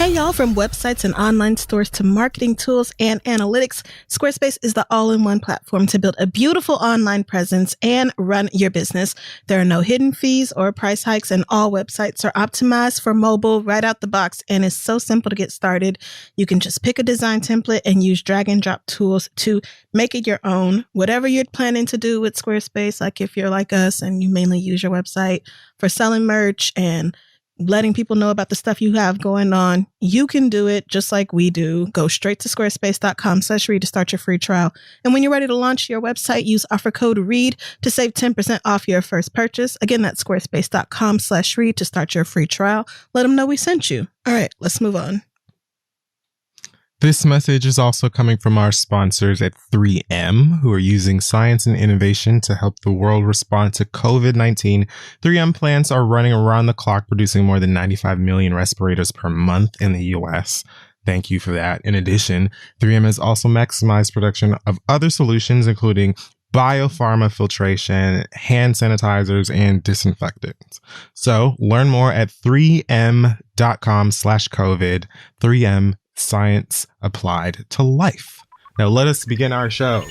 Hey y'all, from websites and online stores to marketing tools and analytics, Squarespace is the all-in-one platform to build a beautiful online presence and run your business. There are no hidden fees or price hikes, and all websites are optimized for mobile right out the box, and it's so simple to get started. You can just pick a design template and use drag and drop tools to make it your own. Whatever you're planning to do with Squarespace, like if you're like us and you mainly use your website for selling merch and letting people know about the stuff you have going on, you can do it just like we do. Go straight to squarespace.com/read to start your free trial. And when you're ready to launch your website, use offer code READ to save 10% off your first purchase. Again, that's squarespace.com/read to start your free trial. Let them know we sent you. All right, let's move on. This message is also coming from our sponsors at 3M, who are using science and innovation to help the world respond to COVID-19. 3M plants are running around the clock, producing more than 95 million respirators per month in the U.S. Thank you for that. In addition, 3M has also maximized production of other solutions, including biopharma filtration, hand sanitizers, and disinfectants. So learn more at 3m.com/COVID. 3M, science applied to life. Now let us begin our show.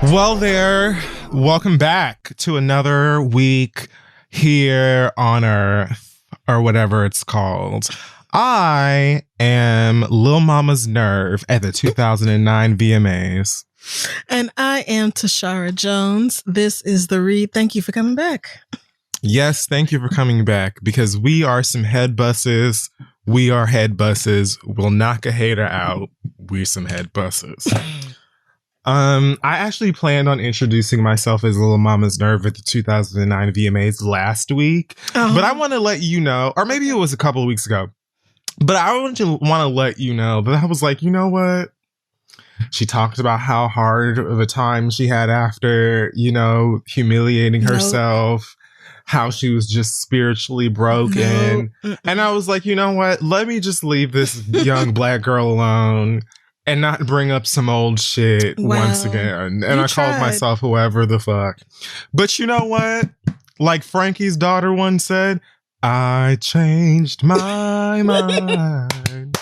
Well there, welcome back to another week here on Earth, or whatever it's called. I am Lil Mama's Nerve at the 2009 VMAs. And I am Tashara Jones. This is The Read. Thank you for coming back. Yes, thank you for coming back, because we are some head busses. We are head busses. We'll knock a hater out. We're some head busses. I actually planned on introducing myself as Lil Mama's Nerve at the 2009 VMAs last week, but I want to let you know, or maybe it was a couple of weeks ago, but I want to let you know that I was like, you know what? She talked about how hard of a time she had after, humiliating herself, how she was just spiritually broken. And I was like, you know what? Let me just leave this young black girl alone and not bring up some old shit once again. And I called myself whoever the fuck. But you know what? Like Frankie's daughter once said, I changed my mind.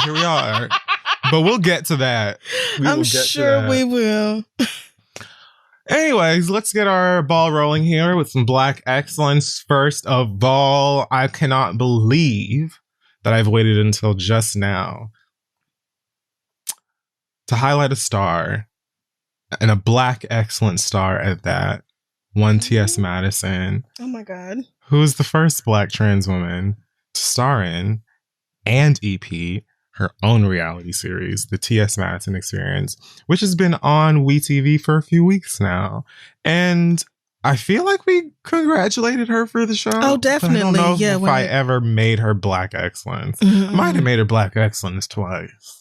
Here we are. But we'll get to that. I'm sure we will. Anyways, let's get our ball rolling here with some Black excellence. First of all, I cannot believe that I've waited until just now to highlight a star, and a Black excellent star at that, one T.S. Madison. Oh my God. Who is the first Black trans woman to star in and EP her own reality series, The T.S. Madison Experience, which has been on WeTV for a few weeks now. And I feel like we congratulated her for the show. Oh, definitely. I don't know if I ever made her Black excellence. I might have made her Black excellence twice.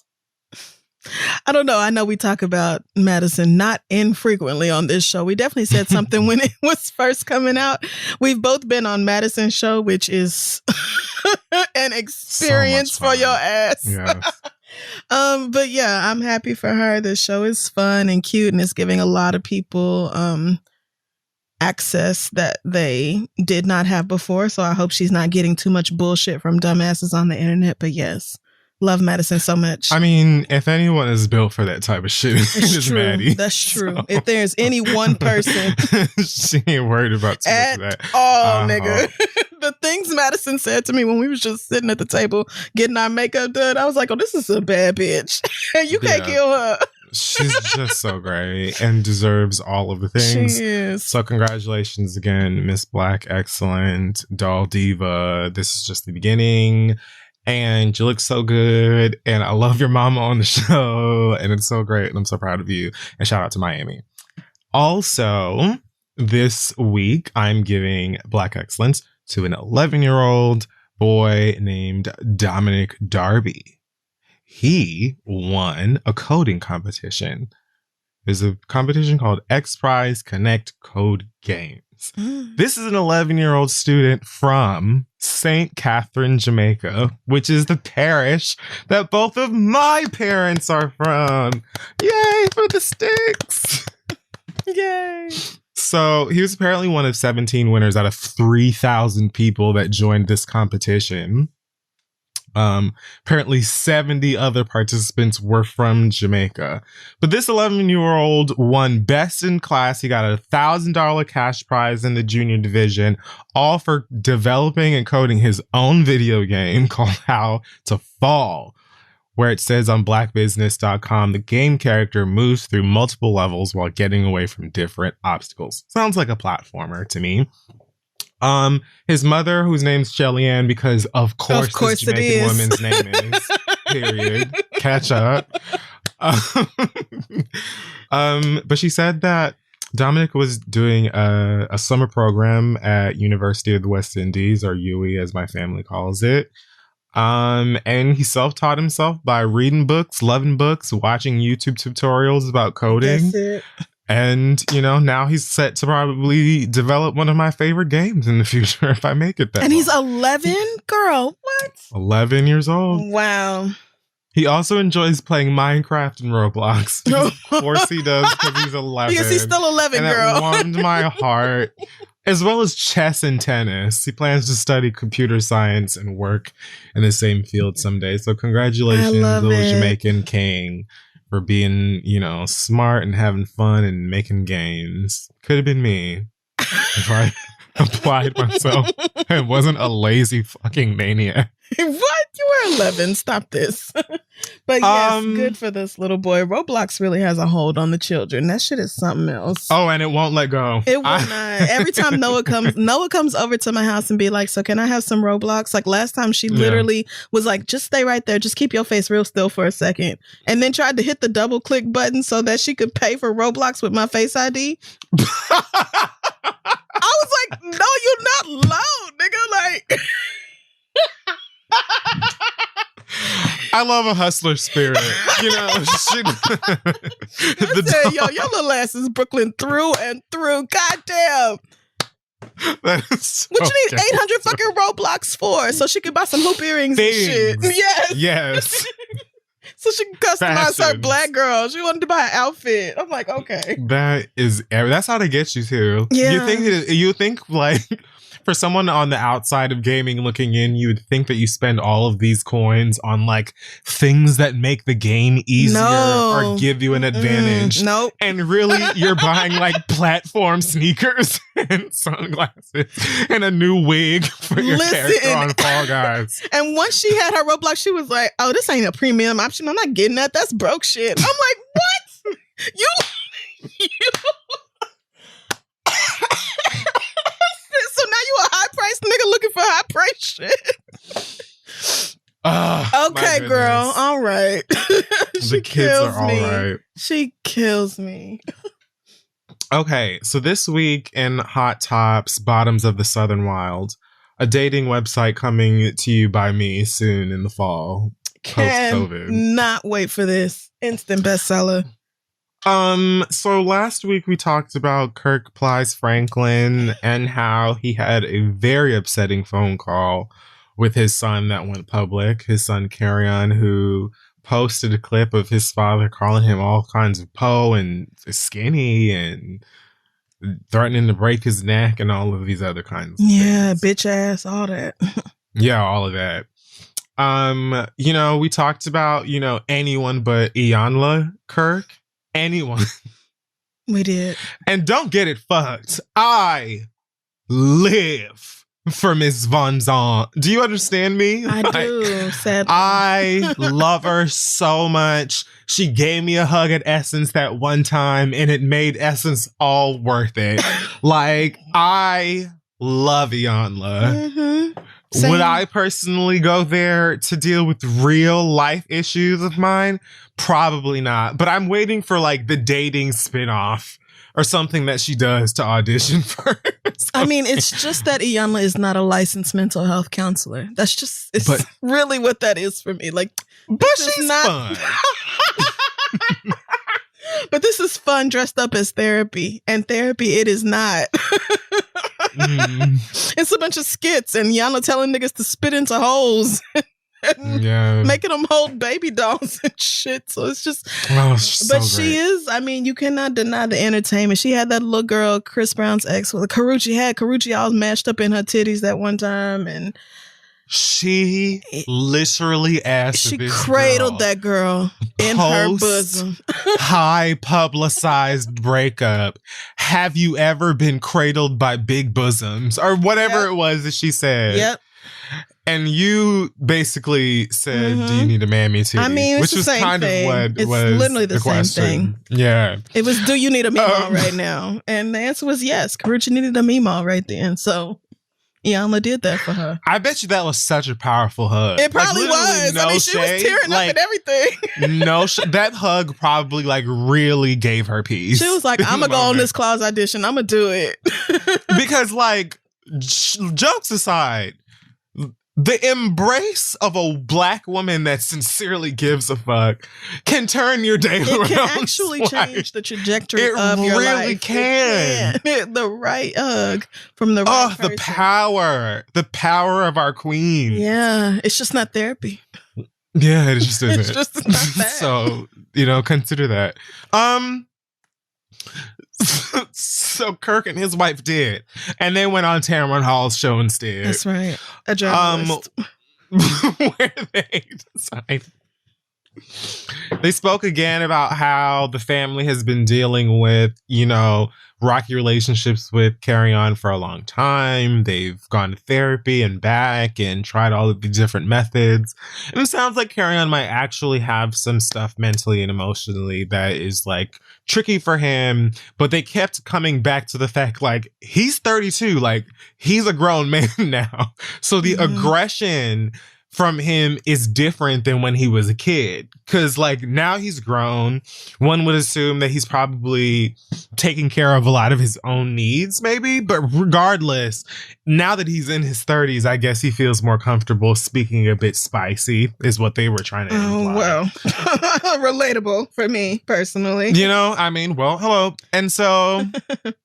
I don't know. I know we talk about Madison not infrequently on this show. We definitely said something when it was first coming out. We've both been on Madison's show, which is an experience for your ass. Yes. But yeah, I'm happy for her. The show is fun and cute, and it's giving a lot of people access that they did not have before. So I hope she's not getting too much bullshit from dumbasses on the internet. But yes. Love Madison so much. I mean, if anyone is built for that type of shit, it's Maddie. That's true. So. If there's any one person, she ain't worried about too much of that. Oh, nigga. The things Madison said to me when we was just sitting at the table getting our makeup done, I was like, oh, this is a bad bitch. You can't kill her. She's just so great and deserves all of the things. She is. So congratulations again, Miss Black Excellent, Doll Diva. This is just the beginning. And you look so good. And I love your mama on the show. And it's so great. And I'm so proud of you. And shout out to Miami. Also, this week, I'm giving Black Excellence to an 11-year-old boy named Dominic Darby. He won a coding competition. There's a competition called X Prize Connect Code Games. This is an 11-year-old student from St. Catherine, Jamaica, which is the parish that both of my parents are from. Yay for the sticks. Yay. So he was apparently one of 17 winners out of 3,000 people that joined this competition. Apparently 70 other participants were from Jamaica, but this 11-year-old won best in class. He got a $1,000 cash prize in the junior division, all for developing and coding his own video game called How to Fall, where it says on blackbusiness.com, the game character moves through multiple levels while getting away from different obstacles. Sounds like a platformer to me. His mother, whose name's Shelly Ann, because of course this Jamaican woman's name is, period. Catch up. But she said that Dominic was doing a summer program at University of the West Indies, or UWI as my family calls it. And he self-taught himself by reading books, loving books, watching YouTube tutorials about coding. That's it. And, you know, now he's set to probably develop one of my favorite games in the future if I make it that And long. he's 11? Girl, what? 11 years old. Wow. He also enjoys playing Minecraft and Roblox. Of course he does, because he's 11. Because he's still 11, and girl. That warmed my heart. As well as chess and tennis. He plans to study computer science and work in the same field someday. So congratulations, little Jamaican king, for being, you know, smart and having fun and making games. Could have been me if I applied myself and wasn't a lazy fucking maniac. What? You were 11. Stop this. But yes, good for this little boy. Roblox really has a hold on the children. That shit is something else. Oh, and it won't let go. It will not. Every time Noah comes over to my house and be like, so can I have some Roblox? Like last time she literally was like, just stay right there. Just keep your face real still for a second. And then tried to hit the double click button so that she could pay for Roblox with my Face ID. I was like, no, you're not low, nigga. Like... I love a hustler spirit. You know, your little ass is Brooklyn through and through. Goddamn. That is so what you need 800 fucking Roblox for? So she could buy some hoop earrings and shit. Yes. Yes. So she can customize her black girl. She wanted to buy an outfit. I'm like, okay. That's how they get you too. Yeah. You think like, for someone on the outside of gaming looking in, you would think that you spend all of these coins on like things that make the game easier or give you an advantage. Nope. And really, you're buying like platform sneakers and sunglasses and a new wig for your character on Fall Guys. And once she had her Roblox, she was like, oh, this ain't a premium option. I'm not getting that. That's broke shit. I'm like, what? you So now you a high price nigga looking for high price shit. Okay, girl. All right. The kids are all right. She kills me. Okay, so this week in Hot Tops, Bottoms of the Southern Wild, a dating website coming to you by me soon in the fall. Post-COVID. Not wait for this. Instant bestseller. So last week we talked about Kirk Plies Franklin and how he had a very upsetting phone call with his son that went public, his son Carrion, who posted a clip of his father calling him all kinds of po and skinny and threatening to break his neck and all of these other kinds of things. Bitch ass, all that. Yeah, all of that. You know, we talked about, you know, anyone but Iyanla Kirk. Anyone. We did. And don't get it fucked. I live for Miss Von Zon. Do you understand me? I do, sadly. I love her so much. She gave me a hug at Essence that one time, and it made Essence all worth it. Like, I love Iyanla. Mm-hmm. Would I personally go there to deal with real life issues of mine? Probably not. But I'm waiting for like the dating spinoff or something that she does to audition for. I mean, it's just that Iyanla is not a licensed mental health counselor. That's just, really what that is for me. Like, but she's not fun. But this is fun dressed up as therapy. And therapy, it is not. It's a bunch of skits and Yana telling niggas to spit into holes. And making them hold baby dolls and shit. So it's just, but she is, I mean, you cannot deny the entertainment. She had that little girl, Chris Brown's ex, with Karrueche all mashed up in her titties that one time. And she literally asked, she cradled that girl in her bosom. High publicized breakup. Have you ever been cradled by big bosoms? Or whatever it was that she said. Yep. And you basically said, do you need a mammy titty? I mean, it's which the was same kind thing. of what it's was literally the same question. thing. Yeah. It was, do you need a Mimo right now? And the answer was yes. Karrueche needed a Mimo right then. So Iyanla did that for her. I bet you that was such a powerful hug. It probably was. No I mean, she was tearing up and everything. That hug probably like really gave her peace. She was like, I'm going to go on this clause audition. I'm going to do it. Because like, jokes aside, the embrace of a black woman that sincerely gives a fuck can turn your day around. It can actually change the trajectory of your life. It really can. The right hug from the right person. The power of our queen. Yeah, it's just not therapy. Yeah, it just isn't. It's just not that. So, consider that. So Kirk and his wife did, and they went on Tamron Hall's show instead. That's right, a journalist. Where they spoke again about how the family has been dealing with, rocky relationships with Carry On for a long time. They've gone to therapy and back and tried all of the different methods. And it sounds like Carry On might actually have some stuff mentally and emotionally that is like tricky for him. But they kept coming back to the fact like he's 32, like he's a grown man now. So the aggression from him is different than when he was a kid. Cause like now he's grown. One would assume that he's probably taking care of a lot of his own needs, maybe. But regardless, now that he's in his 30s, I guess he feels more comfortable speaking a bit spicy, is what they were trying to imply. Oh, well. Relatable for me personally. Hello. And so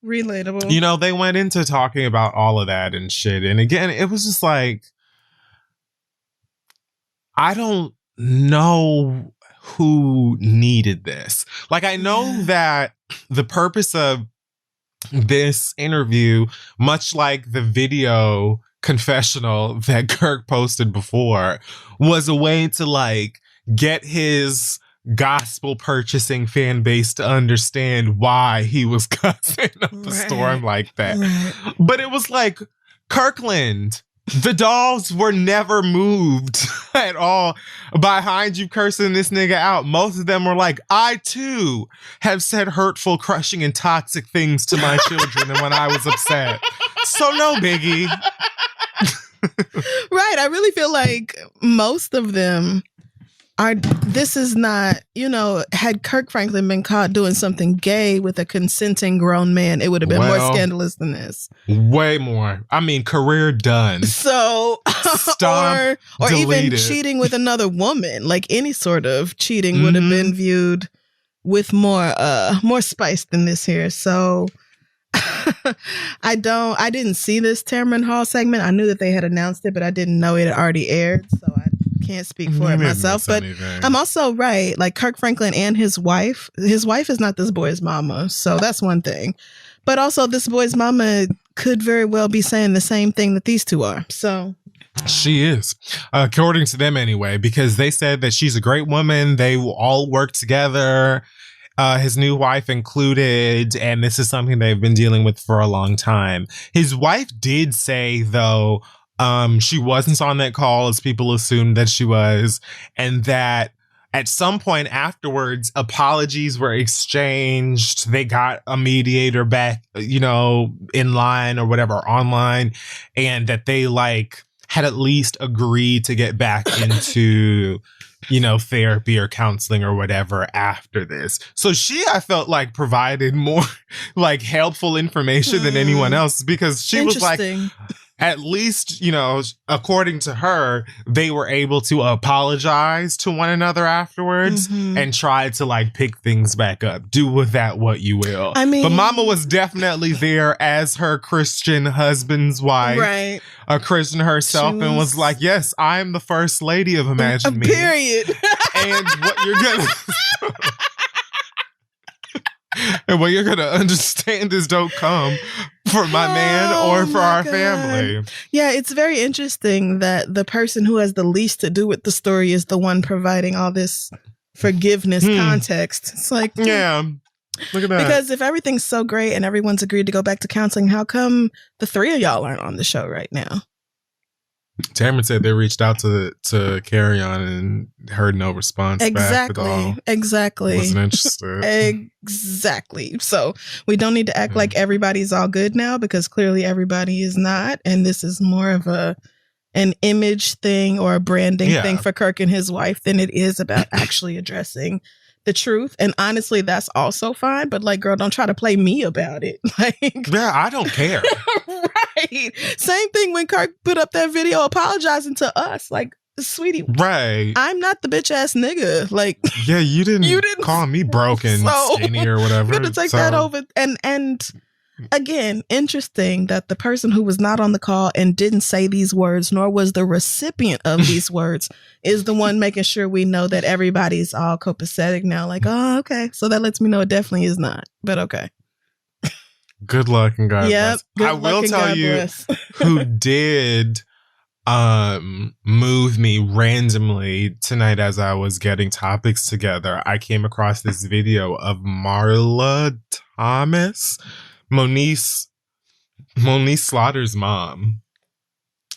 relatable. They went into talking about all of that and shit. And again, it was just like, I don't know who needed this. Like, I know that the purpose of this interview, much like the video confessional that Kirk posted before, was a way to like get his gospel purchasing fan base to understand why he was cussing up the storm like that. Right. But it was like, Kirkland, the dolls were never moved at all behind you cursing this nigga out. Most of them were like, I too have said hurtful, crushing, and toxic things to my children and when I was upset. So no, Biggie. Right. I really feel like most of them this is not, had Kirk Franklin been caught doing something gay with a consenting grown man, it would have been more scandalous than this. Way more. I mean, career done. So, Stop, or even cheating with another woman, like any sort of cheating would have been viewed with more spice than this here. So I didn't see this Tamron Hall segment. I knew that they had announced it, but I didn't know it had already aired. So I can't speak for it myself, but I'm also right. Like Kirk Franklin and his wife is not this boy's mama. So that's one thing. But also this boy's mama could very well be saying the same thing that these two are. So she is, according to them anyway, because they said that she's a great woman. They will all work together. His new wife included, and this is something they've been dealing with for a long time. His wife did say, though, she wasn't on that call as people assumed that she was, and that at some point afterwards, apologies were exchanged. They got a mediator back, in line or whatever, online, and that they had at least agreed to get back into therapy or counseling or whatever after this. So I felt like provided more helpful information than anyone else, because she was like, at least, you know, according to her, they were able to apologize to one another afterwards and try to like pick things back up. Do with that what you will. I mean, but Mama was definitely there as her Christian husband's wife, right? A Christian herself, and was like, "Yes, I'm the first lady of Imagine Me." Period. And what you're gonna. And what you're going to understand is don't come for my man or for our family. Yeah, it's very interesting that the person who has the least to do with the story is the one providing all this forgiveness context. It's like, yeah, look at that. Because if everything's so great and everyone's agreed to go back to counseling, how come the three of y'all aren't on the show right now? Tamron said they reached out to Carry On and heard no response back at all. Exactly. Wasn't interested. Exactly. So we don't need to act like everybody's all good now, because clearly everybody is not. And this is more of an image thing or a branding thing for Kirk and his wife than it is about actually addressing the truth. And honestly, that's also fine. But like, girl, don't try to play me about it. Like, yeah, I don't care. Right. Same thing when Kirk put up that video apologizing to us. Like, sweetie, right? I'm not the bitch ass nigga. Like, yeah, you didn't call me broken, skinny, or whatever. You're gonna take that over. And again, interesting that the person who was not on the call and didn't say these words, nor was the recipient of these words, is the one making sure we know that everybody's all copacetic now. Like, oh, okay. So that lets me know it definitely is not. But okay. Good luck and God bless. I will tell you who did move me randomly tonight as I was getting topics together. I came across this video of Marla Thomas, Moniece Slaughter's mom.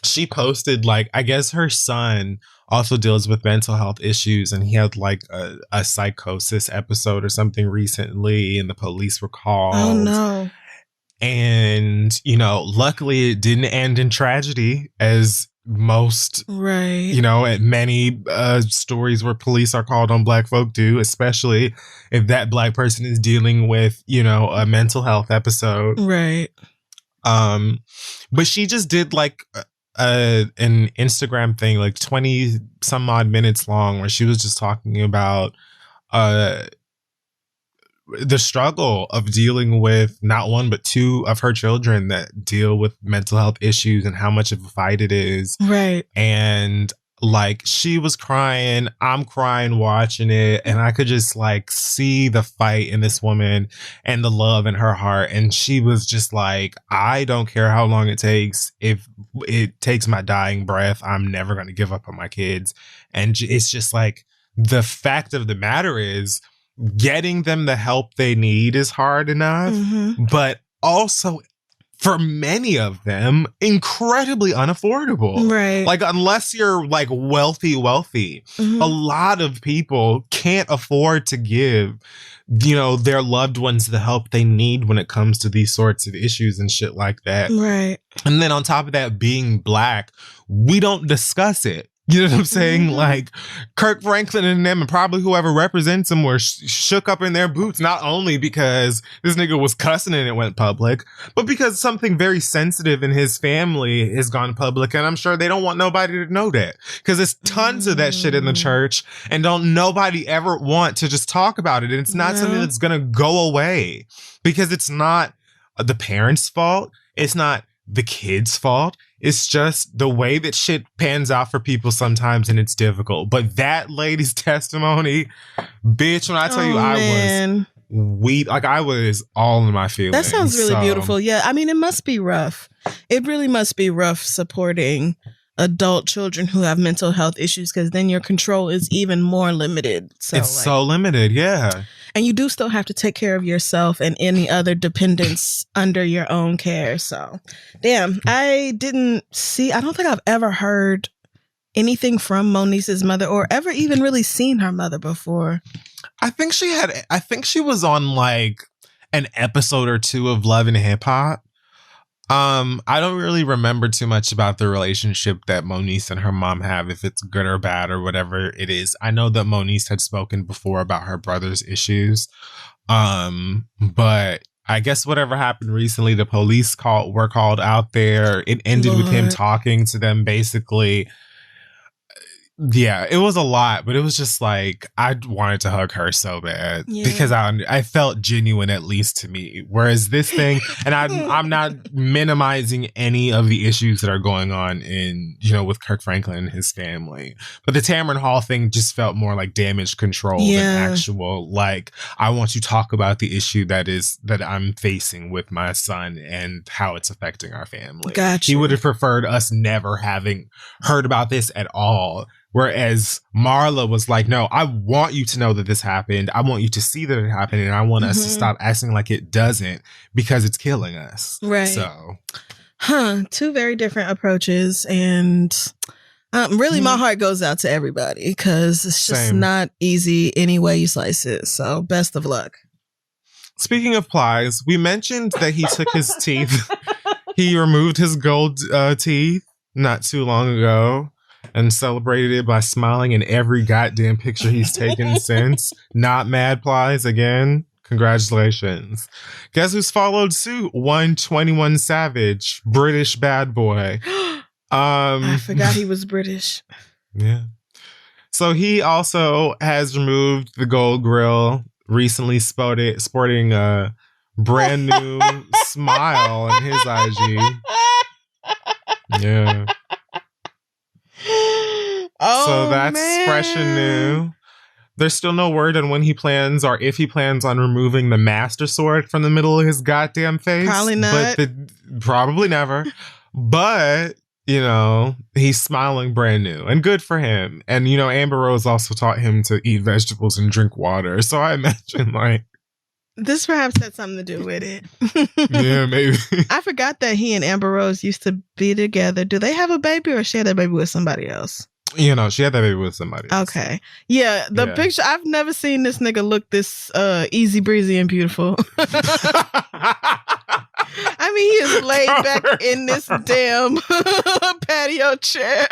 She posted, like, I guess her son also deals with mental health issues, and he had like a psychosis episode or something recently, and the police were called. Oh no. And, you know, luckily it didn't end in tragedy, as most, you know, at many stories where police are called on Black folk do, especially if that Black person is dealing with, you know, a mental health episode. Right. But she just did like an Instagram thing, like 20 some odd minutes long, where she was just talking about the struggle of dealing with not one, but two of her children that deal with mental health issues and how much of a fight it is. Right. And like, she was crying, I'm crying watching it. And I could just like see the fight in this woman and the love in her heart. And she was just like, I don't care how long it takes. If it takes my dying breath, I'm never going to give up on my kids. And it's just like, the fact of the matter is, getting them the help they need is hard enough, but also for many of them, incredibly unaffordable. Right. Like, unless you're like wealthy, a lot of people can't afford to give, you know, their loved ones the help they need when it comes to these sorts of issues and shit like that. Right. And then on top of that, being Black, we don't discuss it. You know what I'm saying? Like, Kirk Franklin and them, and probably whoever represents him, were shook up in their boots, not only because this nigga was cussing and it went public, but because something very sensitive in his family has gone public. And I'm sure they don't want nobody to know that, because there's tons of that shit in the church, and don't nobody ever want to just talk about it. And it's not something that's going to go away, because it's not the parents' fault. It's not the kids' fault. It's just the way that shit pans out for people sometimes, and it's difficult. But that lady's testimony, bitch, when I tell you, I was weak. Like, I was all in my feelings. That sounds really beautiful. Yeah. I mean, it must be rough. It really must be rough supporting adult children who have mental health issues, because then your control is even more limited. So it's so limited. Yeah. And you do still have to take care of yourself and any other dependents under your own care. So, damn, I don't think I've ever heard anything from Moniece's mother, or ever even really seen her mother before. I think she was on like an episode or two of Love and Hip Hop. I don't really remember too much about the relationship that Moniece and her mom have, if it's good or bad or whatever it is. I know that Moniece had spoken before about her brother's issues. But I guess whatever happened recently, the police were called out there. It ended with him talking to them, basically. Yeah, it was a lot, but it was just like, I wanted to hug her so bad because I felt genuine, at least to me. Whereas this thing, and I'm not minimizing any of the issues that are going on with Kirk Franklin and his family, but the Tamron Hall thing just felt more like damage control than actual, like, I want to talk about the issue that I'm facing with my son and how it's affecting our family. Gotcha. He would have preferred us never having heard about this at all. Whereas Marla was like, no, I want you to know that this happened. I want you to see that it happened. And I want us to stop acting like it doesn't because it's killing us. Right. So. Two very different approaches. And really, my heart goes out to everybody because it's just not easy any way you slice it. So best of luck. Speaking of plies, we mentioned that he took his teeth. He removed his gold teeth not too long ago. And celebrated it by smiling in every goddamn picture he's taken since. Not Mad Plies again. Congratulations. Guess who's followed suit? 121 Savage, British bad boy. I forgot he was British. Yeah. So he also has removed the gold grill, recently sporting a brand new smile on his IG. Yeah. So that's fresh and new. There's still no word on when he plans or if he plans on removing the Master Sword from the middle of his goddamn face. Probably not. Probably never. But, he's smiling brand new and good for him. And, Amber Rose also taught him to eat vegetables and drink water. So I imagine, like, this perhaps had something to do with it. Yeah, maybe. I forgot that he and Amber Rose used to be together. Do they have a baby or she had that baby with somebody else? She had that baby with somebody else. Okay. Yeah, the picture, I've never seen this nigga look this easy breezy and beautiful. I mean, he is laid back in this damn patio chair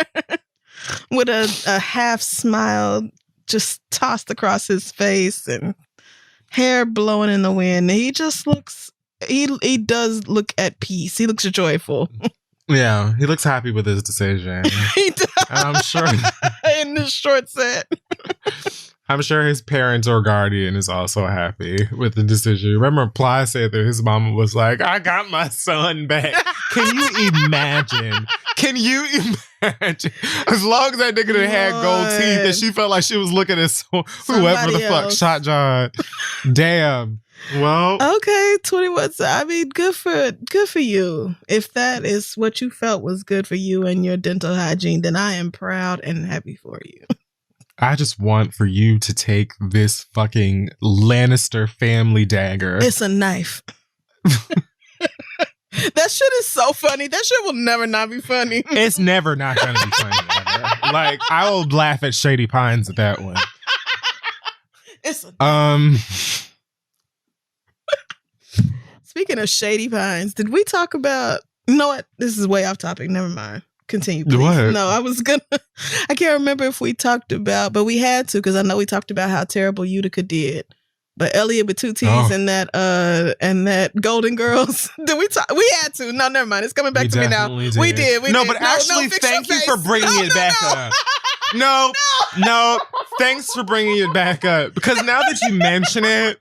with a half smile just tossed across his face and hair blowing in the wind. He just looks, he does look at peace. He looks joyful. Yeah, he looks happy with his decision. He does. And I'm sure in this short set. I'm sure his parents or guardian is also happy with the decision. Remember, Ply said that his mama was like, I got my son back. Can you imagine? Can you imagine? As long as that nigga done had gold teeth and she felt like she was looking at whoever the fuck shot John. Damn. Well, okay, 21. I mean, good for you. If that is what you felt was good for you and your dental hygiene, then I am proud and happy for you. I just want for you to take this fucking Lannister family dagger. It's a knife. That shit is so funny. That shit will never not be funny. It's never not gonna be funny. Ever. Like, I will laugh at Shady Pines at that one. It's Speaking of Shady Pines, did we talk about... You know what? This is way off topic. Never mind. Continue, please. What? No, I can't remember if we talked about, but we had to, because I know we talked about how terrible Utica did. But Elliot with two T's and that Golden Girls. Did we talk? We had to. No, never mind. It's coming back to me now. Did. We did. But actually, thank you for bringing it back up. No, thanks for bringing it back up. Because now that you mention it,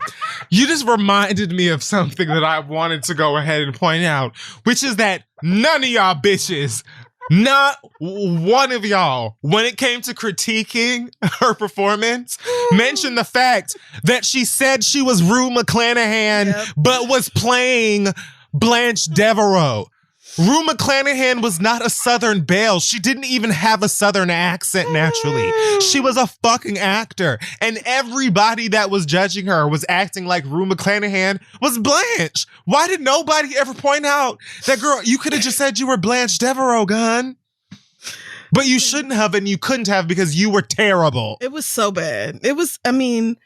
you just reminded me of something that I wanted to go ahead and point out, which is that none of y'all bitches, not one of y'all, when it came to critiquing her performance, mentioned the fact that she said she was Rue McClanahan, but was playing Blanche Devereaux. Rue McClanahan was not a Southern belle. She didn't even have a Southern accent naturally. She was a fucking actor. And everybody that was judging her was acting like Rue McClanahan was Blanche. Why did nobody ever point out that, girl, you could have just said you were Blanche Devereaux, gun? But you shouldn't have, and you couldn't have, because you were terrible. It was so bad. It was, I mean,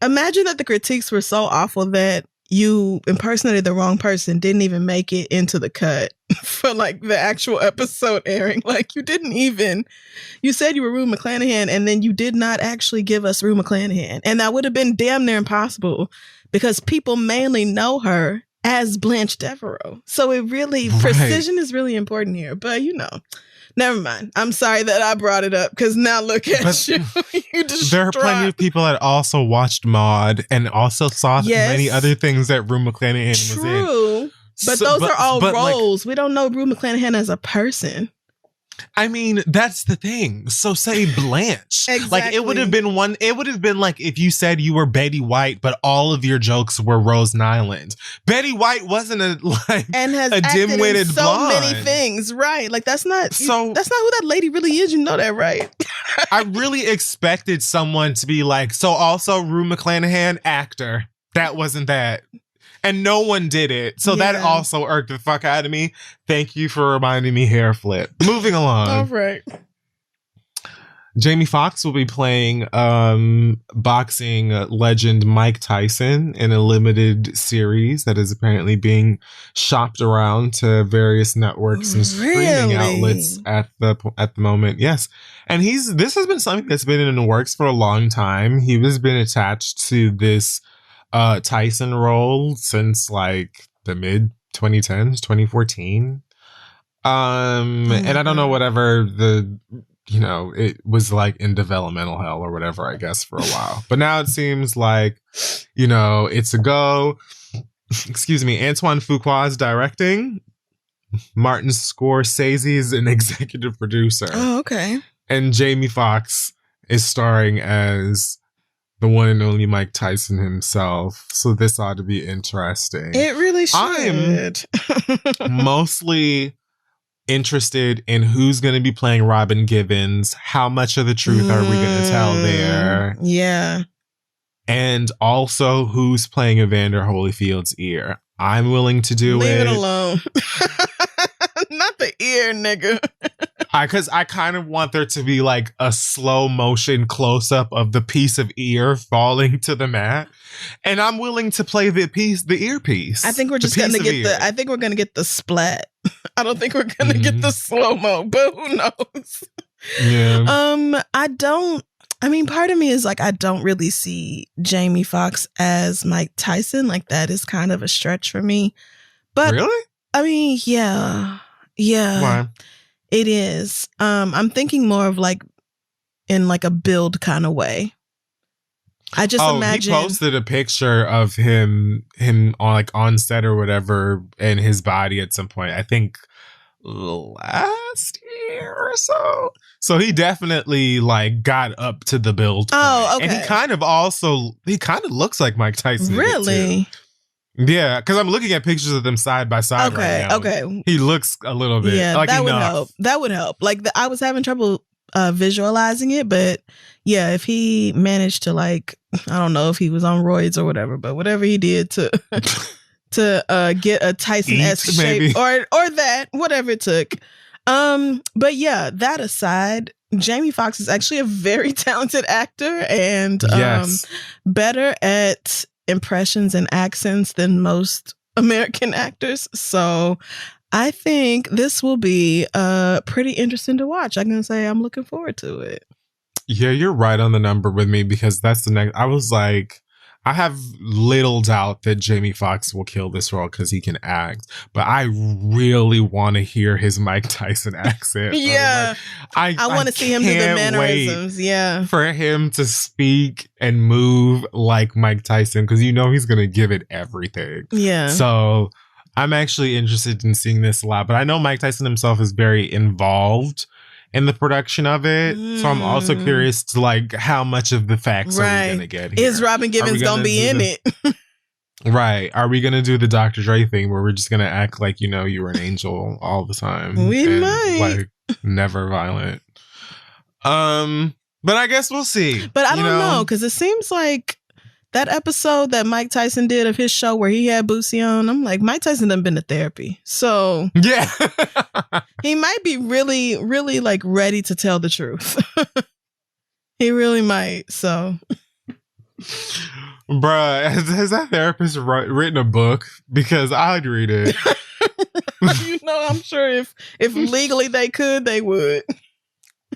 imagine that the critiques were so awful that you impersonated the wrong person, didn't even make it into the cut for like the actual episode airing. Like, you didn't even, you said you were Rue McClanahan and then you did not actually give us Rue McClanahan. And that would have been damn near impossible because people mainly know her as Blanche Devereaux. So it really, Right. precision is really important here. But never mind. I'm sorry that I brought it up because now look at you. You There are plenty of people that also watched Maude and also saw many other things that Rue McClanahan was in. True. But those are all roles. We don't know Rue McClanahan as a person. I mean, that's the thing. So say Blanche. Exactly. Like it would have been like if you said you were Betty White, but all of your jokes were Rose Nyland. Betty White wasn't a dim-witted so blonde. many things, right? Like that's not who that lady really is. You know that, right? I really expected someone to be like, so also Rue McClanahan, actor. That wasn't that. And no one did it. So that also irked the fuck out of me. Thank you for reminding me, hair flip. Moving along. All right. Jamie Foxx will be playing boxing legend Mike Tyson in a limited series that is apparently being shopped around to various networks and streaming outlets at the moment. Yes. And this has been something that's been in the works for a long time. He has been attached to this Tyson role since like the mid 2010s, 2014. And I don't know, whatever it was like in developmental hell or whatever, I guess, for a while. But now it seems like, it's a go. Excuse me. Antoine Fuqua is directing. Martin Scorsese is an executive producer. Oh, okay. And Jamie Foxx is starring as the one and only Mike Tyson himself. So this ought to be interesting. It really should. I'm mostly interested in who's going to be playing Robin Givens. How much of the truth are we going to tell there? Yeah. And also who's playing Evander Holyfield's ear. I'm willing to do Leave it. Leave it alone. Not the ear, nigga. Because I kind of want there to be like a slow motion close up of the piece of ear falling to the mat, and I'm willing to play the earpiece. I think we're just gonna get I think we're gonna get the splat. I don't think we're gonna get the slow mo, but who knows? Yeah. Part of me is like, I don't really see Jamie Foxx as Mike Tyson. Like that is kind of a stretch for me. But really, yeah. Why? It is. I'm thinking more of like in like a build kind of way. I just imagine he posted a picture of him on set or whatever and his body at some point. I think last year or so. So he definitely like got up to the build point. Oh, okay. And he kind of looks like Mike Tyson. Really? Yeah, because I'm looking at pictures of them side by side right now. Okay. He looks a little bit like that enough. would help. That would help. Like I was having trouble visualizing it, but yeah, if he managed to like, I don't know if he was on roids or whatever, but whatever he did to get a Tyson-esque shape or that, whatever it took. But yeah, that aside, Jamie Foxx is actually a very talented actor and better at impressions and accents than most American actors. So I think this will be pretty interesting to watch. I'm going to say I'm looking forward to it. Yeah, you're right on the number with me because that's the next. I was like, I have little doubt that Jamie Foxx will kill this role because he can act, but I really want to hear his Mike Tyson accent. Yeah. I want to see him do the mannerisms. Yeah. For him to speak and move like Mike Tyson because he's going to give it everything. Yeah. So I'm actually interested in seeing this a lot, but I know Mike Tyson himself is very involved in the production of it. So I'm also curious to like how much of the facts are we going to get here? Is Robin Givens going to be in it? Right. Are we going to do the Dr. Dre thing where we're just going to act like, you were an angel all the time? We might. Like never violent. But I guess we'll see. But I don't know because it seems like that episode that Mike Tyson did of his show where he had Boosie on, I'm like, Mike Tyson done been to therapy. So yeah, he might be really, really like ready to tell the truth. He really might. So, bruh, has that therapist written a book? Because I'd read it. I'm sure if legally they could, they would.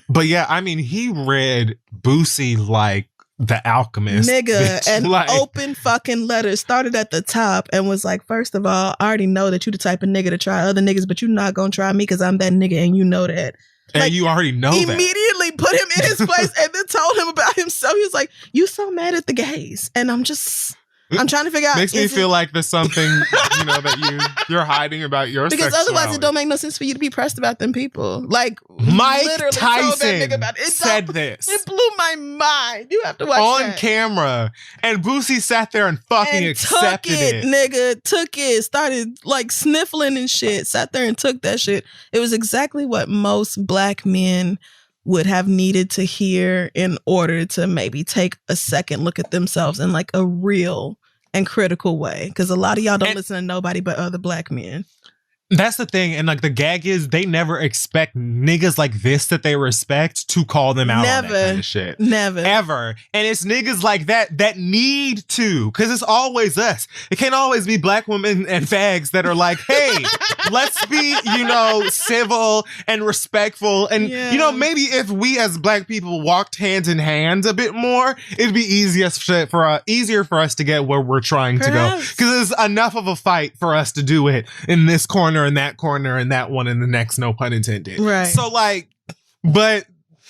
But yeah, I mean, he read Boosie like the alchemist. Nigga, bitch. an Like, open fucking letter started at the top and was like, first of all, I already know that you the type of nigga to try other niggas, but you're not gonna try me because I'm that nigga and you know that. and Like, you already know that. Immediately put him in his place and then told him about himself. He was like, you so mad at the gays. And I'm trying to figure out. Makes me feel like there's something, that you're hiding about your because sexuality. otherwise it don't make no sense for you to be pressed about them people. Like Mike literally told that nigga Tyson about it. said this. It blew my mind. You have to watch on that. camera, and Boosie sat there and fucking accepted it. Nigga, took it, started like sniffling and shit, sat there and took that shit. It was exactly what most black men would have needed to hear in order to maybe take a second look at themselves in like a real and critical way. Because a lot of y'all don't listen to nobody but other black men. That's the thing. And like the gag is they never expect niggas like this that they respect to call them out on that kind of shit. Never. Ever. And it's niggas like that need to. Because it's always us. It can't always be black women and fags that are like, hey, let's be, civil and respectful. And, maybe if we as black people walked hand in hand a bit more, it'd be easier for us to get where we're trying to go. Because it's enough of a fight for us to do it in this corner and that corner and that one and the next, no pun intended. Right. So but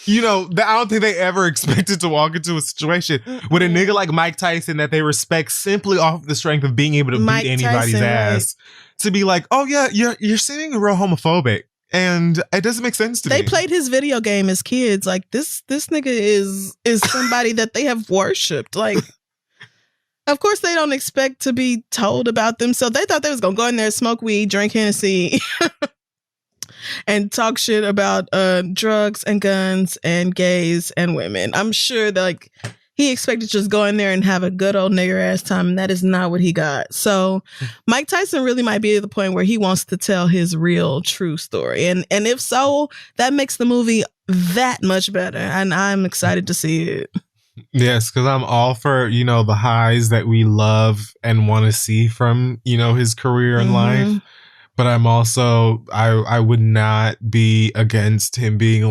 I don't think they ever expected to walk into a situation with a nigga like Mike Tyson that they respect simply off the strength of being able to beat anybody's ass. Right. To be like, oh yeah, you're seeming real homophobic. And it doesn't make sense to me. They played his video game as kids. Like this nigga is somebody that they have worshipped. Like, of course, they don't expect to be told about them. So they thought they was going to go in there, smoke weed, drink Hennessy, and talk shit about drugs and guns and gays and women. I'm sure that he expected to just go in there and have a good old nigger ass time. And that is not what he got. So Mike Tyson really might be at the point where he wants to tell his real true story. And if so, that makes the movie that much better. And I'm excited to see it. Yes, because I'm all for, the highs that we love and want to see from, his career and life. But I'm also, I would not be against him being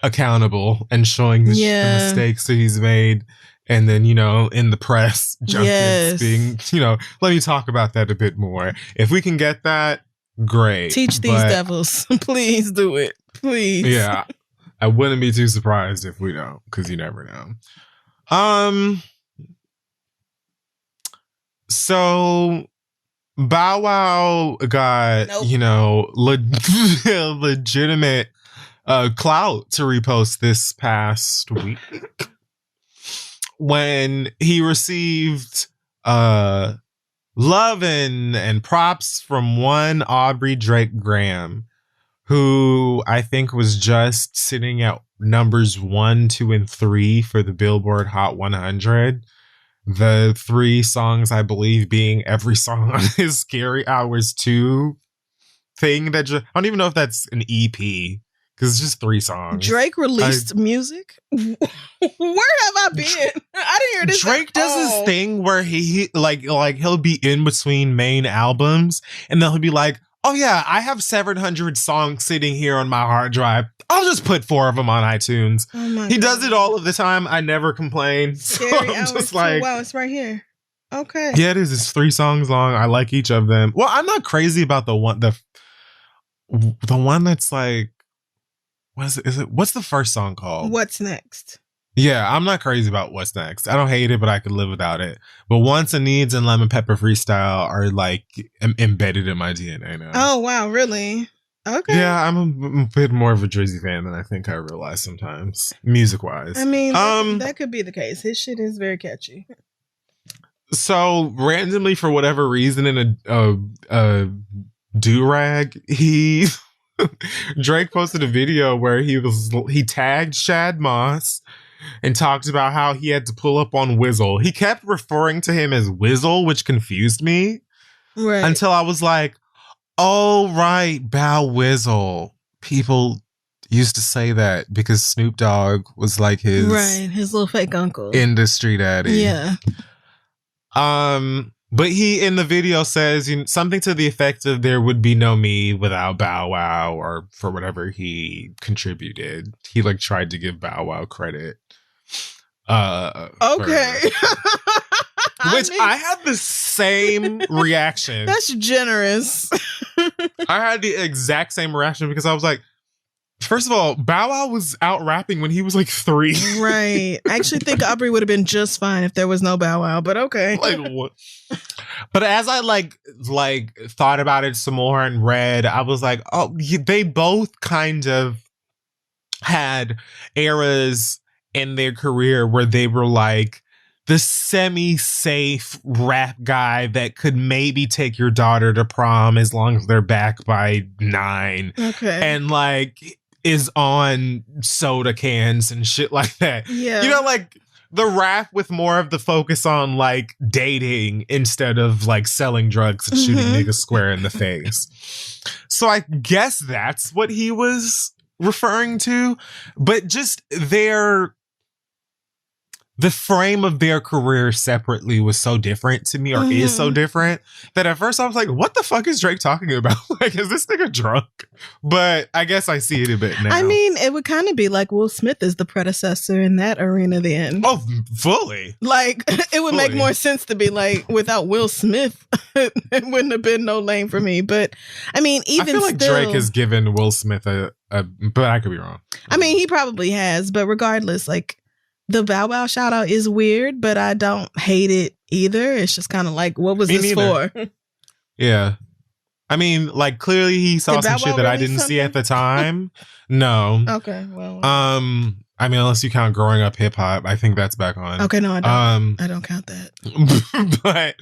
accountable and showing the mistakes that he's made. And then, in the press, junkets being, let me talk about that a bit more. If we can get that, great. Teach these devils. Please do it. Please. Yeah. I wouldn't be too surprised if we don't, because you never know. So Bow Wow got, legitimate clout to repost this past week when he received love and props from one Aubrey Drake Graham, who I think was just sitting at numbers 1, 2, and 3 for the Billboard Hot 100. The 3 songs, I believe, being every song on his Scary Hours 2 thing. I don't even know if that's an EP, because it's just 3 songs. Drake released music? Where have I been? I didn't hear this. Drake does this thing where he he'll be in between main albums, and then he'll be like, oh yeah, I have 700 songs sitting here on my hard drive. I'll just put 4 of them on iTunes. Oh he does it all of the time. I never complain. Scary Hours just wow, it's right here. Okay. Yeah, it is. It's 3 songs long. I like each of them. Well, I'm not crazy about the one that's what's the first song called? What's Next? Yeah, I'm not crazy about What's Next. I don't hate it, but I could live without it. But Wants and Needs and Lemon Pepper Freestyle are embedded in my DNA now. Oh, wow. Really? Okay. Yeah, I'm a bit more of a Drizzy fan than I think I realize sometimes, music-wise. I mean, that could be the case. His shit is very catchy. So, randomly, for whatever reason, in a do-rag, Drake posted a video where he tagged Shad Moss and talked about how he had to pull up on Wizzle. He kept referring to him as Wizzle, which confused me. Right. Until I was like, oh, right, Bow Wizzle. People used to say that because Snoop Dogg was like his little fake uncle, industry daddy. Yeah. But he in the video says something to the effect of there would be no me without Bow Wow, or for whatever he contributed. He tried to give Bow Wow credit. Okay. Which I had the same reaction. That's generous. I had the exact same reaction because I was like, first of all, Bow Wow was out rapping when he was like 3. Right. I actually think Aubrey would have been just fine if there was no Bow Wow, but okay. Like what? But as I like thought about it some more and read, I was like, oh, they both kind of had eras in their career where they were like the semi-safe rap guy that could maybe take your daughter to prom as long as they're back by 9. Okay. And like is on soda cans and shit like that. Yeah. You know, like the rap with more of the focus on like dating instead of like selling drugs and shooting niggas square in the face. So I guess that's what he was referring to. But just the frame of their career separately was so different to me, or is so different, that at first I was like, what the fuck is Drake talking about? Like, is this nigga drunk? But I guess I see it a bit now. I mean, it would kind of be like Will Smith is the predecessor in that arena then. Oh, fully. Like, it would make more sense to be like, without Will Smith, it wouldn't have been no lane for me. But, I mean, even I feel like Drake has given Will Smith but I could be wrong. I mean, he probably has, but regardless, like, the Bow Wow shout out is weird, but I don't hate it either. It's just kind of like, what was this for? Yeah. I mean, like, clearly he saw some shit that I didn't see at the time. No. Okay, well. I mean, unless you count Growing Up Hip Hop, I think that's back on. Okay, no, I don't. I don't count that. But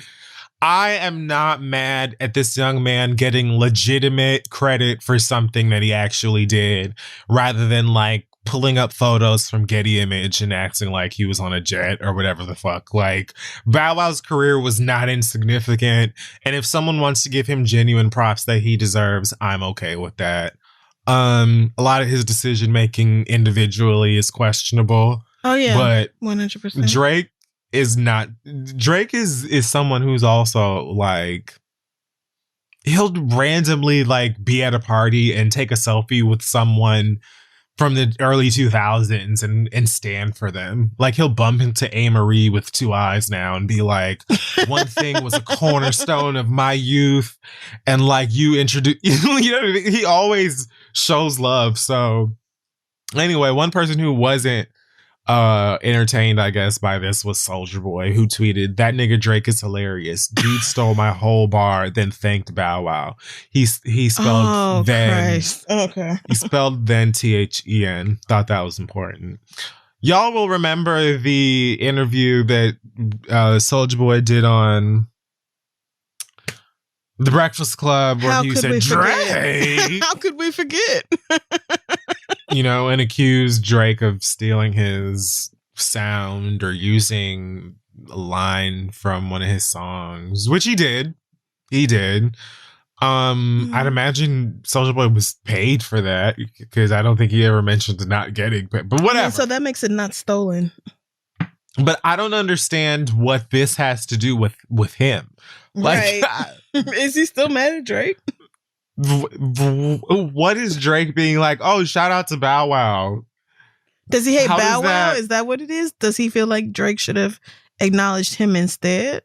I am not mad at this young man getting legitimate credit for something that he actually did, rather than like pulling up photos from Getty Image and acting like he was on a jet or whatever the fuck. Like, Bow Wow's career was not insignificant, and if someone wants to give him genuine props that he deserves, I'm okay with that. A lot of his decision making individually is questionable. Oh yeah, but 100%. Drake is not. Drake is someone who's also like, he'll randomly like be at a party and take a selfie with someone from the early 2000s and stand for them. Like, he'll bump into A. Marie with 2 eyes now and be like, one thing was a cornerstone of my youth, and like, you introduce, you know, he always shows love. So anyway, one person who wasn't entertained, I guess, by this was Soulja Boy, who tweeted, "That nigga Drake is hilarious. Dude stole my whole bar, then thanked Bow Wow." He spelled then. Christ. Okay. He spelled then THEN. Thought that was important. Y'all will remember the interview that Soulja Boy did on The Breakfast Club, where he said, "Drake." How could we forget? You know, and accused Drake of stealing his sound or using a line from one of his songs, which he did. He did. I'd imagine Soulja Boy was paid for that, because I don't think he ever mentioned not getting paid. But whatever. Yeah, so that makes it not stolen. But I don't understand what this has to do with him. Like, right. Is he still mad at Drake? What is Drake being like? Oh, shout out to Bow Wow. Does he hate Bow Wow? Is that what it is? Does he feel like Drake should have acknowledged him instead?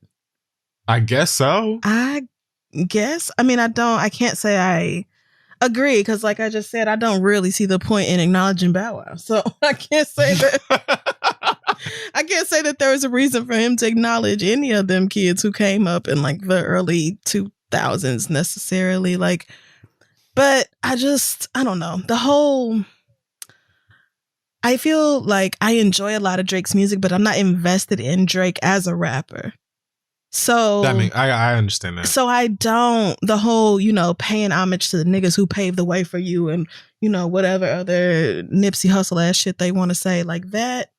I guess so. I guess. I mean, I can't say I agree, because like I just said, I don't really see the point in acknowledging Bow Wow. So I can't say that. I can't say that there was a reason for him to acknowledge any of them kids who came up in like the early 2000s necessarily. Like, but I don't know. I feel like I enjoy a lot of Drake's music, but I'm not invested in Drake as a rapper. So I understand that. So I don't, the whole, paying homage to the niggas who paved the way for you and, whatever other Nipsey Hussle ass shit they want to say, like, that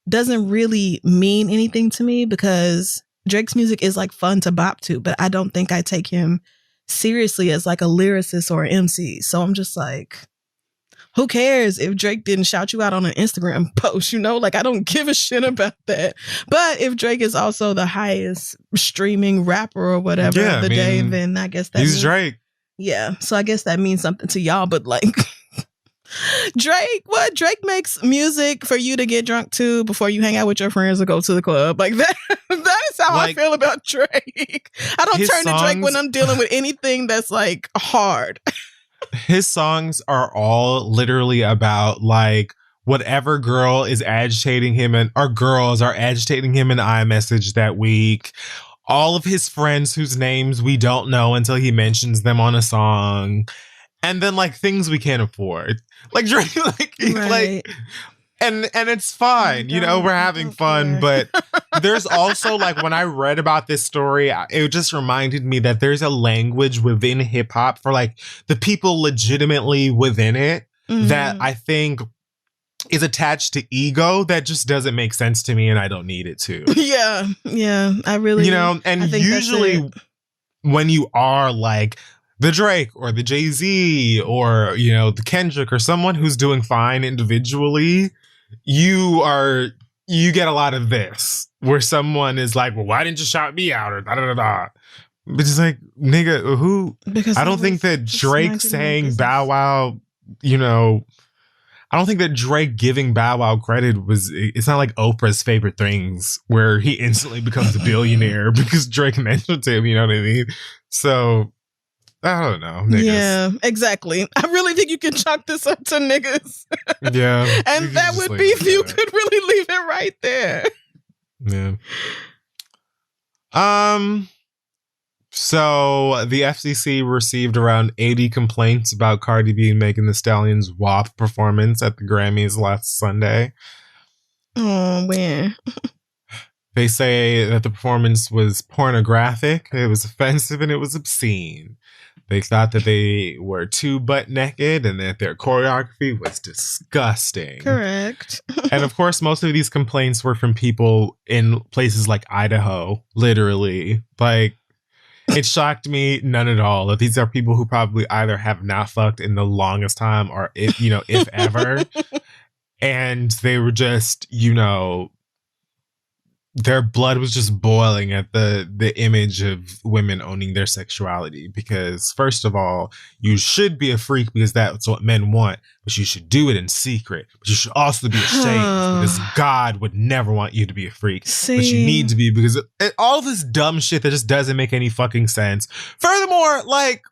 doesn't really mean anything to me, because Drake's music is like fun to bop to, but I don't think I take him seriously as like a lyricist or an MC. So I'm just like, who cares if Drake didn't shout you out on an Instagram post, Like, I don't give a shit about that. But if Drake is also the highest streaming rapper or whatever of the day, then I guess that he's Drake. Yeah. So I guess that means something to y'all, but like, Drake makes music for you to get drunk to before you hang out with your friends or go to the club. Like that. That is how I feel about Drake. I don't turn to Drake when I'm dealing with anything that's like hard. His songs are all literally about like whatever girl is agitating him or girls are agitating him in iMessage that week. All of his friends whose names we don't know until he mentions them on a song. And then like things we can't afford. Like Drake, like and it's fine. You know, we're having fun. But there's also like when I read about this story, it just reminded me that there's a language within hip hop for like the people legitimately within it that I think is attached to ego that just doesn't make sense to me and I don't need it to. Yeah. I really, you know, and usually when you are like the Drake or the Jay-Z or, you know, the Kendrick or someone who's doing fine individually, you get a lot of this where someone is like, well, why didn't you shout me out or da da da da. But it's like, nigga, who? Because I don't think that Drake saying Bow Wow, you know, I don't think that Drake giving Bow Wow credit it's not like Oprah's favorite things where he instantly becomes a billionaire because Drake mentioned him, you know what I mean? So, I don't know, niggas. Yeah, exactly. I really think you can chalk this up to niggas. Yeah. And that would be if you could really leave it right there. Yeah. So the FCC received around 80 complaints about Cardi B and Megan Thee Stallion's WAP performance at the Grammys last Sunday. Oh, man. They say that the performance was pornographic, it was offensive, and it was obscene. They thought that they were too butt naked and that their choreography was disgusting. Correct. And of course, most of these complaints were from people in places like Idaho, literally. Like, it shocked me none at all that these are people who probably either have not fucked in the longest time or if ever. And they were just, you know, their blood was just boiling at the image of women owning their sexuality. Because first of all, you should be a freak because that's what men want, but you should do it in secret. But you should also be ashamed because God would never want you to be a freak. But you need to be because all this dumb shit that just doesn't make any fucking sense. Furthermore, like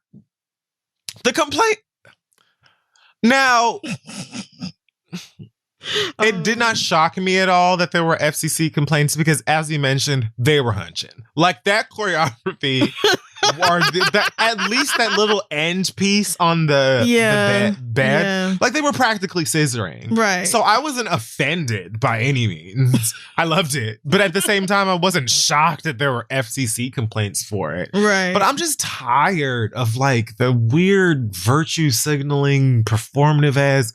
the complaint now. It did not shock me at all that there were FCC complaints because, as you mentioned, they were hunching. Like that choreography, or at least that little end piece on the bed, like they were practically scissoring. Right. So I wasn't offended by any means. I loved it. But at the same time, I wasn't shocked that there were FCC complaints for it. Right. But I'm just tired of like the weird virtue signaling, performative ass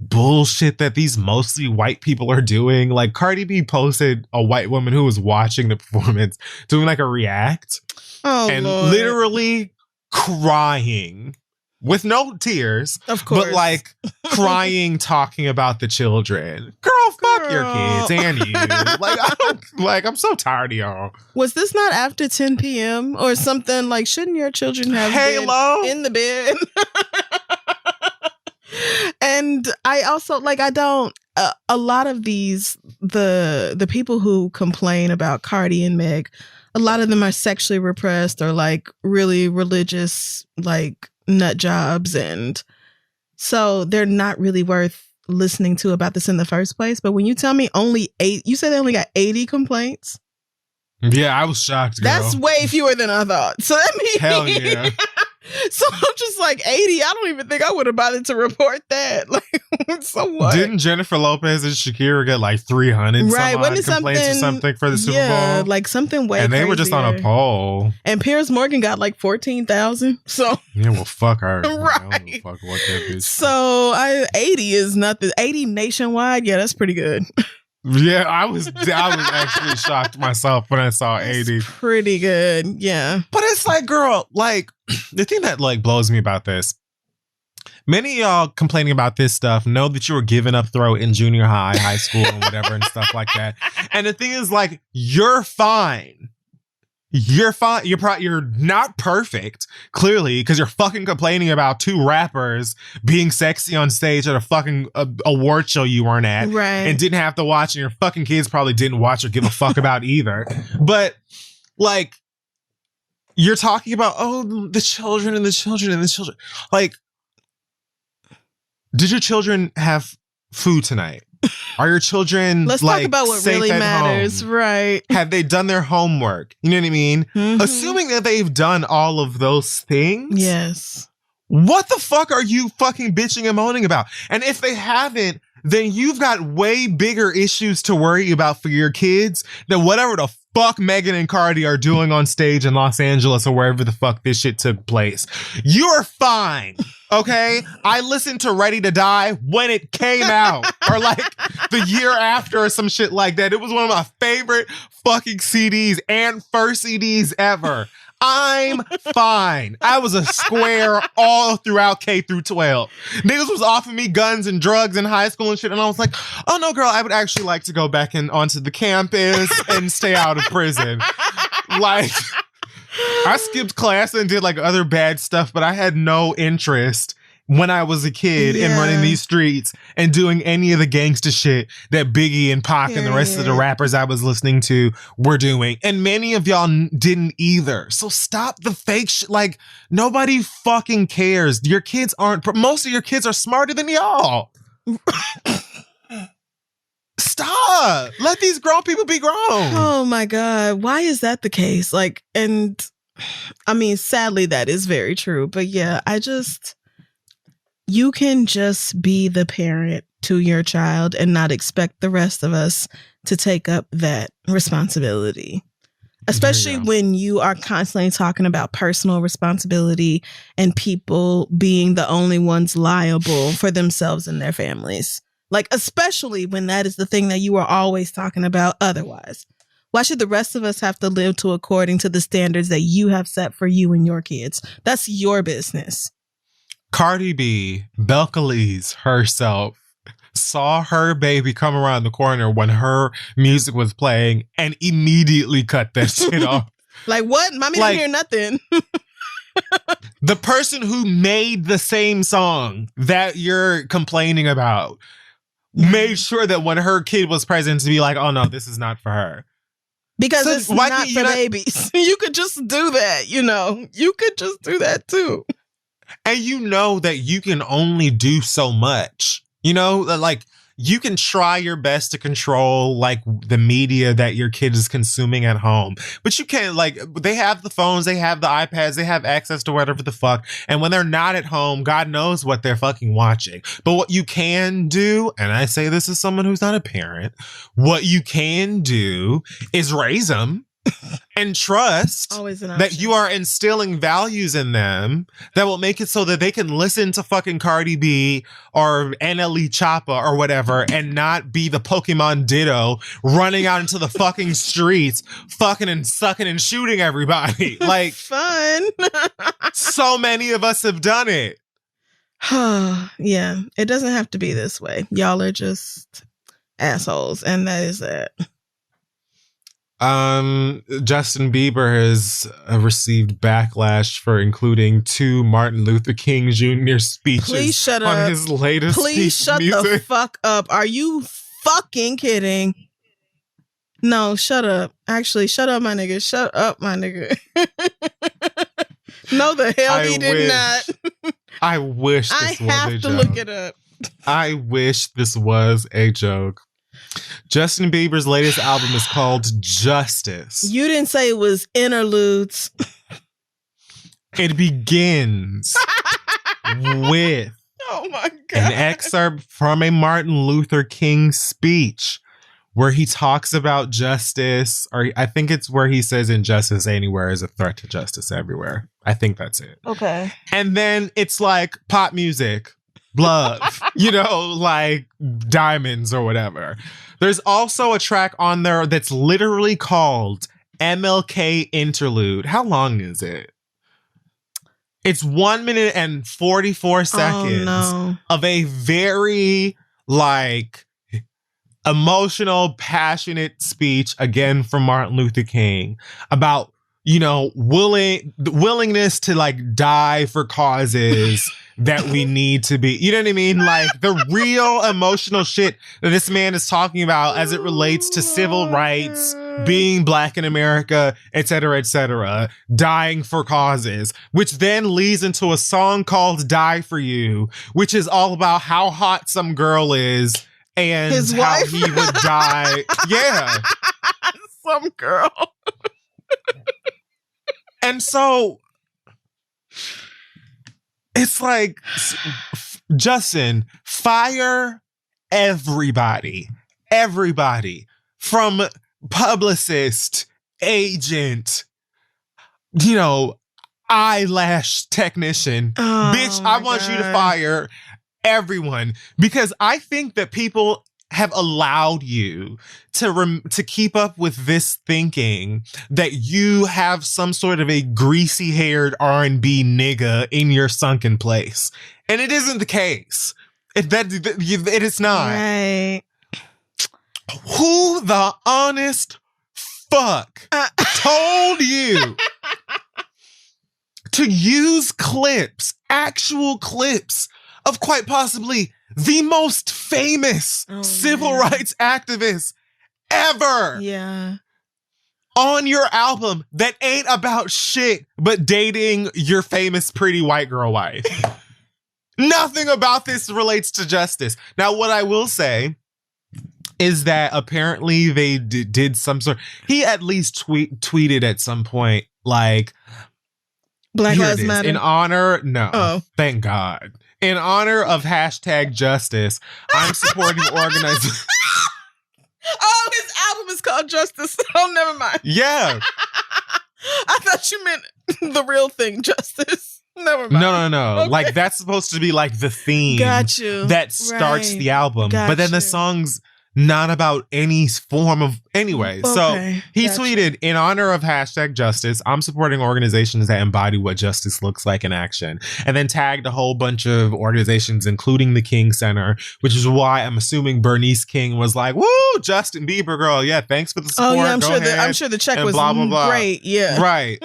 bullshit that these mostly white people are doing. Like Cardi B posted a white woman who was watching the performance doing like a react and Lord. Literally crying with no tears, of course, but like crying, talking about the children. Girl, fuck your kids and you. I'm so tired of y'all. Was this not after 10 p.m. or something? Like, shouldn't your children have been in the bed? And I also I don't a lot of these the people who complain about Cardi and Meg, a lot of them are sexually repressed or like really religious like nut jobs, and so they're not really worth listening to about this in the first place. But when you tell me you said they only got 80 complaints. Yeah, I was shocked, girl. That's way fewer than I thought. So that means hell yeah. So I'm just like 80. I don't even think I would have bothered to report that. Like, so what? Didn't Jennifer Lopez and Shakira get like 300 complaints or something for the Super Bowl? Yeah, like something way and they crazier. Were just on a poll. And Piers Morgan got like 14,000. So yeah, well, fuck her. Right. Fuck what that bitch. So 80 is nothing. 80 nationwide. Yeah, that's pretty good. Yeah, I was actually shocked myself when I saw 80. Pretty good, yeah. But it's like, girl, like the thing that like blows me about this, many of y'all complaining about this stuff know that you were giving up throat in junior high school, and whatever and stuff like that. And the thing is, like, you're fine. You're fine. You're not perfect, clearly, because you're fucking complaining about two rappers being sexy on stage at a fucking award show you weren't at, Right. and didn't have to watch, and your fucking kids probably didn't watch or give a fuck about either. But like, you're talking about the children and the children and the children. Like, did your children have food tonight? Are your children Let's talk about what really matters, home? Right? Have they done their homework? You know what I mean? Mm-hmm. Assuming that they've done all of those things. Yes. What the fuck are you fucking bitching and moaning about? And if they haven't, then you've got way bigger issues to worry about for your kids than whatever the fuck Megan and Cardi are doing on stage in Los Angeles or wherever the fuck this shit took place. You're fine. Okay? I listened to Ready to Die when it came out, or like the year after or some shit like that. It was one of my favorite fucking CDs and first CDs ever. I'm fine. I was a square all throughout K through 12. Niggas was offering me guns and drugs in high school and shit, and I was like, oh no, girl, I would actually like to go back onto the campus and stay out of prison. Like, I skipped class and did like other bad stuff, but I had no interest when I was a kid in running these streets and doing any of the gangster shit that Biggie and Pac and the rest of the rappers I was listening to were doing. And many of y'all didn't either. So stop the fake shit. Like, nobody fucking cares. Your kids most of your kids are smarter than y'all. Stop. Let these grown people be grown. Oh my God. Why is that the case? Like, and I mean, sadly, that is very true. But yeah, you can just be the parent to your child and not expect the rest of us to take up that responsibility. Especially when you are constantly talking about personal responsibility and people being the only ones liable for themselves and their families. Like, especially when that is the thing that you are always talking about otherwise. Why should the rest of us have to live to according to the standards that you have set for you and your kids? That's your business. Cardi B, Belcalis herself, saw her baby come around the corner when her music was playing and immediately cut that shit off. Like, what? Mommy didn't hear nothing. The person who made the same song that you're complaining about made sure that when her kid was present to be like, oh no, this is not for her. Because it's not for babies. You could just do that, you know. You could just do that too. And you know that you can only do so much. You know, like, you can try your best to control like the media that your kid is consuming at home, but you can't. Like, they have the phones, they have the iPads, they have access to whatever the fuck. And when they're not at home, God knows what they're fucking watching. But what you can do, and I say this as someone who's not a parent, what you can do is raise them and trust that you are instilling values in them that will make it so that they can listen to fucking Cardi B or NLE Choppa or whatever and not be the Pokemon Ditto running out into the fucking streets, fucking and sucking and shooting everybody. Like, fun. So many of us have done it. Yeah, it doesn't have to be this way. Y'all are just assholes, and that is that. Justin Bieber has received backlash for including 2 Martin Luther King Jr. speeches on his latest piece of music. Please shut the fuck up. Are you fucking kidding? No, shut up. Actually, shut up, my nigga. Shut up, my nigga. No, the hell he did not. I wish this was a joke. I have to look it up. I wish this was a joke. Justin Bieber's latest album is called Justice. You didn't say it was interludes. It begins with an excerpt from a Martin Luther King speech where he talks about justice, or I think it's where he says injustice anywhere is a threat to justice everywhere. I think that's it. Okay. And then it's like pop music. Love, you know, like Diamonds or whatever. There's also a track on there that's literally called MLK Interlude. How long is it? It's 1 minute and 44 seconds of a very like emotional, passionate speech, again from Martin Luther King, about willingness to like die for causes that we need to be, you know what I mean? Like the real emotional shit that this man is talking about as it relates to civil rights, being black in America, etc., dying for causes, which then leads into a song called Die For You, which is all about how hot some girl is and His how wife? he would die. Yeah. Some girl. And so it's like, Justin, fire everybody from publicist, agent, eyelash technician. Oh, Bitch, I want you to fire everyone, because I think that people have allowed you to keep up with this thinking that you have some sort of a greasy-haired R&B nigga in your sunken place. And it isn't the case. It is not. Right. Who the honest fuck told you to use actual clips of quite possibly the most famous civil rights activist ever on your album that ain't about shit but dating your famous pretty white girl wife? Nothing about this relates to justice. Now, what I will say is that apparently they did some sort. He at least tweeted at some point like, Black Lives Matter. In honor, no. Oh. Thank God. In honor of #justice, I'm supporting organizers. Oh, his album is called Justice. Oh, never mind. Yeah. I thought you meant the real thing, Justice. Never mind. No. Okay. Like, that's supposed to be like the theme Got you. that starts Right. the album. Got but then you. the song's not about any form of anyway. Okay. So he Got you. tweeted, in honor of #justice, I'm supporting organizations that embody what justice looks like in action. And then tagged a whole bunch of organizations, including the King Center, which is why I'm assuming Bernice King was like, woo, Justin Bieber girl. Yeah, thanks for the support. Oh, yeah, Go ahead. I'm sure the check and was blah, blah, blah. great. Yeah. Right.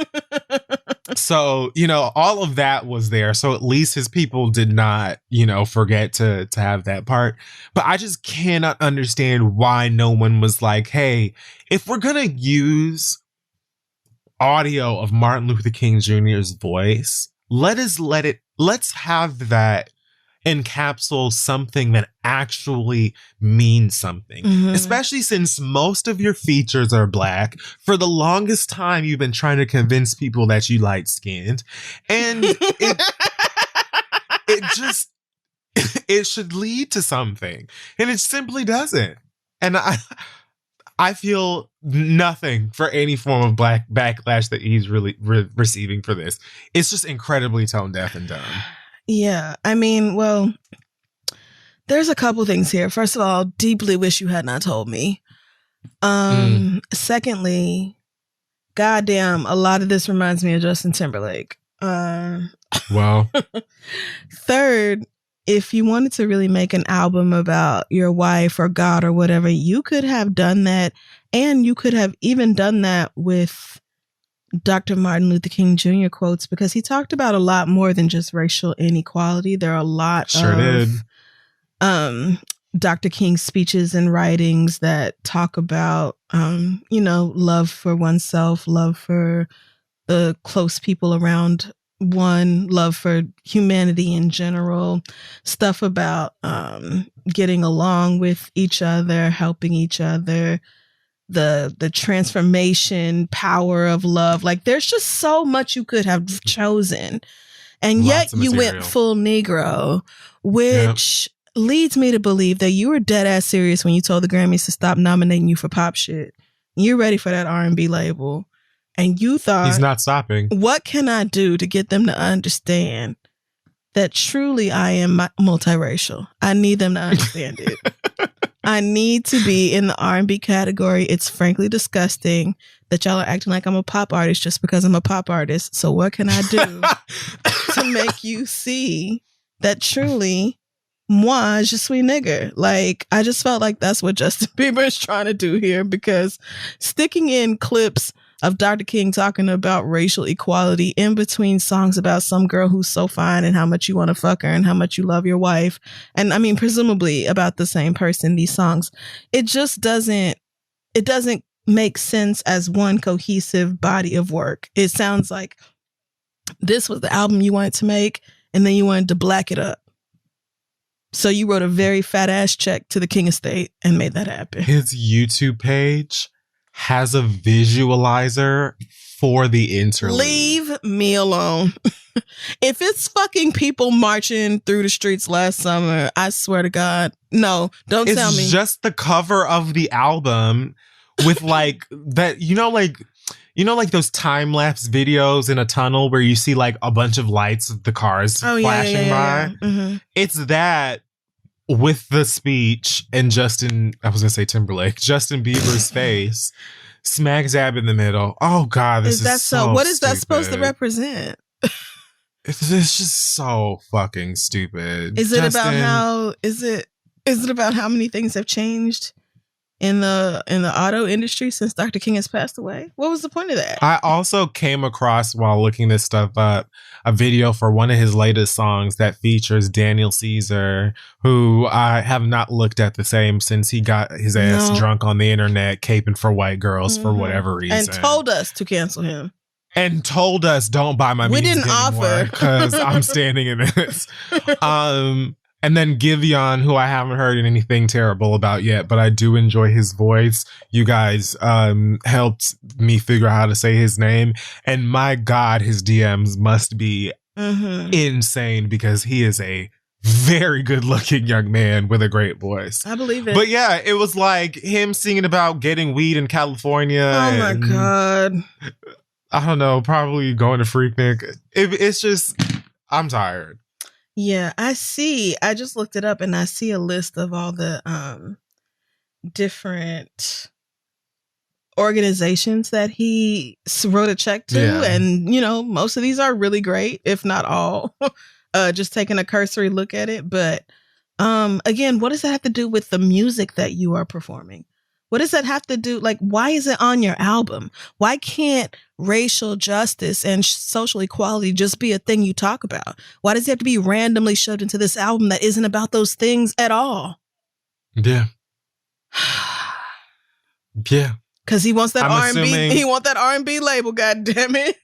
So, all of that was there. So at least his people did not, forget to have that part. But I just cannot understand why no one was like, hey, if we're going to use audio of Martin Luther King Jr.'s voice, let's have that encapsulate something that actually means something. Mhm. Especially since most of your features are black. For the longest time, you've been trying to convince people that you light-skinned. And it should lead to something. And it simply doesn't. And I feel nothing for any form of black backlash that he's really receiving for this. It's just incredibly tone deaf and dumb. Yeah. I mean, well, there's a couple things here. First of all, deeply wish you had not told me. Secondly, goddamn, a lot of this reminds me of Justin Timberlake. Well. Third, if you wanted to really make an album about your wife or God or whatever, you could have done that. And you could have even done that with Dr. Martin Luther King Jr. quotes, because he talked about a lot more than just racial inequality. There are a lot of Dr. King's speeches and writings that talk about, love for oneself, love for the close people around one, love for humanity in general, stuff about getting along with each other, helping each other, the transformation power of love. Like, there's just so much you could have chosen, and yet you went full Negro, which leads me to believe that you were dead ass serious when you told the Grammys to stop nominating you for pop shit. You're ready for that R&B label, and you thought, he's not stopping. What can I do to get them to understand that truly I am multiracial? I need them to understand it. I need to be in the R&B category. It's frankly disgusting that y'all are acting like I'm a pop artist just because I'm a pop artist. So what can I do to make you see that truly moi, je suis nigger? Like, I just felt like that's what Justin Bieber is trying to do here, because sticking in clips of Dr. King talking about racial equality in between songs about some girl who's so fine and how much you want to fuck her and how much you love your wife. And I mean, presumably about the same person, these songs. It just doesn't make sense as one cohesive body of work. It sounds like this was the album you wanted to make, and then you wanted to black it up. So you wrote a very fat ass check to the King estate and made that happen. His YouTube page has a visualizer for the interlude. Leave me alone. If it's fucking people marching through the streets last summer, I swear to God, no, don't tell me. It's just the cover of the album with like that, like those time-lapse videos in a tunnel where you see like a bunch of lights of the cars flashing by. Mm-hmm. It's that with the speech and Justin Bieber's face smack dab in the middle. Oh God, this is so what is stupid. That supposed to represent? It's just so fucking stupid. Is it about how many things have changed in the auto industry since Dr. King has passed away? What was the point of that? I also came across, while looking this stuff up, a video for one of his latest songs that features Daniel Caesar, who I have not looked at the same since he got his ass drunk on the internet, caping for white girls for whatever reason. And told us to cancel him. And told us, don't buy my music didn't offer. because I'm standing in this. And then Giveon, who I haven't heard anything terrible about yet, but I do enjoy his voice. You guys helped me figure out how to say his name. And my God, his DMs must be insane because he is a very good looking young man with a great voice. I believe it. But yeah, it was like him singing about getting weed in California. Oh my God. I don't know, probably going to Freaknik. It's just, I'm tired. Yeah, I see. I just looked it up and I see a list of all the different organizations that he wrote a check to. Yeah. And, most of these are really great, if not all. Just taking a cursory look at it. But again, what does that have to do with the music that you are performing? What does that have to do? Like, why is it on your album? Why can't racial justice and social equality just be a thing you talk about? Why does it have to be randomly shoved into this album that isn't about those things at all? Yeah. Yeah. Because he wants that R&B. He wants that R&B label. God damn it.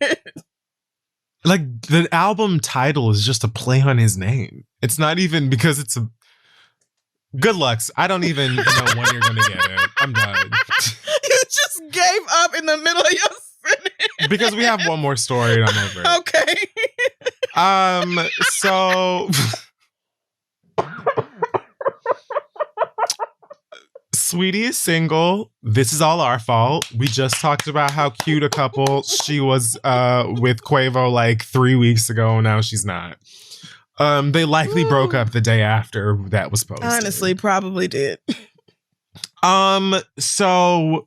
Like, the album title is just a play on his name. It's not even because it's a. Good lucks. I don't even know when you're going to get it. I'm done. You just gave up in the middle of your sentence. Because we have one more story and I'm over it. Okay. So Sweetie is single. This is all our fault. We just talked about how cute a couple she was with Quavo like 3 weeks ago. Now she's not. They likely broke up the day after that was posted. Honestly, probably did. So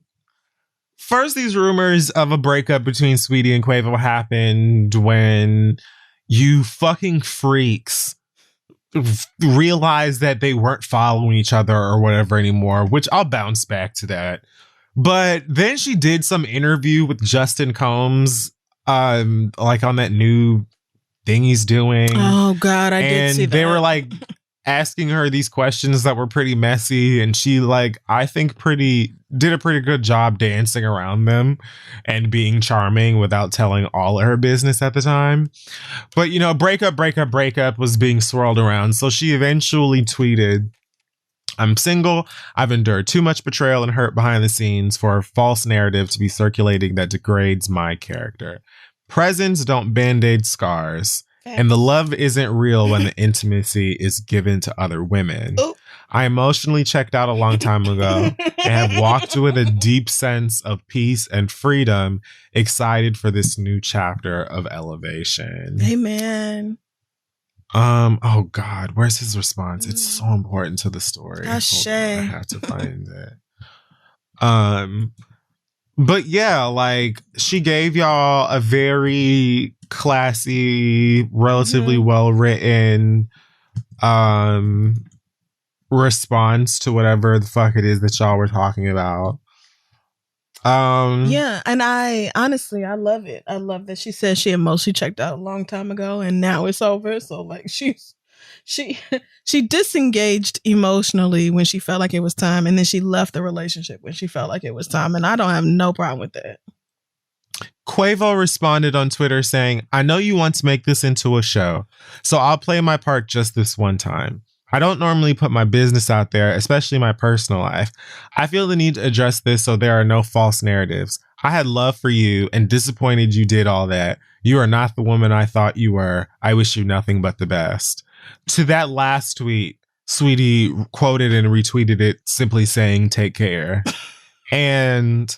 first, these rumors of a breakup between Sweetie and Quavo happened when you fucking freaks realized that they weren't following each other or whatever anymore, which I'll bounce back to that. But then she did some interview with Justin Combs, like on that new thing he's doing. Oh God, I did see that. And they were like asking her these questions that were pretty messy, and she I think did a pretty good job dancing around them and being charming without telling all of her business at the time. But breakup was being swirled around, so she eventually tweeted, "I'm single. I've endured too much betrayal and hurt behind the scenes for a false narrative to be circulating that degrades my character. Presents don't band-aid scars, and the love isn't real when the intimacy is given to other women. Ooh. I emotionally checked out a long time ago and have walked with a deep sense of peace and freedom, excited for this new chapter of elevation." Amen. Oh God, where's his response? It's so important to the story. Ashe. I have to find it. But yeah, she gave y'all a very classy, relatively well-written response to whatever the fuck it is that y'all were talking about. Yeah, and I honestly, I love it. I love that she said she emotionally checked out a long time ago, and now it's over. So like she she disengaged emotionally when she felt like it was time, and then she left the relationship when she felt like it was time, and I don't have no problem with that. Quavo responded on Twitter saying, I know you want to make this into a show, so I'll play my part just this one time. I don't normally put my business out there, especially my personal life. I feel the need to address this so there are no false narratives. I had love for you and disappointed you did all that. You are not the woman I thought you were. I wish you nothing but the best. To that last tweet, Sweetie quoted and retweeted it simply saying, take care. And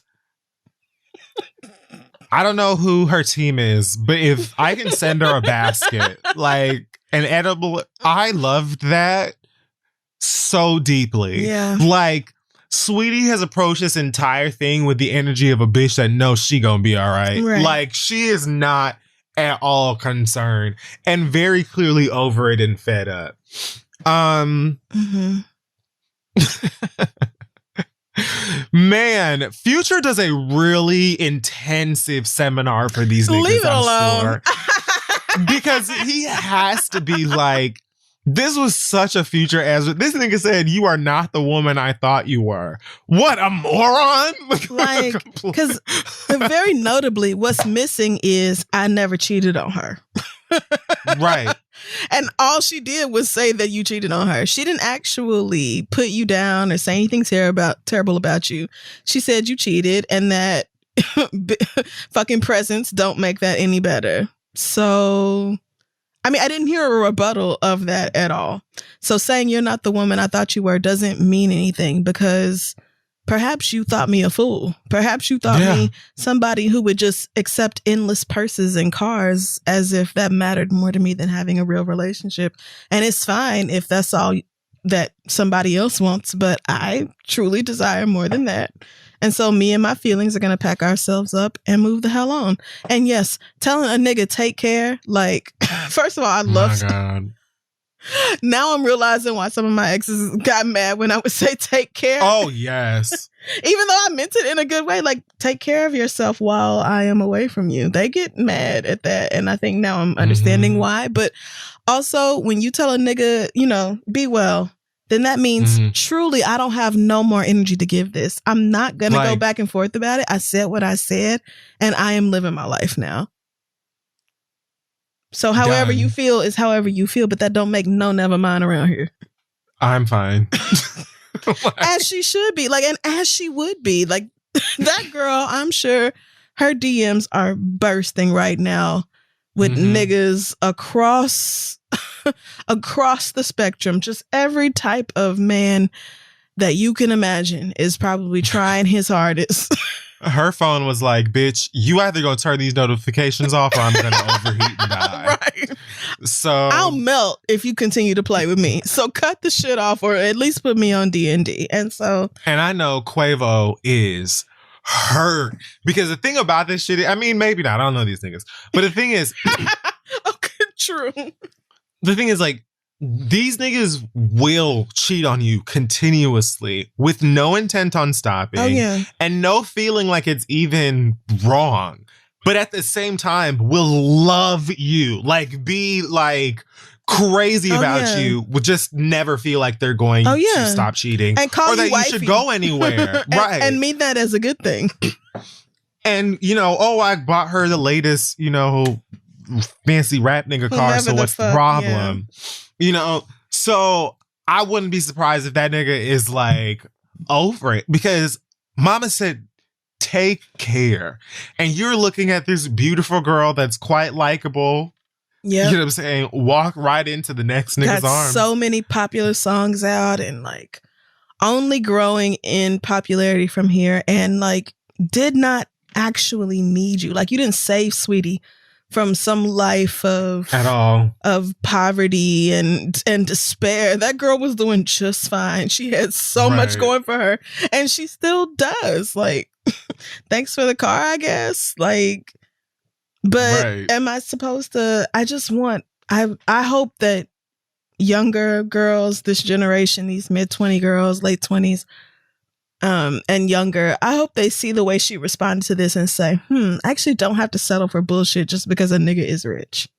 I don't know who her team is, but if I can send her a basket, like an edible, I loved that so deeply. Yeah. Like, Sweetie has approached this entire thing with the energy of a bitch that knows she gonna be all right. Like, she is not at all concerned and very clearly over it and fed up. Man, Future does a really intensive seminar for these niggas. Leave it alone. Because he has to be like, this was such a Future as this nigga said, you are not the woman I thought you were. What a moron. Like, because very notably, what's missing is I never cheated on her. Right. And all she did was say that you cheated on her. She didn't actually put you down or say anything terrible about you. She said you cheated and that fucking presents don't make that any better. So, I mean, I didn't hear a rebuttal of that at all. So saying you're not the woman I thought you were doesn't mean anything because perhaps you thought me a fool. Perhaps you thought me somebody who would just accept endless purses and cars as if that mattered more to me than having a real relationship. And it's fine if that's all that somebody else wants, but I truly desire more than that. And so me and my feelings are going to pack ourselves up and move the hell on. And yes, telling a nigga take care, like, first of all, I love... Oh my God. Now I'm realizing why some of my exes got mad when I would say take care. Oh, yes. Even though I meant it in a good way, like take care of yourself while I am away from you. They get mad at that. And I think now I'm understanding why. But also when you tell a nigga, you know, be well, then that means truly I don't have no more energy to give this. I'm not going to go back and forth about it. I said what I said and I am living my life now. So however you feel is however you feel, but that don't make no never mind around here. I'm fine. As she should be, like, and as she would be. Like, that girl, I'm sure her DMs are bursting right now with niggas across the spectrum. Just every type of man that you can imagine is probably trying his hardest. Her phone was like, bitch, you either gonna turn these notifications off or I'm gonna overheat and die. Right. So I'll melt if you continue to play with me. So cut the shit off or at least put me on D&D. And I know Quavo is hurt because the thing about this shit, I mean, maybe not. I don't know these niggas. But the thing is, okay, true. The thing is, like, these niggas will cheat on you continuously with no intent on stopping and no feeling like it's even wrong. But at the same time, will love you, like be like crazy about you, will just never feel like they're going to stop cheating and call or that you should go anywhere. Right. And mean that as a good thing. And, you know, I bought her the latest, you know, fancy rap nigga car. So what's the problem? Yeah. You know, so I wouldn't be surprised if that nigga is like over it because mama said, take care. And you're looking at this beautiful girl that's quite likable. Yeah. You know what I'm saying? Walk right into the next nigga's arms. So many popular songs out and like only growing in popularity from here and like did not actually need you. Like you didn't save Sweetie from some life of at all of poverty and despair. That girl was doing just fine. She had so much going for her and she still does. Like, thanks for the car, I guess. Like, but am I supposed to, I hope that younger girls, this generation, these mid-20 girls, late 20s, and younger, I hope they see the way she responded to this and say, I actually don't have to settle for bullshit just because a nigga is rich.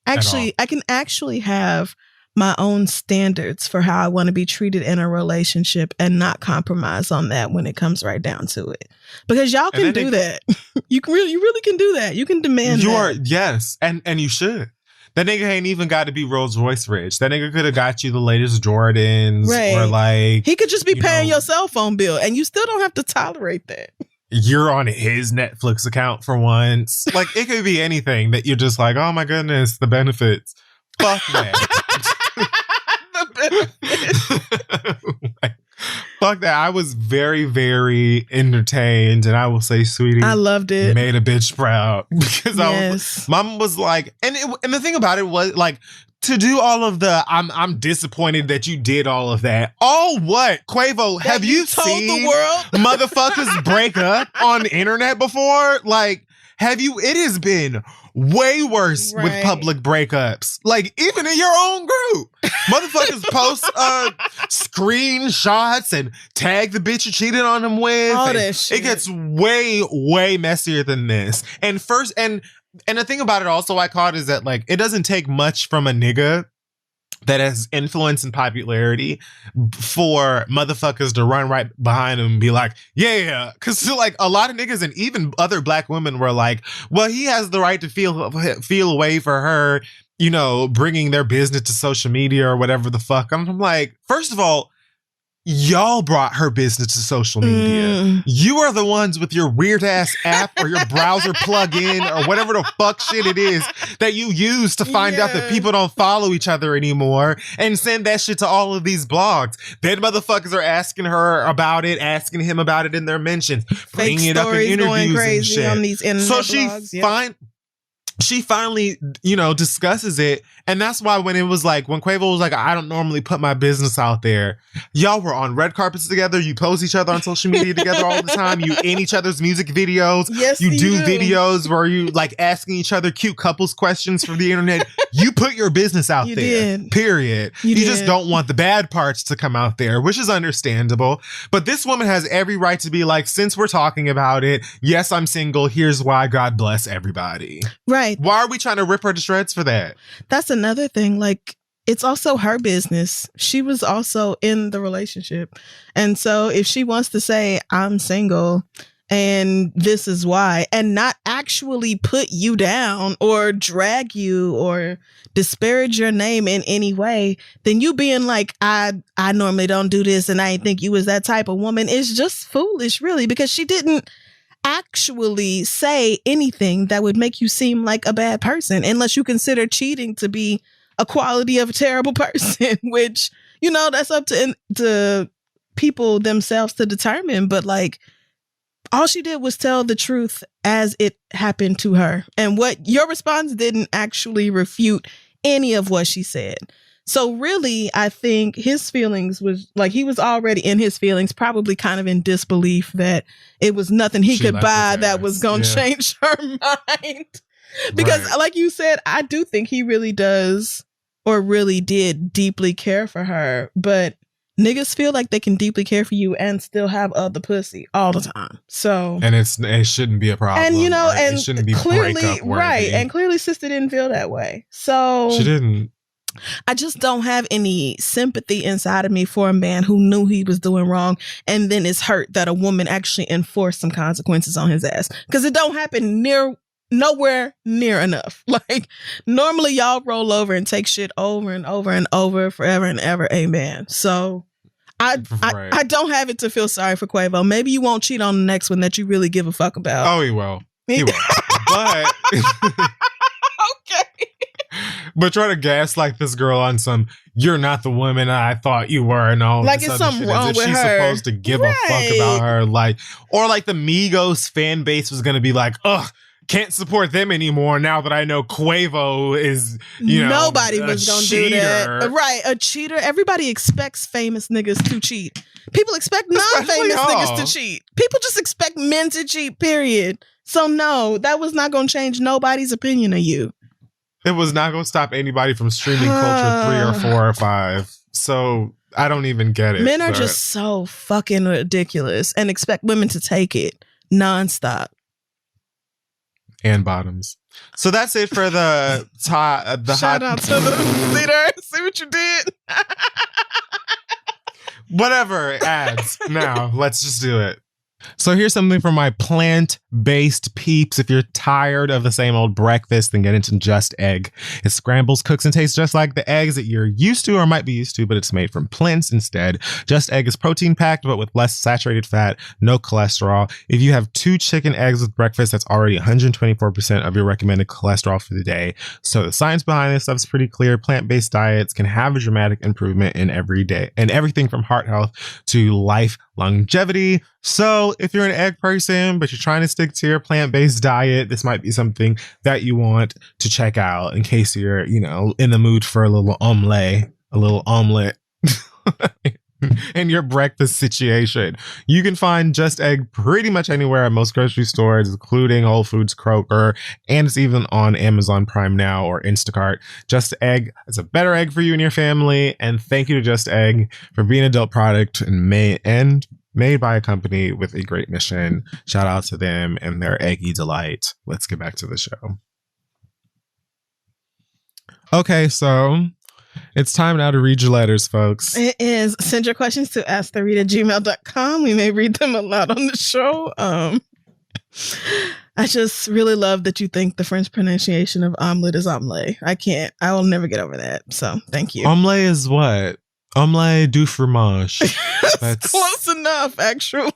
Actually, I can actually have my own standards for how I want to be treated in a relationship and not compromise on that when it comes right down to it. Because y'all can do that. You really can do that. You can demand yes, and you should. That nigga ain't even got to be Rolls Royce rich. That nigga could have got you the latest Jordans, or like he could just be paying your cell phone bill, and you still don't have to tolerate that. You're on his Netflix account for once. Like, it could be anything that you're just like, oh my goodness, the benefits. Fuck that. The benefits. Like, fuck that. I was very, very entertained, and I will say, sweetie, I loved it. Made a bitch proud because mom was like, and the thing about it was like, to do all of the, I'm disappointed that you did all of that. All what? Quavo, have you told seen the world motherfuckers break up on the internet before? Like, have you? It has been way worse with public breakups. Like, even in your own group, motherfuckers post screenshots and tag the bitch you cheated on them with. All that shit. It gets way, way messier than this. And the thing about it also I caught is that, like, it doesn't take much from a nigga that has influence and popularity for motherfuckers to run right behind him and be like, yeah. Because, like, a lot of niggas and even other black women were like, well, he has the right to feel away for her, you know, bringing their business to social media or whatever the fuck. And I'm like, first of all, y'all brought her business to social media. You are the ones with your weird ass app or your browser plug-in or whatever the fuck shit it is that you use to find out that people don't follow each other anymore and send that shit to all of these blogs. Then motherfuckers are asking her about it, asking him about it in their mentions, bringing it up in interviews going crazy and shit. On these internet blogs. She finally, you know, discusses it. And that's why when Quavo was like, I don't normally put my business out there. Y'all were on red carpets together. You post each other on social media together all the time. You in each other's music videos. Yes, you do videos where you like asking each other cute couples questions for the internet. You put your business out there. Period. You just don't want the bad parts to come out there, which is understandable. But this woman has every right to be like, since we're talking about it, yes, I'm single. Here's why. God bless everybody. Right. Why are we trying to rip her to shreds for that? That's another thing. Like, it's also her business. She was also in the relationship. And so if she wants to say, I'm single and this is why, and not actually put you down or drag you or disparage your name in any way, then you being like, I normally don't do this and I didn't think you was that type of woman is just foolish, really, because she didn't actually say anything that would make you seem like a bad person, unless you consider cheating to be a quality of a terrible person, which, you know, that's up to people themselves to determine. But like, all she did was tell the truth as it happened to her. And what your response didn't actually refute any of what she said. So really, I think his feelings was like, he was already in his feelings, probably kind of in disbelief that it was nothing he could buy that was going to change her mind. Because like you said, I do think he really does or really did deeply care for her. But niggas feel like they can deeply care for you and still have other pussy all the time. So, and it shouldn't be a problem. And, you know, and it shouldn't be clearly, breakup-worthy. and clearly sister didn't feel that way. So she didn't. I just don't have any sympathy inside of me for a man who knew he was doing wrong and then is hurt that a woman actually enforced some consequences on his ass. Because it don't happen nowhere near enough. Like, normally y'all roll over and take shit over and over and over forever and ever. Amen. So I don't have it to feel sorry for Quavo. Maybe you won't cheat on the next one that you really give a fuck about. Oh, he will. He will. But okay. But try to gaslight this girl on some, you're not the woman I thought you were, and all like this it's other something shit, wrong as if with she's her. supposed to give a fuck about her, like, or like the Migos fan base was gonna be like, ugh, can't support them anymore now that I know Quavo is, you know, nobody was gonna do that. Right, a cheater. Everybody expects famous niggas to cheat. People expect non-famous niggas to cheat. People just expect men to cheat, period. So no, that was not gonna change nobody's opinion of you. It was not going to stop anybody from streaming Culture 3 or 4 or 5. So I don't even get it. Men are just so fucking ridiculous and expect women to take it nonstop. And bottoms. So that's it for the top. Shout out to the leader. See what you did? Whatever. Ads. Now, let's just do it. So here's something for my plant-based peeps. If you're tired of the same old breakfast, then get into Just Egg. It scrambles, cooks, and tastes just like the eggs that you're used to or might be used to, but it's made from plants instead. Just Egg is protein-packed, but with less saturated fat, no cholesterol. If you have 2 chicken eggs with breakfast, that's already 124% of your recommended cholesterol for the day. So the science behind this stuff is pretty clear. Plant-based diets can have a dramatic improvement in every day, and everything from heart health to life longevity. So if you're an egg person, but you're trying to stick to your plant-based diet, this might be something that you want to check out in case you're, in the mood for a little omelet in your breakfast situation. You can find Just Egg pretty much anywhere at most grocery stores, including Whole Foods, Kroger, and it's even on Amazon Prime Now or Instacart. Just Egg is a better egg for you and your family. And thank you to Just Egg for being an adult product and made by a company with a great mission. Shout out to them and their eggy delight. Let's get back to the show. Okay, so it's time now to read your letters, folks. It is. Send your questions to asktheread@gmail.com. We may read them aloud on the show. I just really love that you think the French pronunciation of omelet is omelet. I will never get over that. So thank you. Omelet is what? Omelette du fromage. That's close enough, actually.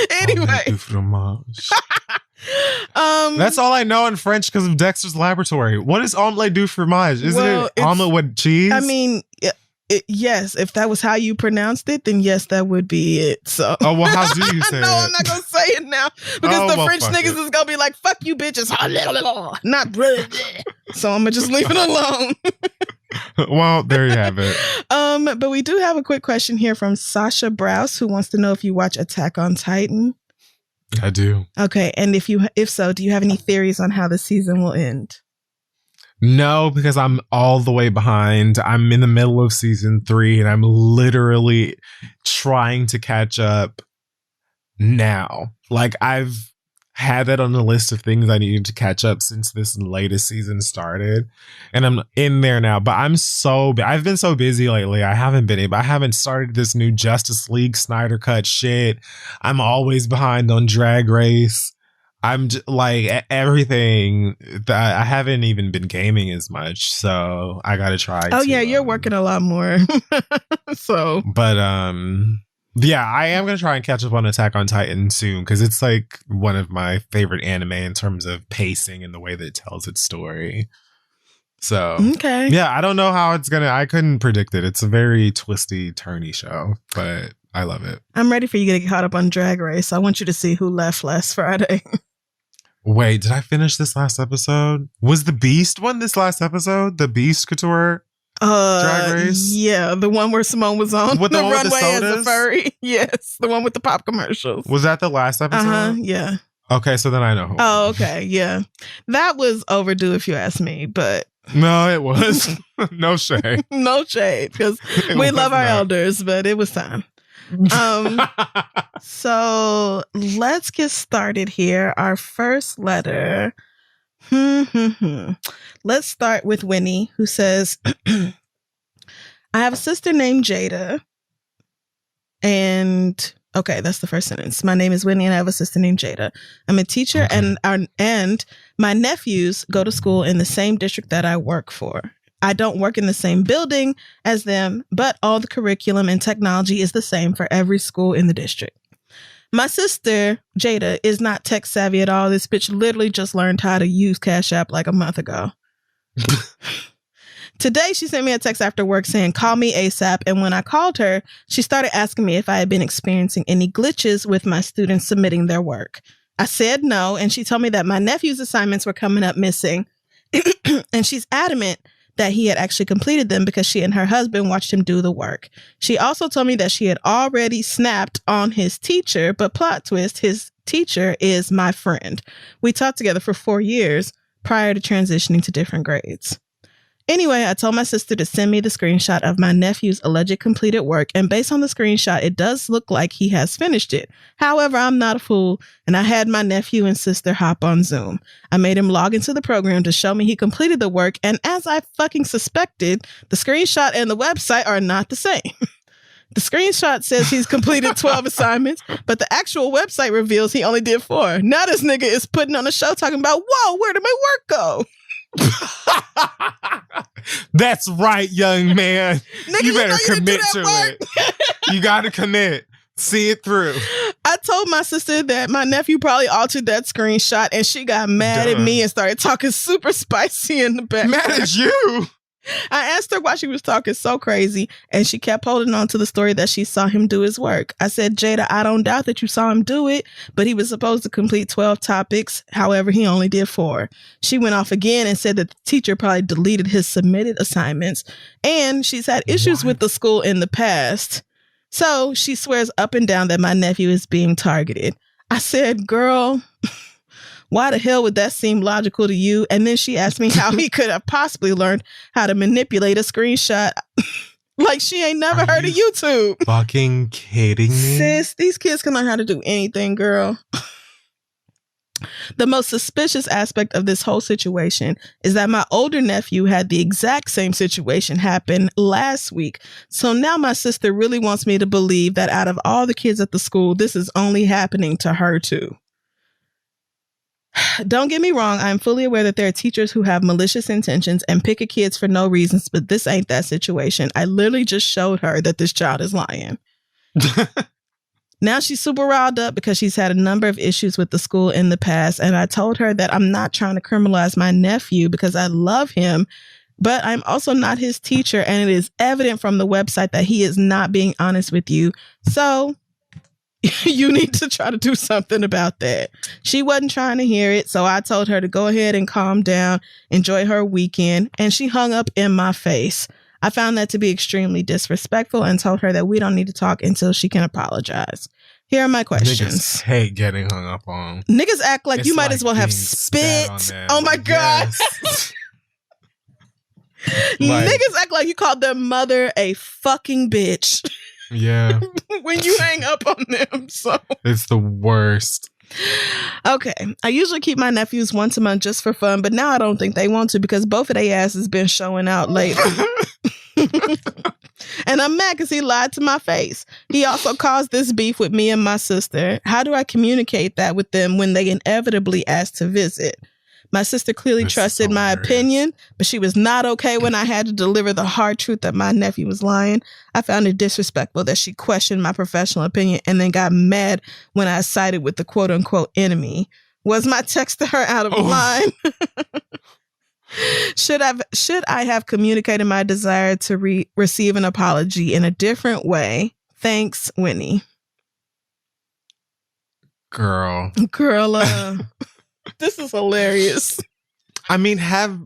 Anyway. Omelette du fromage. That's all I know in French because of Dexter's Laboratory. What is omelette du fromage? Isn't it omelet with cheese? I mean, yes. If that was how you pronounced it, then yes, that would be it. So. Oh, well, how do you say it? No, I'm not going to say it now because the French niggas is going to be like, fuck you bitches. Not so I'm going to just leave it alone. Well, there you have it. But we do have a quick question here from Sasha Browse, who wants to know if you watch Attack on Titan. I do. Okay, and if so, do you have any theories on how the season will end? No, because I'm all the way behind. I'm in the middle of season 3, and I'm literally trying to catch up now. Like, I've had that on the list of things I needed to catch up since this latest season started, and I'm in there now. But I've been so busy lately. I haven't started this new Justice League Snyder Cut shit. I'm always behind on Drag Race. I'm like everything. I haven't even been gaming as much, so I gotta try. Oh yeah, you're working a lot more. So, but yeah, I am going to try and catch up on Attack on Titan soon because it's like one of my favorite anime in terms of pacing and the way that it tells its story. So, okay. Yeah, I don't know how it's going to, I couldn't predict it. It's a very twisty, turny show, but I love it. I'm ready for you to get caught up on Drag Race. I want you to see who left last Friday. Wait, did I finish this last episode? Was the Beast one this last episode? The Beast Couture? Drag Race? Yeah, the one where Simone was on with the runway as a furry. Yes, the one with the pop commercials. Was that the last episode? Yeah. Okay, so then I know. Oh, okay, yeah. That was overdue if you ask me, but... No, it was. No shade. No shade, because we love our elders, but it was time. So let's get started here. Our first letter... Let's start with Winnie, who says, I have a sister named Jada. And okay, that's the first sentence. My name is Winnie and I have a sister named Jada. I'm a teacher and my nephews go to school in the same district that I work for. I don't work in the same building as them, but all the curriculum and technology is the same for every school in the district. My sister, Jada, is not tech savvy at all. This bitch literally just learned how to use Cash App like a month ago. Today, she sent me a text after work saying, call me ASAP. And when I called her, she started asking me if I had been experiencing any glitches with my students submitting their work. I said no, and she told me that my nephew's assignments were coming up missing. And she's adamant that he had actually completed them because she and her husband watched him do the work. She also told me that she had already snapped on his teacher, but plot twist, his teacher is my friend. We taught together for 4 years prior to transitioning to different grades. Anyway, I told my sister to send me the screenshot of my nephew's alleged completed work, and based on the screenshot, it does look like he has finished it. However, I'm not a fool, and I had my nephew and sister hop on Zoom. I made him log into the program to show me he completed the work, and as I fucking suspected, the screenshot and the website are not the same. The screenshot says he's completed 12 assignments, but the actual website reveals he only did 4. Now this nigga is putting on a show talking about, whoa, where did my work go? That's right, young man. Nigga, you better you commit to it. You gotta commit. See it through. I told my sister that my nephew probably altered that screenshot, and she got mad at me and started talking super spicy in the background. Mad at you? I asked her why she was talking so crazy, and she kept holding on to the story that she saw him do his work. I said, Jada, I don't doubt that you saw him do it, but he was supposed to complete 12 topics. However, he only did 4. She went off again and said that the teacher probably deleted his submitted assignments, and she's had issues with the school in the past. So she swears up and down that my nephew is being targeted. I said, girl, why the hell would that seem logical to you? And then she asked me how he could have possibly learned how to manipulate a screenshot. Like she ain't never heard of YouTube. Fucking kidding me? Sis, these kids can learn how to do anything, girl. The most suspicious aspect of this whole situation is that my older nephew had the exact same situation happen last week. So now my sister really wants me to believe that out of all the kids at the school, this is only happening to her too. Don't get me wrong, I'm fully aware that there are teachers who have malicious intentions and pick at kids for no reasons, but this ain't that situation. I literally just showed her that this child is lying. Now she's super riled up because she's had a number of issues with the school in the past, and I told her that I'm not trying to criminalize my nephew because I love him, but I'm also not his teacher, and it is evident from the website that he is not being honest with you. So you need to try to do something about that. She wasn't trying to hear it, so I told her to go ahead and calm down, enjoy her weekend, and she hung up in my face. I found that to be extremely disrespectful and told her that we don't need to talk until she can apologize. Here are my questions. Niggas hate getting hung up on. Niggas act like It's you might like as well have being spit. spat on them. Oh my God. Yes. Niggas act like you called their mother a fucking bitch. Yeah. When you hang up on them. So it's the worst. Okay. I usually keep my nephews once a month just for fun, but now I don't think they want to because both of their asses been showing out lately. And I'm mad because he lied to my face. He also caused this beef with me and my sister. How do I communicate that with them when they inevitably ask to visit? My sister clearly trusted my opinion, but she was not okay when I had to deliver the hard truth that my nephew was lying. I found it disrespectful that she questioned my professional opinion and then got mad when I sided with the quote unquote enemy. Was my text to her out of line? Should I have communicated my desire to receive an apology in a different way? Thanks, Winnie. Girl, this is hilarious. I mean, have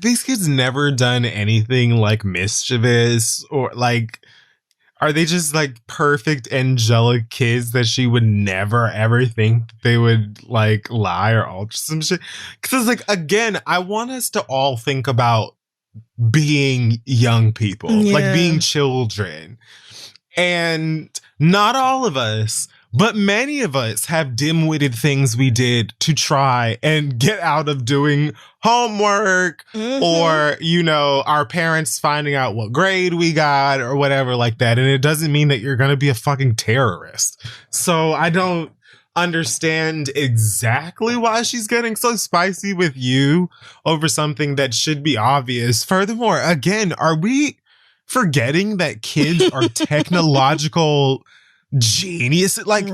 these kids never done anything like mischievous or like, are they just like perfect angelic kids that she would never ever think they would like lie or alter some shit? Because like, again, I want us to all think about being young people, like being children. And not all of us, but many of us have dim-witted things we did to try and get out of doing homework or, you know, our parents finding out what grade we got or whatever like that. And it doesn't mean that you're going to be a fucking terrorist. So I don't understand exactly why she's getting so spicy with you over something that should be obvious. Furthermore, again, are we forgetting that kids are technological genius? Like,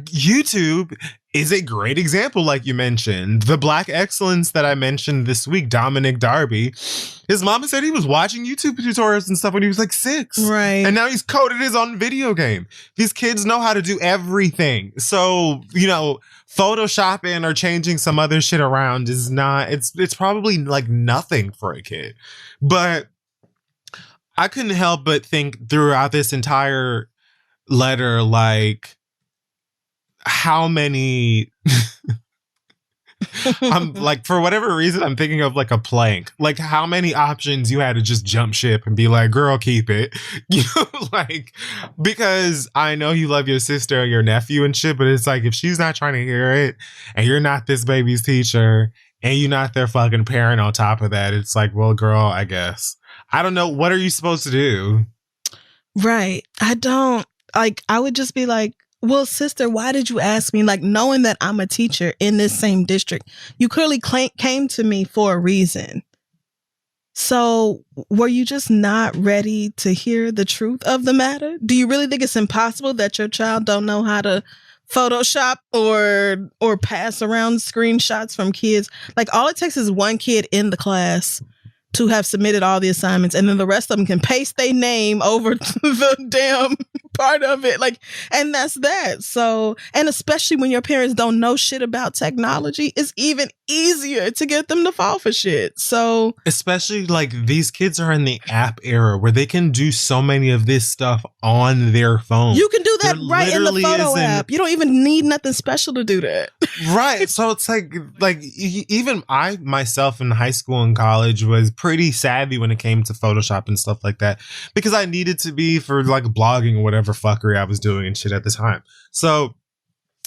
YouTube is a great example, like you mentioned. The Black Excellence that I mentioned this week, Dominic Darby, his mama said he was watching YouTube tutorials and stuff when he was like 6. Right. And now he's coded his own video game. These kids know how to do everything. So, you know, photoshopping or changing some other shit around is not, it's probably like nothing for a kid. But I couldn't help but think throughout this entire letter, like, how many I'm like, for whatever reason, I'm thinking of like a plank. Like how many options you had to just jump ship and be like, girl, keep it. You know, like, because I know you love your sister or your nephew and shit, but it's like, if she's not trying to hear it and you're not this baby's teacher and you're not their fucking parent on top of that, it's like, well, girl, I guess. I don't know. What are you supposed to do? Right. I would just be like, well, sister, why did you ask me? Like, knowing that I'm a teacher in this same district, you clearly came to me for a reason. So were you just not ready to hear the truth of the matter? Do you really think it's impossible that your child don't know how to Photoshop or pass around screenshots from kids? Like, all it takes is one kid in the class to have submitted all the assignments, and then the rest of them can paste their name over to the damn part of it. Like, and that's that. So, and especially when your parents don't know shit about technology, it's even easier to get them to fall for shit. So, especially like these kids are in the app era where they can do so many of this stuff on their phone. You can do that right in the photo app. You don't even need nothing special to do that. Right. So it's like even I myself in high school and college was pretty savvy when it came to Photoshop and stuff like that, because I needed to be for like blogging or whatever fuckery I was doing and shit at the time. So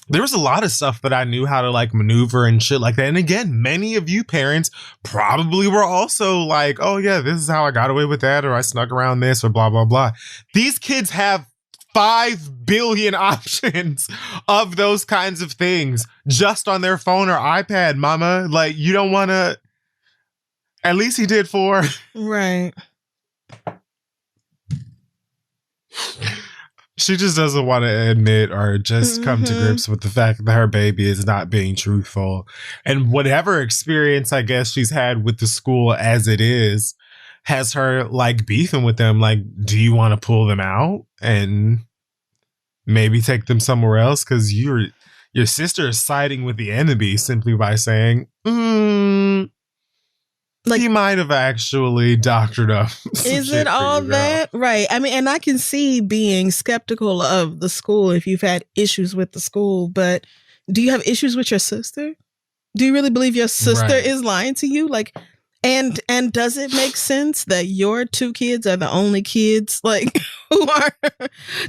there was a lot of stuff that I knew how to like maneuver and shit like that. And again, many of you parents probably were also like, oh yeah, this is how I got away with that, or I snuck around this, or blah, blah, blah. These kids have 5 billion options of those kinds of things just on their phone or iPad, mama. Like, you don't want to. At least he did 4. Right. She just doesn't want to admit or just come to grips with the fact that her baby is not being truthful. And whatever experience, I guess, she's had with the school as it is, has her like beefing with them. Like, do you want to pull them out and maybe take them somewhere else? Because your sister is siding with the enemy simply by saying, like, he might have actually doctored up. Is it all that? Right. I mean, and I can see being skeptical of the school if you've had issues with the school, but do you have issues with your sister? Do you really believe your sister is lying to you? Like, and does it make sense that your 2 kids are the only kids like who are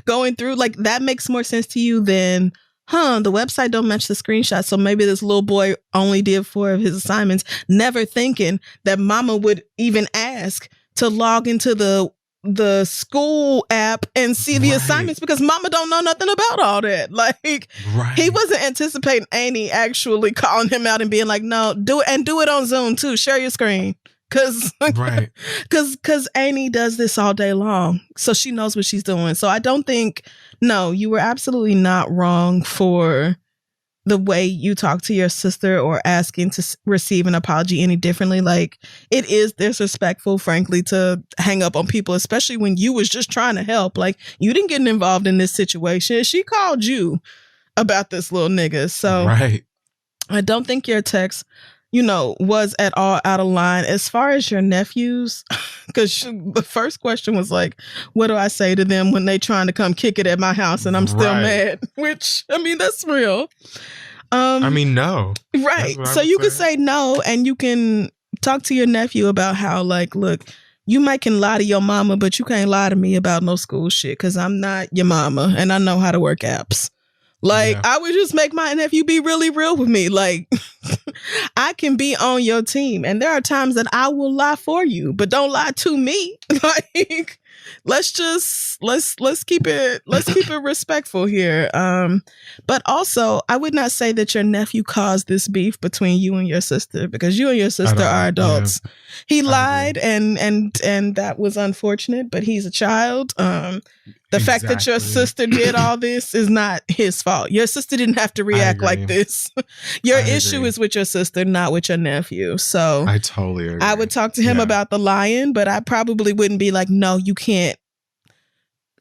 going through? Like, that makes more sense to you than, the website don't match the screenshot, so maybe this little boy only did 4 of his assignments, never thinking that mama would even ask to log into the school app and see the assignments, because mama don't know nothing about all that. Like, he wasn't anticipating Annie actually calling him out and being like, no, do it on Zoom too. Share your screen. Cause Annie does this all day long. So she knows what she's doing. So I don't think, no, you were absolutely not wrong for the way you talk to your sister or asking to receive an apology any differently. Like, it is disrespectful, frankly, to hang up on people, especially when you was just trying to help. Like, you didn't get involved in this situation. She called you about this little nigga. So I don't think your text, was at all out of line. As far as your nephews, because the first question was like, what do I say to them when they trying to come kick it at my house and I'm still mad? Which, I mean, that's real. No. Right. So you can say no, and you can talk to your nephew about how, like, look, you might can lie to your mama, but you can't lie to me about no school shit, because I'm not your mama and I know how to work apps. Like, I would just make my nephew be really real with me. Like, I can be on your team, and there are times that I will lie for you, but don't lie to me. Like, let's keep it respectful here. But also, I would not say that your nephew caused this beef between you and your sister, because you and your sister are adults. Yeah. He lied, and that was unfortunate, but he's a child. The fact that your sister did all this is not his fault. Your sister didn't have to react like this. Your issue is with your sister, not with your nephew. So I totally agree. I would talk to him about the lying, but I probably wouldn't be like, no, you can't.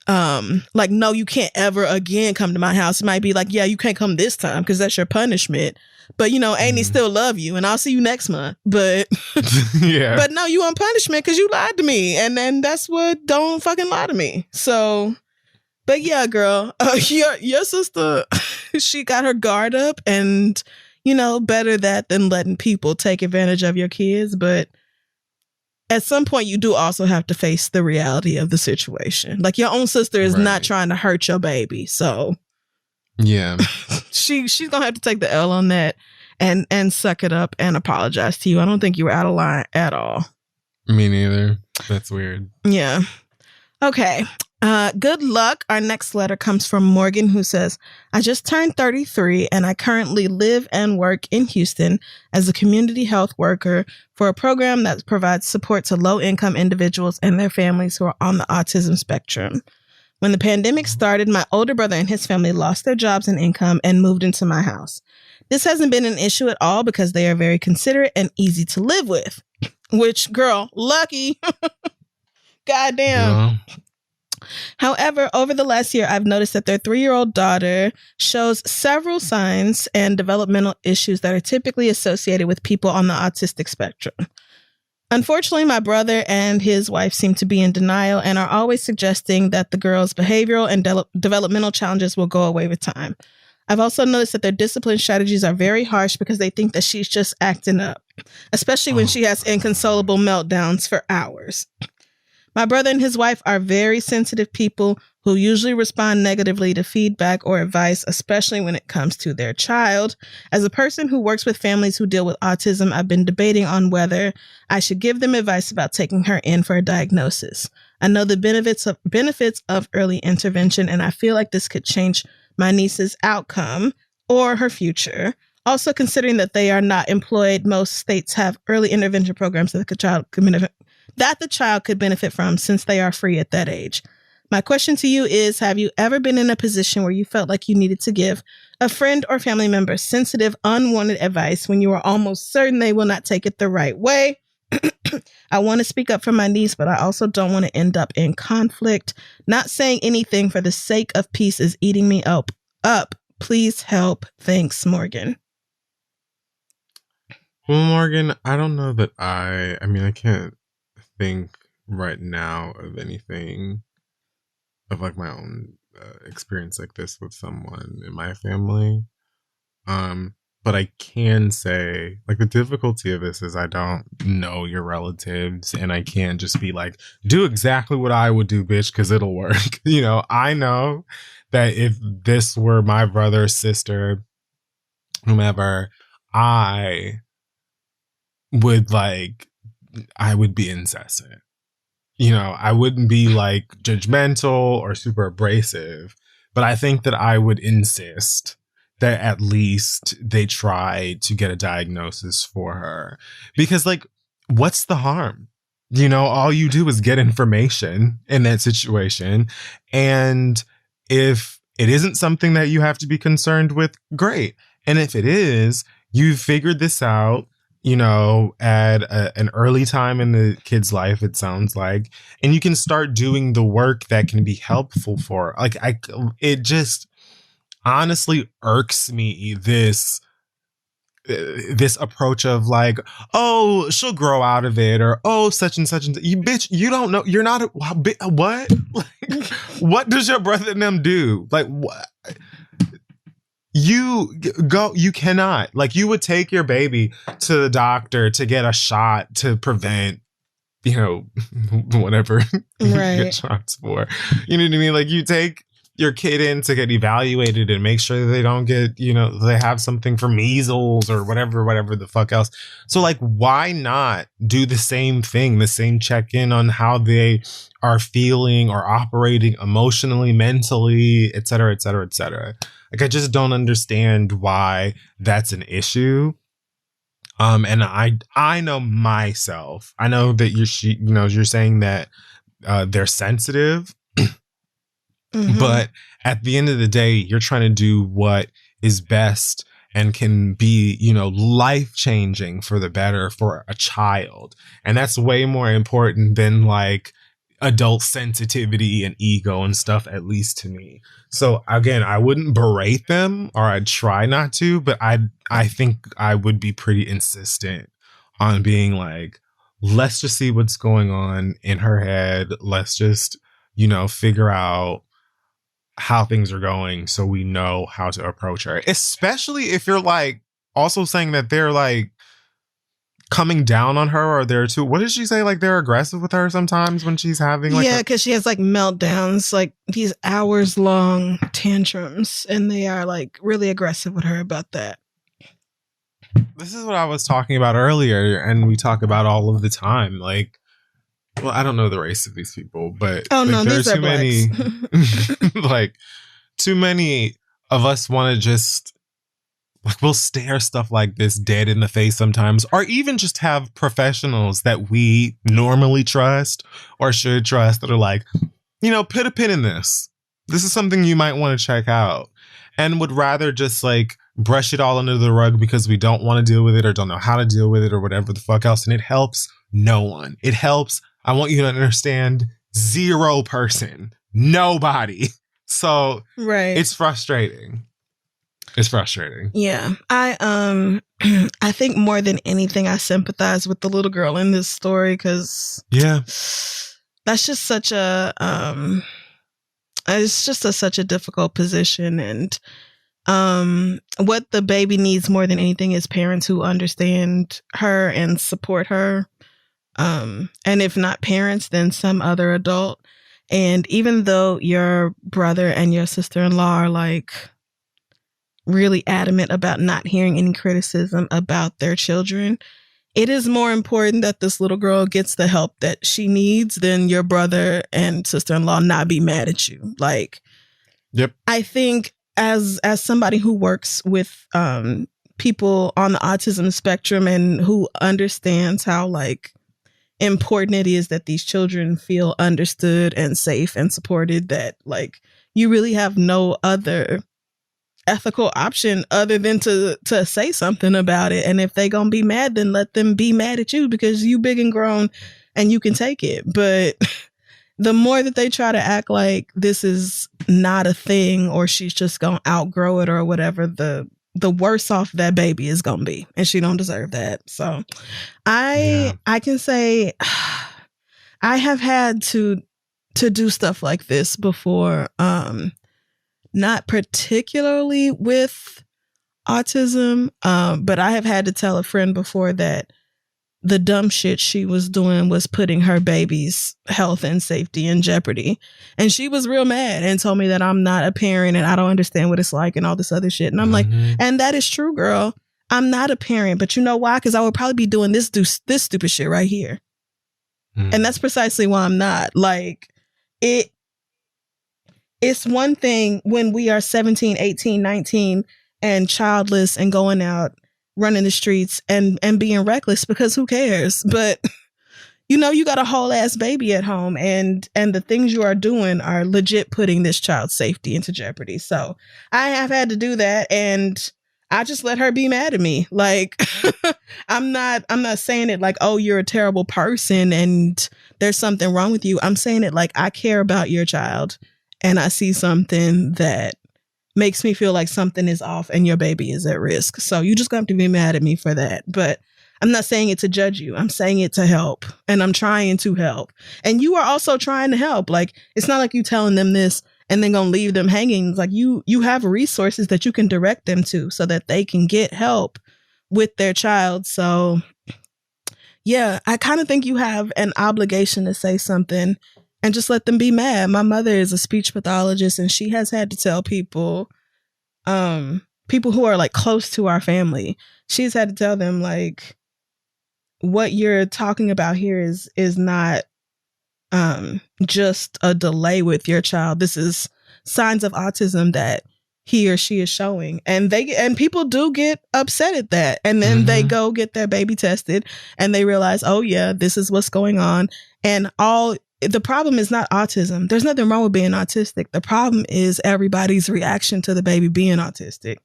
No, you can't ever again come to my house. It might be like, yeah, you can't come this time because that's your punishment. But, Amy still love you, and I'll see you next month. But but no, you on punishment because you lied to me, and then that's what, don't fucking lie to me. So, but yeah, girl, your sister, she got her guard up, and better that than letting people take advantage of your kids. But at some point, you do also have to face the reality of the situation. Like, your own sister is not trying to hurt your baby. So, yeah, she's going to have to take the L on that and suck it up and apologize to you. I don't think you were out of line at all. Me neither. That's weird. Yeah. Okay. Good luck. Our next letter comes from Morgan, who says, I just turned 33 and I currently live and work in Houston as a community health worker for a program that provides support to low-income individuals and their families who are on the autism spectrum. When the pandemic started, my older brother and his family lost their jobs and income and moved into my house. This hasn't been an issue at all because they are very considerate and easy to live with. Which, girl, lucky. Goddamn. Yeah. However, over the last year, I've noticed that their 3-year-old daughter shows several signs and developmental issues that are typically associated with people on the autistic spectrum. Unfortunately, my brother and his wife seem to be in denial and are always suggesting that the girl's behavioral and developmental challenges will go away with time. I've also noticed that their discipline strategies are very harsh because they think that she's just acting up, especially when she has inconsolable meltdowns for hours. My brother and his wife are very sensitive people who usually respond negatively to feedback or advice, especially when it comes to their child. As a person who works with families who deal with autism, I've been debating on whether I should give them advice about taking her in for a diagnosis. I know the benefits of early intervention, and I feel like this could change my niece's outcome or her future. Also, considering that they are not employed, most states have early intervention programs that the child could benefit from since they are free at that age. My question to you is, have you ever been in a position where you felt like you needed to give a friend or family member sensitive, unwanted advice when you were almost certain they will not take it the right way? I want to speak up for my niece, but I also don't want to end up in conflict. Not saying anything for the sake of peace is eating me up. Please help. Thanks, Morgan. Well, Morgan, I don't know that I can't think right now of anything of like my own experience like this with someone in my family. But I can say, like, the difficulty of this is I don't know your relatives, and I can't just be like, do exactly what I would do, bitch, because it'll work. I know that if this were my brother, sister, whomever, I would be incessant. I wouldn't be like judgmental or super abrasive, but I think that I would insist that at least they try to get a diagnosis for her. Because, like, what's the harm? All you do is get information in that situation. And if it isn't something that you have to be concerned with, great. And if it is, you've figured this out, at an early time in the kid's life, it sounds like, and you can start doing the work that can be helpful for her. Like, it just honestly irks me, this approach of like, oh, she'll grow out of it, or oh, such and such, and you bitch, you don't know, you're not what? Like, what does your brother and them do? Like, what? You cannot, like, you would take your baby to the doctor to get a shot to prevent, whatever you get shots for. You know what I mean? Like, you take your kid in to get evaluated and make sure that they don't get, they have something for measles or whatever the fuck else. So, like, why not do the same thing, the same check-in on how they are feeling or operating emotionally, mentally, et cetera, et cetera, et cetera. Like, I just don't understand why that's an issue. And I know myself. I know that you're saying that they're sensitive, but at the end of the day, you're trying to do what is best and can be, life-changing for the better for a child. And that's way more important than like adult sensitivity and ego and stuff, at least to me. So again, I wouldn't berate them, or I'd try not to, but I think I would be pretty insistent on being like, let's just see what's going on in her head. Let's just, figure out how things are going so we know how to approach her. Especially if you're like also saying that they're like coming down on her, or they're too, what did she say? Like they're aggressive with her sometimes when she's having like yeah, because she has like meltdowns, like these hours long tantrums, and they are like really aggressive with her about that. This is what I was talking about earlier, and we talk about all of the time. Like, well, I don't know the race of these people, but oh like, no, there's these are too many, like too many of us want to just like we'll stare stuff like this dead in the face sometimes, or even just have professionals that we normally trust or should trust that are like, you know, put a pin in this. This is something you might want to check out, and would rather just like brush it all under the rug because we don't want to deal with it or don't know how to deal with it or whatever the fuck else. And it helps no one. It helps, I want you to understand, zero person, nobody. So right. It's frustrating. It's frustrating. Yeah. I think more than anything, I sympathize with the little girl in this story because yeah, that's just such a it's just such a difficult position. And what the baby needs more than anything is parents who understand her and support her. And if not parents, then some other adult. And even though your brother and your sister-in-law are like really adamant about not hearing any criticism about their children, it is more important that this little girl gets the help that she needs than your brother and sister-in-law not be mad at you. Like, yep. I think as somebody who works with people on the autism spectrum and who understands how like important it is that these children feel understood and safe and supported, that like you really have no other ethical option other than to say something about it. And if they gonna be mad, then let them be mad at you because you big and grown and you can take it. But the more that they try to act like this is not a thing or she's just gonna outgrow it or whatever, the worse off that baby is gonna be, and she don't deserve that. So I can say I have had to do stuff like this before. Not particularly with autism, but I have had to tell a friend before that the dumb shit she was doing was putting her baby's health and safety in jeopardy. And she was real mad and told me that I'm not a parent and I don't understand what it's like and all this other shit. And I'm like, and that is true, girl. I'm not a parent, but you know why? Because I would probably be doing this stupid shit right here. And that's precisely why I'm not. Like, it's one thing when we are 17, 18, 19 and childless and going out, running the streets and being reckless because who cares? But, you know, you got a whole ass baby at home and the things you are doing are legit putting this child's safety into jeopardy. So I have had to do that, and I just let her be mad at me. Like, I'm not saying it like, oh, you're a terrible person and there's something wrong with you. I'm saying it like I care about your child. And I see something that makes me feel like something is off and your baby is at risk. So you just got to be mad at me for that. But I'm not saying it to judge you. I'm saying it to help. And I'm trying to help. And you are also trying to help. Like, it's not like you telling them this and then gonna leave them hanging. Like you have resources that you can direct them to so that they can get help with their child. So yeah, I kind of think you have an obligation to say something and just let them be mad. My mother is a speech pathologist, and she has had to tell people who are like close to our family, she's had to tell them like, what you're talking about here is not just a delay with your child. This is signs of autism that he or she is showing. And people do get upset at that. And then they go get their baby tested and they realize, oh yeah, this is what's going on. And the problem is not autism. There's nothing wrong with being autistic. The problem is everybody's reaction to the baby being autistic.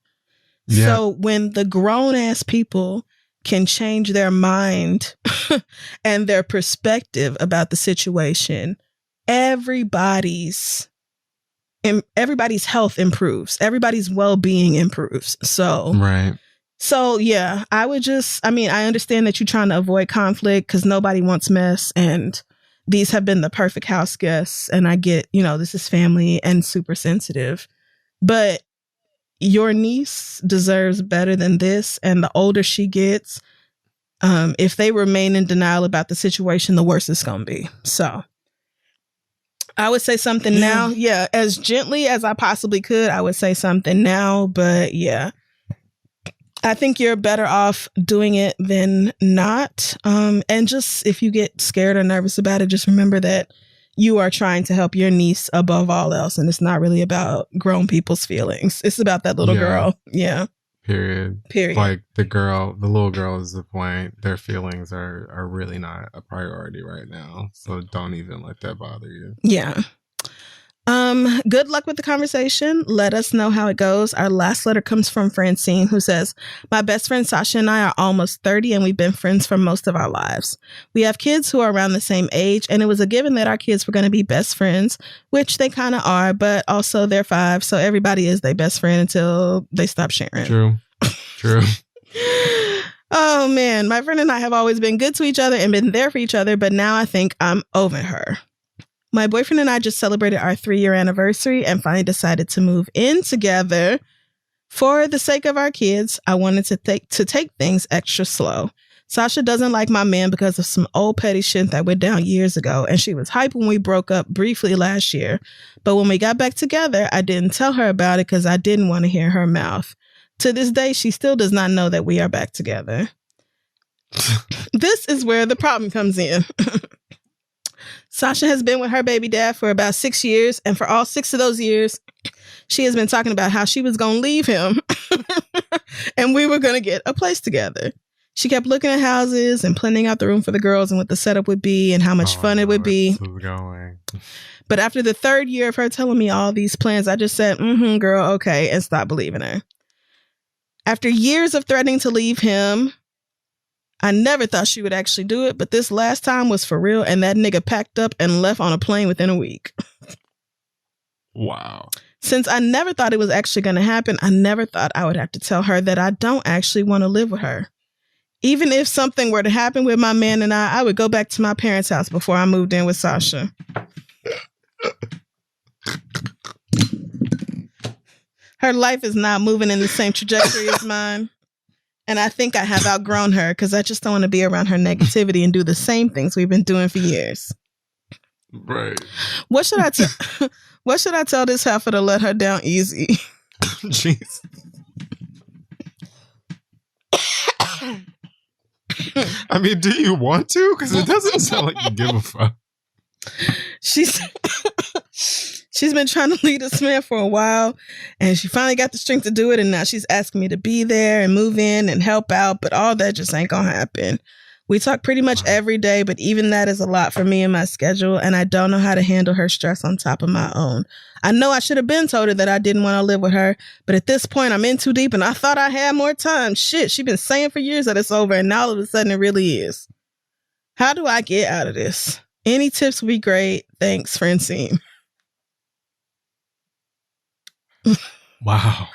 Yeah. So when the grown ass people can change their mind and their perspective about the situation, everybody's health improves. Everybody's well-being improves. So, right. So yeah, I understand that you're trying to avoid conflict because nobody wants mess, and these have been the perfect house guests, and I get, this is family and super sensitive, but your niece deserves better than this. And the older she gets, if they remain in denial about the situation, the worse it's going to be. So I would say something now. Yeah, as gently as I possibly could, I would say something now. But yeah, I think you're better off doing it than not. And just if you get scared or nervous about it, just remember that you are trying to help your niece above all else. And it's not really about grown people's feelings. It's about that little girl. Yeah. Period. Like the little girl is the point. Their feelings are really not a priority right now. So don't even let that bother you. Yeah. Good luck with the conversation. Let us know how it goes. Our last letter comes from Francine, who says, my best friend Sasha and I are almost 30 and we've been friends for most of our lives. We have kids who are around the same age, and it was a given that our kids were going to be best friends, which they kind of are, but also they're 5. So everybody is their best friend until they stop sharing. True. Oh man, my friend and I have always been good to each other and been there for each other, but now I think I'm over her. My boyfriend and I just celebrated our 3-year anniversary and finally decided to move in together. For the sake of our kids, I wanted to take things extra slow. Sasha doesn't like my man because of some old petty shit that went down years ago, and she was hyped when we broke up briefly last year. But when we got back together, I didn't tell her about it because I didn't want to hear her mouth. To this day, she still does not know that we are back together. This is where the problem comes in. Sasha has been with her baby dad for about 6 years, and for all 6 of those years, she has been talking about how she was going to leave him and we were going to get a place together. She kept looking at houses and planning out the room for the girls and what the setup would be and how much fun it would be. But after the 3rd year of her telling me all these plans, I just said, girl, okay, and stopped believing her. After years of threatening to leave him, I never thought she would actually do it, but this last time was for real, and that nigga packed up and left on a plane within a week. Wow. Since I never thought it was actually going to happen, I never thought I would have to tell her that I don't actually want to live with her. Even if something were to happen with my man and I would go back to my parents' house before I moved in with Sasha. Her life is not moving in the same trajectory as mine. And I think I have outgrown her because I just don't want to be around her negativity and do the same things we've been doing for years. Right. What should I tell this heifer to let her down easy? Jeez. I mean, do you want to? Because it doesn't sound like you give a fuck. She's been trying to lead this man for a while, and she finally got the strength to do it, and now she's asking me to be there and move in and help out, but all that just ain't gonna happen. We talk pretty much every day, but even that is a lot for me and my schedule, and I don't know how to handle her stress on top of my own. I know I should have been told her that I didn't want to live with her, but at this point, I'm in too deep, and I thought I had more time. Shit, she's been saying for years that it's over, and now all of a sudden it really is. How do I get out of this? Any tips would be great. Thanks, Francine. Wow.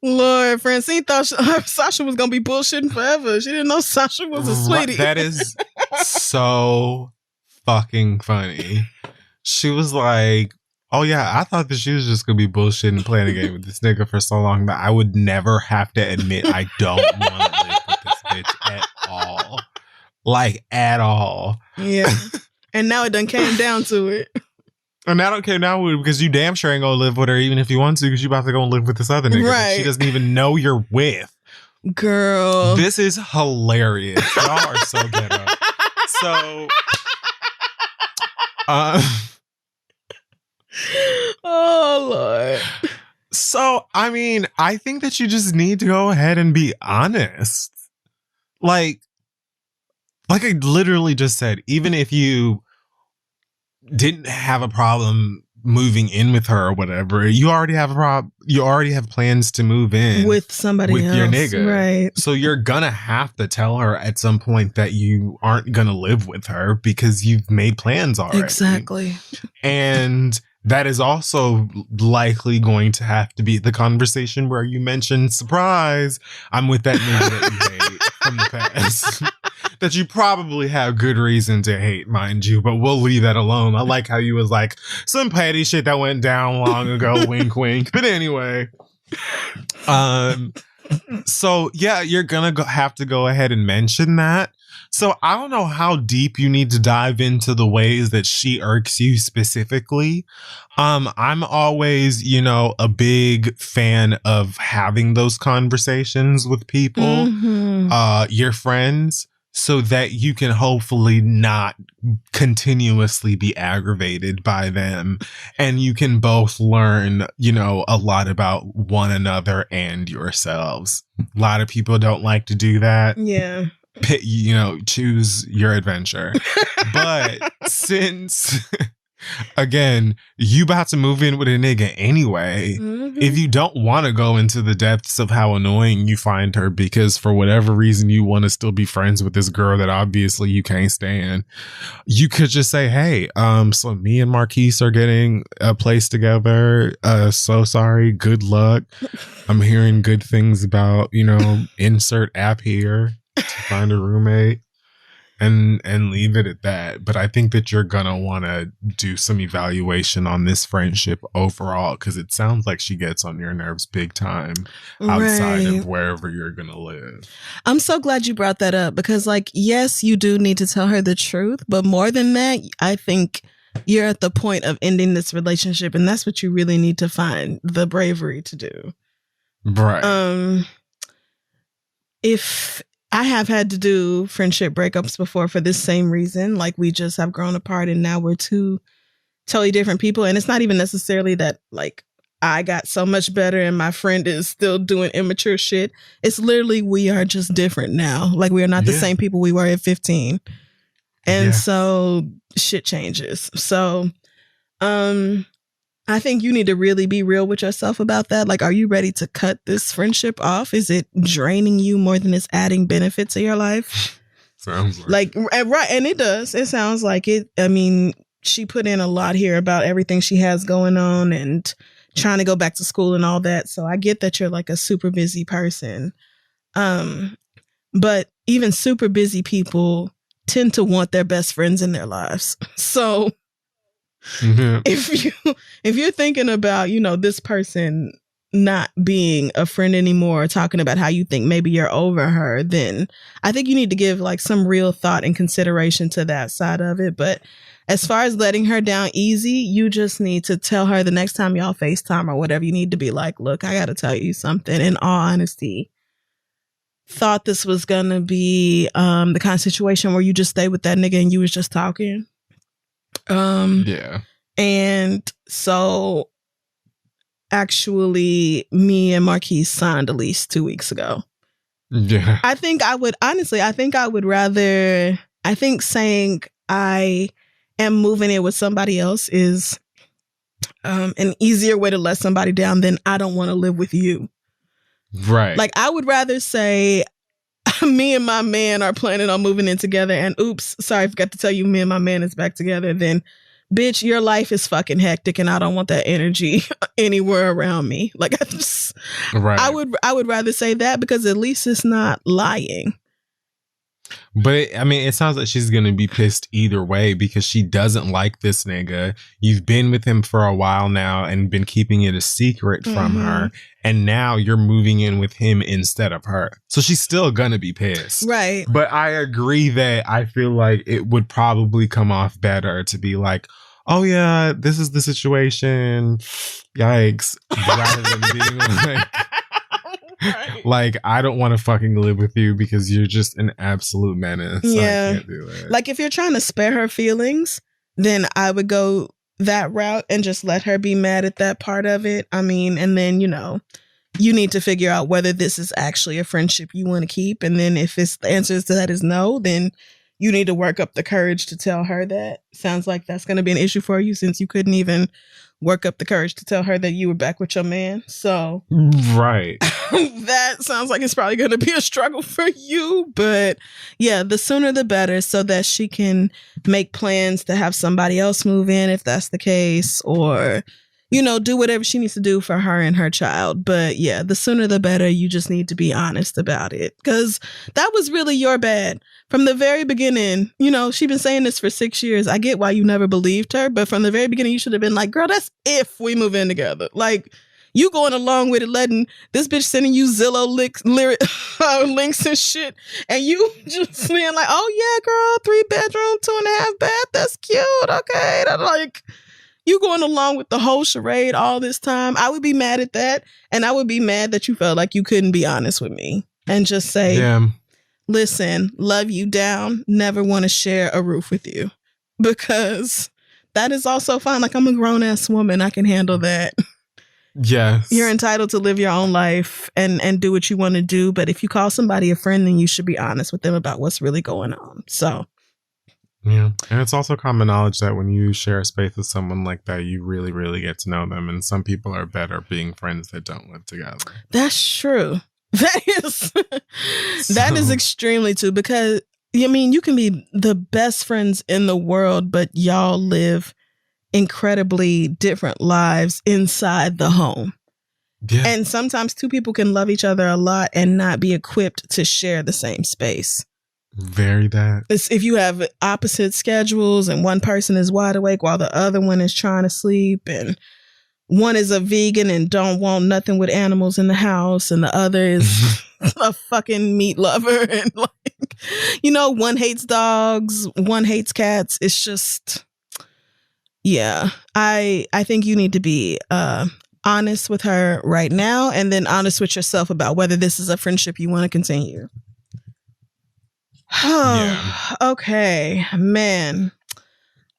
Lord, Francine thought Sasha was going to be bullshitting forever. She didn't know Sasha was a sweetie. That is so fucking funny. She was like, oh yeah, I thought that she was just going to be bullshitting and playing a game with this nigga for so long that I would never have to admit I don't want to live with this bitch at all. Like, at all. Yeah. And now it done came down to it. And now it came down with it because you damn sure ain't gonna live with her even if you want to, because you about to go and live with this other nigga that she doesn't even know you're with. Girl. This is hilarious. Y'all are so ghetto. So oh Lord. So I mean, I think that you just need to go ahead and be honest. Like I literally just said, even if you didn't have a problem moving in with her or whatever, you already have a problem. You already have plans to move in with somebody with else, your nigga, right? So you're gonna have to tell her at some point that you aren't gonna live with her because you've made plans already. Exactly. And that is also likely going to have to be the conversation where you mention, surprise, I'm with that nigga that you hate from the past. that you probably have good reason to hate, mind you, but we'll leave that alone. I like how you was like, some petty shit that went down long ago, wink, wink. But anyway, so yeah, you're gonna have to go ahead and mention that. So I don't know how deep you need to dive into the ways that she irks you specifically. I'm always, a big fan of having those conversations with people, your friends, so that you can hopefully not continuously be aggravated by them. And you can both learn, a lot about one another and yourselves. A lot of people don't like to do that. Yeah. Choose your adventure. But since, again, you about to move in with a nigga anyway, if you don't want to go into the depths of how annoying you find her because for whatever reason you want to still be friends with this girl that obviously you can't stand, you could just say, hey, so me and Marquise are getting a place together. So sorry. Good luck. I'm hearing good things about, insert app here to find a roommate. And leave it at that. But I think that you're gonna want to do some evaluation on this friendship overall, because it sounds like she gets on your nerves big time outside of wherever you're gonna live. I'm so glad you brought that up, because yes, you do need to tell her the truth, but more than that, I think you're at the point of ending this relationship, and that's what you really need to find the bravery to do. Right. If I have had to do friendship breakups before for this same reason. We just have grown apart and now we're two totally different people. And it's not even necessarily that I got so much better and my friend is still doing immature shit. It's literally we are just different now. We are not the same people we were at 15. And so shit changes. So I think you need to really be real with yourself about that. Are you ready to cut this friendship off? Is it draining you more than it's adding benefit to your life? Sounds right. And it does. It sounds like it. I mean, she put in a lot here about everything she has going on and trying to go back to school and all that. So I get that you're a super busy person. But even super busy people tend to want their best friends in their lives. So if you're thinking about, this person not being a friend anymore, talking about how you think maybe you're over her, then I think you need to give some real thought and consideration to that side of it. But as far as letting her down easy, you just need to tell her the next time y'all FaceTime or whatever, you need to be look, I got to tell you something. In all honesty, thought this was going to be the kind of situation where you just stay with that nigga and you was just talking. And so actually me and Marquise signed a lease 2 weeks ago. Yeah. I think I would rather, I think saying I am moving in with somebody else is an easier way to let somebody down than I don't want to live with you. Right. I would rather say me and my man are planning on moving in together and oops, sorry, I forgot to tell you me and my man is back together, then bitch, your life is fucking hectic and I don't want that energy anywhere around me. I would rather say that because at least it's not lying. But it sounds like she's going to be pissed either way because she doesn't like this nigga. You've been with him for a while now and been keeping it a secret from her. And now you're moving in with him instead of her. So she's still going to be pissed. Right. But I agree that I feel like it would probably come off better to be oh yeah, this is the situation. Yikes. Rather than being right. I don't want to fucking live with you because you're just an absolute menace. Yeah. I can't do it. If you're trying to spare her feelings, then I would go that route and just let her be mad at that part of it. And then, you need to figure out whether this is actually a friendship you want to keep. And then if the answer to that is no, then you need to work up the courage to tell her that. Sounds like that's going to be an issue for you since you couldn't even work up the courage to tell her that you were back with your man. So right. That sounds like it's probably going to be a struggle for you. But yeah, the sooner the better so that she can make plans to have somebody else move in if that's the case. Or, do whatever she needs to do for her and her child. But yeah, the sooner the better. You just need to be honest about it, because that was really your bad from the very beginning. She's been saying this for 6 years. I get why you never believed her, but from the very beginning, you should have been like, girl, that's if we move in together. Like, you going along with it, letting this bitch sending you Zillow links and shit, and you just being like, oh yeah, girl, 3-bedroom, 2.5 bath, that's cute. Okay, that's like, you going along with the whole charade all this time. I would be mad at that, and I would be mad that you felt like you couldn't be honest with me and just say, listen, love you down, never want to share a roof with you, because that is also fine. Like, I'm a grown ass woman, I can handle that. Yes. You're entitled to live your own life and do what you want to do. But if you call somebody a friend, then you should be honest with them about what's really going on. So, yeah. And it's also common knowledge that when you share a space with someone like that, you really, really get to know them. And some people are better being friends that don't live together. That's true. That is extremely true, because you can be the best friends in the world, but y'all live incredibly different lives inside the home. Yeah. And sometimes two people can love each other a lot and not be equipped to share the same space. Very that. It's if you have opposite schedules and one person is wide awake while the other one is trying to sleep, and one is a vegan and don't want nothing with animals in the house, and the other is a fucking meat lover, and one hates dogs, one hates cats. It's just... Yeah, I think you need to be honest with her right now, and then honest with yourself about whether this is a friendship you want to continue. Yeah. Okay, man.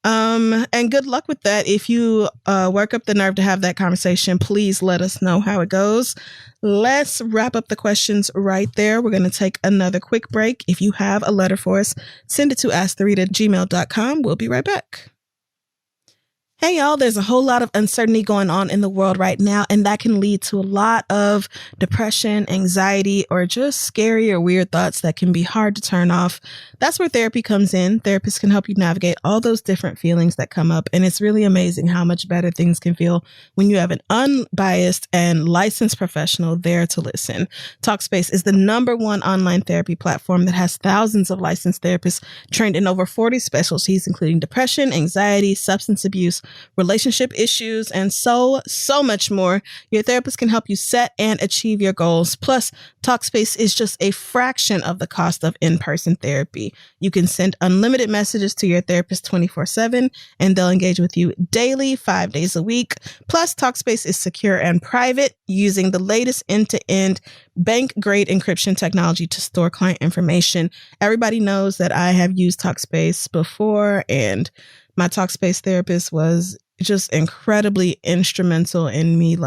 And good luck with that. If you work up the nerve to have that conversation, please let us know how it goes. Let's wrap up the questions right there. We're going to take another quick break. If you have a letter for us, send it to asktheread@gmail.com. We'll be right back. Hey, y'all, there's a whole lot of uncertainty going on in the world right now, and that can lead to a lot of depression, anxiety, or just scary or weird thoughts that can be hard to turn off. That's where therapy comes in. Therapists can help you navigate all those different feelings that come up, and it's really amazing how much better things can feel when you have an unbiased and licensed professional there to listen. Talkspace is the #1 online therapy platform that has thousands of licensed therapists trained in over 40 specialties, including depression, anxiety, substance abuse, relationship issues, and so much more. Your therapist can help you set and achieve your goals. Plus, Talkspace is just a fraction of the cost of in-person therapy. You can send unlimited messages to your therapist 24/7, and they'll engage with you daily, 5 days a week. Plus, Talkspace is secure and private, using the latest end-to-end bank-grade encryption technology to store client information. Everybody knows that I have used Talkspace before, and my Talkspace therapist was just incredibly instrumental in me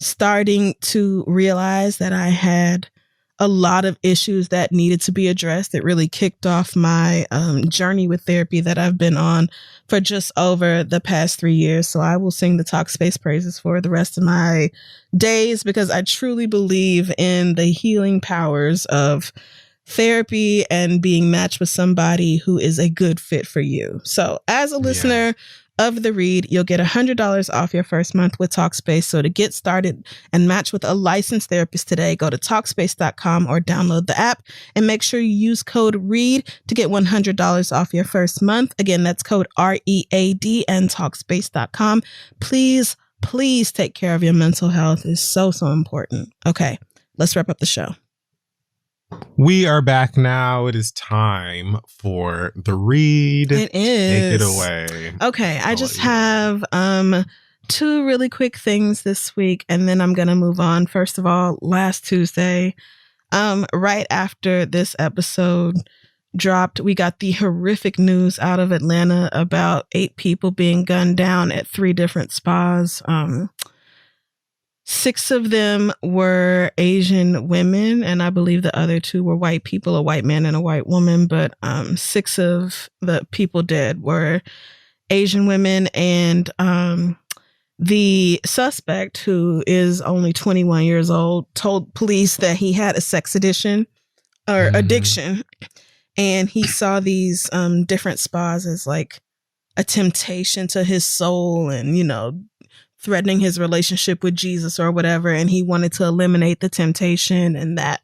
starting to realize that I had a lot of issues that needed to be addressed. It really kicked off my journey with therapy that I've been on for just over the past 3 years. So I will sing the Talkspace praises for the rest of my days, because I truly believe in the healing powers of therapy and being matched with somebody who is a good fit for you. So as a listener of The Read, you'll get $100 off your first month with Talkspace. So to get started and match with a licensed therapist today, go to Talkspace.com or download the app, and make sure you use code READ to get $100 off your first month. Again, that's code READ, and Talkspace.com. Please take care of your mental health. It's so important. Okay, let's wrap up the show. We are back now. It is time for The Read. It is. Take it away. Okay, I just have 2 really quick things this week, and then I'm going to move on. First of all, last Tuesday, right after this episode dropped, we got the horrific news out of Atlanta about 8 people being gunned down at 3 different spas. 6 of them were Asian women, and I believe the other 2 were white people, a white man and a white woman. But 6 of the people dead were Asian women, and the suspect, who is only 21 years old, told police that he had a sex addiction, and he saw these different spas as like a temptation to his soul, and threatening his relationship with Jesus or whatever, and he wanted to eliminate the temptation, and that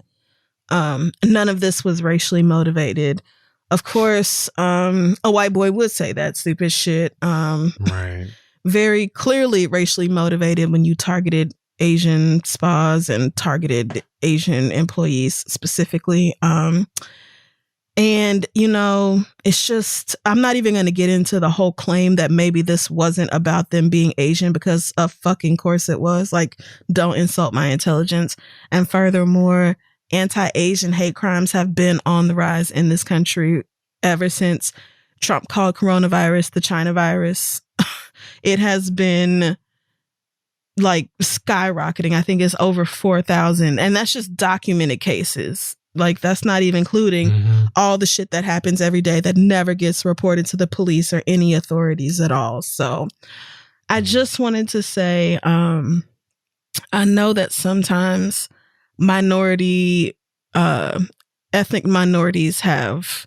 none of this was racially motivated. Of course, a white boy would say that stupid shit. Right. Very clearly racially motivated when you targeted Asian spas and targeted Asian employees specifically. And, you know, it's just, I'm not even going to get into the whole claim that maybe this wasn't about them being Asian, because of fucking course it was. Like, don't insult my intelligence. And furthermore, anti-Asian hate crimes have been on the rise in this country ever since Trump called coronavirus the China virus. It has been like skyrocketing. I think it's over 4,000. And that's just documented cases. Like, that's not even including all the shit that happens every day that never gets reported to the police or any authorities at all. So I just wanted to say, I know that sometimes ethnic minorities have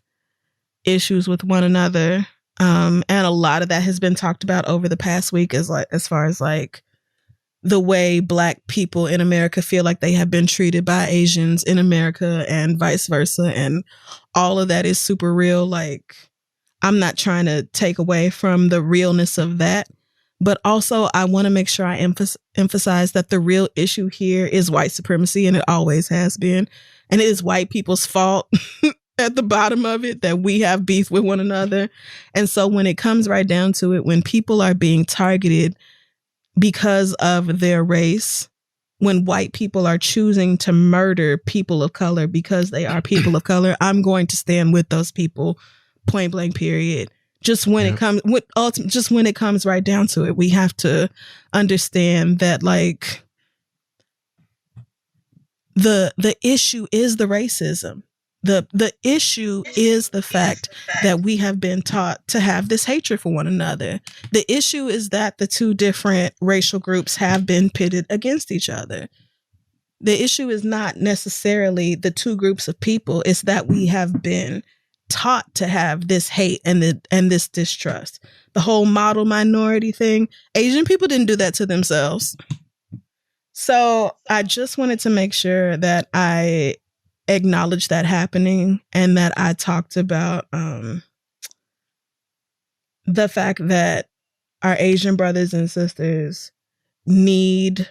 issues with one another. And a lot of that has been talked about over the past week, as far as like the way Black people in America feel like they have been treated by Asians in America and vice versa. And all of that is super real. Like, I'm not trying to take away from the realness of that, but also I want to make sure I emphasize that the real issue here is white supremacy, and it always has been. And it is white people's fault at the bottom of it that we have beef with one another. And so when it comes right down to it, when people are being targeted because of their race, when white people are choosing to murder people of color because they are people of color, I'm going to stand with those people, point blank, period. Just when it comes right down to it, we have to understand that, like, the issue is the racism. The issue is the fact that we have been taught to have this hatred for one another. The issue is that the two different racial groups have been pitted against each other. The issue is not necessarily the two groups of people. It's that we have been taught to have this hate and this distrust. The whole model minority thing, Asian people didn't do that to themselves. So I just wanted to make sure that I acknowledge that happening, and that I talked about the fact that our Asian brothers and sisters need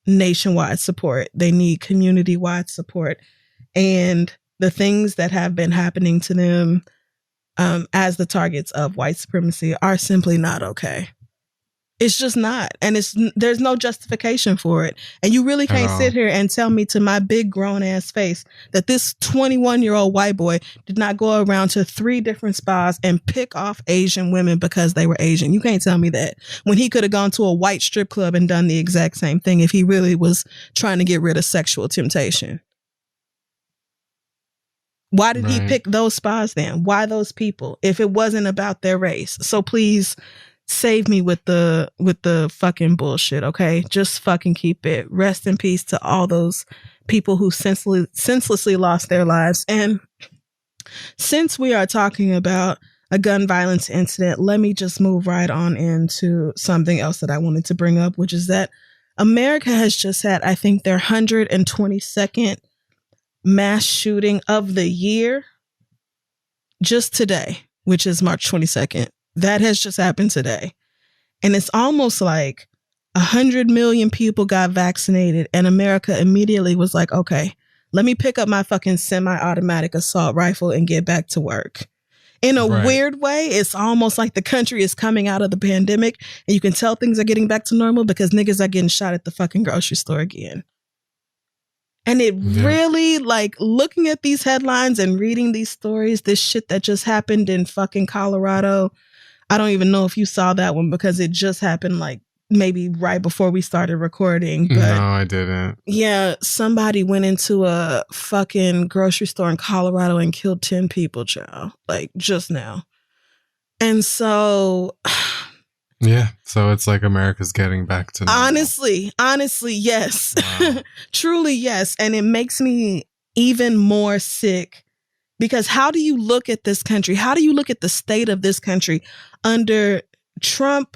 nationwide support. They need community-wide support. And the things that have been happening to them as the targets of white supremacy are simply not okay. It's just not. And there's no justification for it. And you really can't sit here and tell me to my big grown ass face that this 21-year-old white boy did not go around to 3 different spas and pick off Asian women because they were Asian. You can't tell me that, when he could have gone to a white strip club and done the exact same thing if he really was trying to get rid of sexual temptation. Why did he pick those spas then? Why those people if it wasn't about their race? So please save me with the fucking bullshit, okay? Just fucking keep it. Rest in peace to all those people who senselessly lost their lives. And since we are talking about a gun violence incident, let me just move right on into something else that I wanted to bring up, which is that America has just had, I think, their 122nd mass shooting of the year just today, which is March 22nd. That has just happened today. And it's almost like 100 million people got vaccinated, and America immediately was like, okay, let me pick up my fucking semi-automatic assault rifle and get back to work. In a weird way, it's almost like the country is coming out of the pandemic, and you can tell things are getting back to normal because niggas are getting shot at the fucking grocery store again. And it really, like, looking at these headlines and reading these stories, this shit that just happened in fucking Colorado. I don't even know if you saw that one because it just happened like maybe right before we started recording. But no, I didn't. Yeah, somebody went into a fucking grocery store in Colorado and killed 10 people, child. Like, just now. And so yeah, so it's like America's getting back to normal. Honestly, yes. Wow. Truly, yes. And it makes me even more sick, because how do you look at this country? How do you look at the state of this country under Trump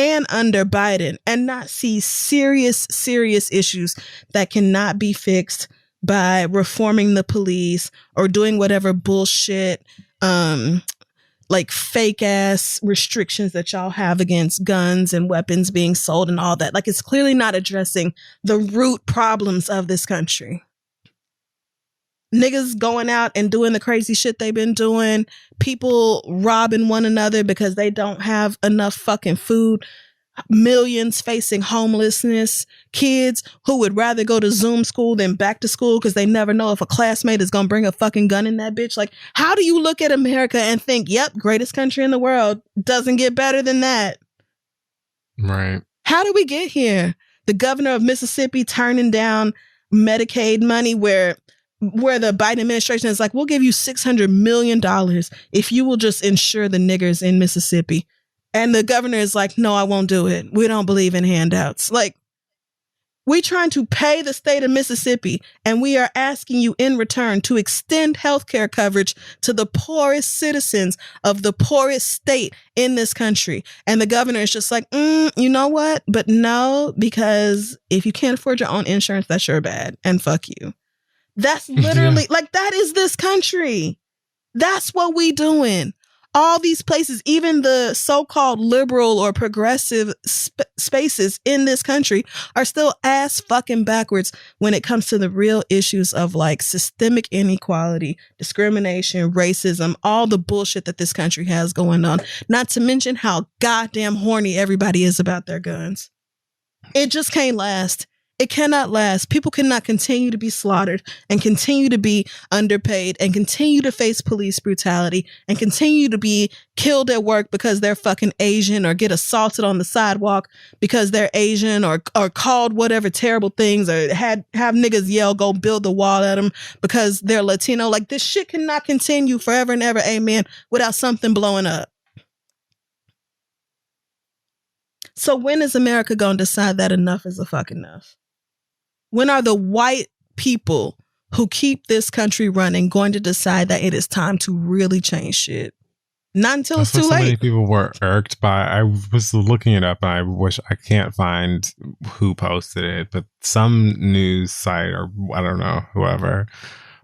and under Biden and not see serious issues that cannot be fixed by reforming the police or doing whatever bullshit, like fake ass restrictions that y'all have against guns and weapons being sold and all that. Like, it's clearly not addressing the root problems of this country. Niggas going out and doing the crazy shit they've been doing, people robbing one another because they don't have enough fucking food, millions facing homelessness, kids who would rather go to Zoom school than back to school because they never know if a classmate is going to bring a fucking gun in that bitch. Like, how do you look at America and think, yep, greatest country in the world, doesn't get better than that? Right. How did we get here? The governor of Mississippi turning down Medicaid money where the Biden administration is like, we'll give you $600 million if you will just insure the niggers in Mississippi. And the governor is like, no, I won't do it. We don't believe in handouts. Like, we trying to pay the state of Mississippi, and we are asking you in return to extend healthcare coverage to the poorest citizens of the poorest state in this country. And the governor is just like, you know what? But no, because if you can't afford your own insurance, that's your bad. And fuck you. That's literally like, that is this country. That's what we doing. All these places, even the so-called liberal or progressive spaces in this country are still ass fucking backwards when it comes to the real issues of like systemic inequality, discrimination, racism, all the bullshit that this country has going on. Not to mention how goddamn horny everybody is about their guns. It just can't last. It cannot last. People cannot continue to be slaughtered and continue to be underpaid and continue to face police brutality and continue to be killed at work because they're fucking Asian, or get assaulted on the sidewalk because they're Asian, or called whatever terrible things, or have niggas yell, go build the wall at them because they're Latino. Like, this shit cannot continue forever and ever, amen, without something blowing up. So when is America going to decide that enough is a fuck enough? When are the white people who keep this country running going to decide that it is time to really change shit? Not until it's too late. Many people were irked by. I was looking it up, and I wish I can't find who posted it, but some news site, or I don't know, whoever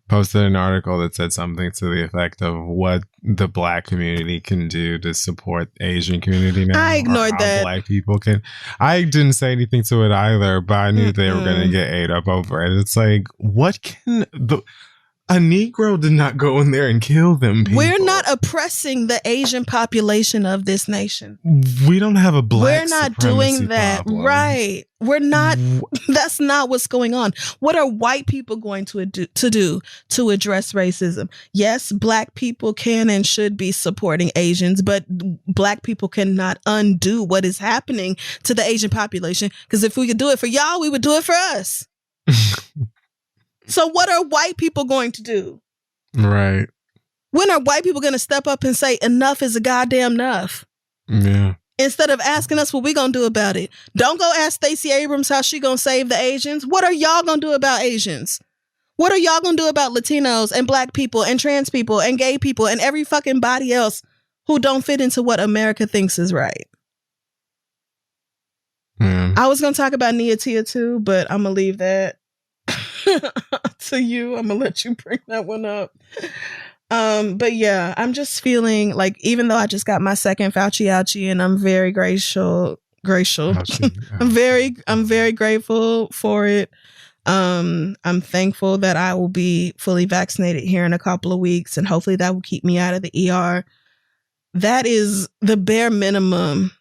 posted an article that said something to the effect of what the Black community can do to support the Asian community now. I ignored that. Black people can. I didn't say anything to it either, but I knew they were going to get ate up over it. It's like, what can a Negro did not go in there and kill them people. We're not oppressing the Asian population of this nation. We don't have a black We're not doing that. problem. Right. We're not. That's not what's going on. What are white people going to do to address racism? Yes, Black people can and should be supporting Asians, but Black people cannot undo what is happening to the Asian population. Because if we could do it for y'all, we would do it for us. So what are white people going to do? Right. When are white people going to step up and say enough is a goddamn enough? Yeah. Instead of asking us what we going to do about it. Don't go ask Stacey Abrams how she going to save the Asians. What are y'all going to do about Asians? What are y'all going to do about Latinos and Black people and trans people and gay people and every fucking body else who don't fit into what America thinks is right? I was going to talk about Nia Tia too, but I'm going to leave that to you. I'm gonna let you bring that one up. But yeah, I'm just feeling like, even though I just got my second Fauci ouchie, and I'm very grateful. I'm very grateful for it. I'm thankful that I will be fully vaccinated here in a couple of weeks, and hopefully that will keep me out of the ER. That is the bare minimum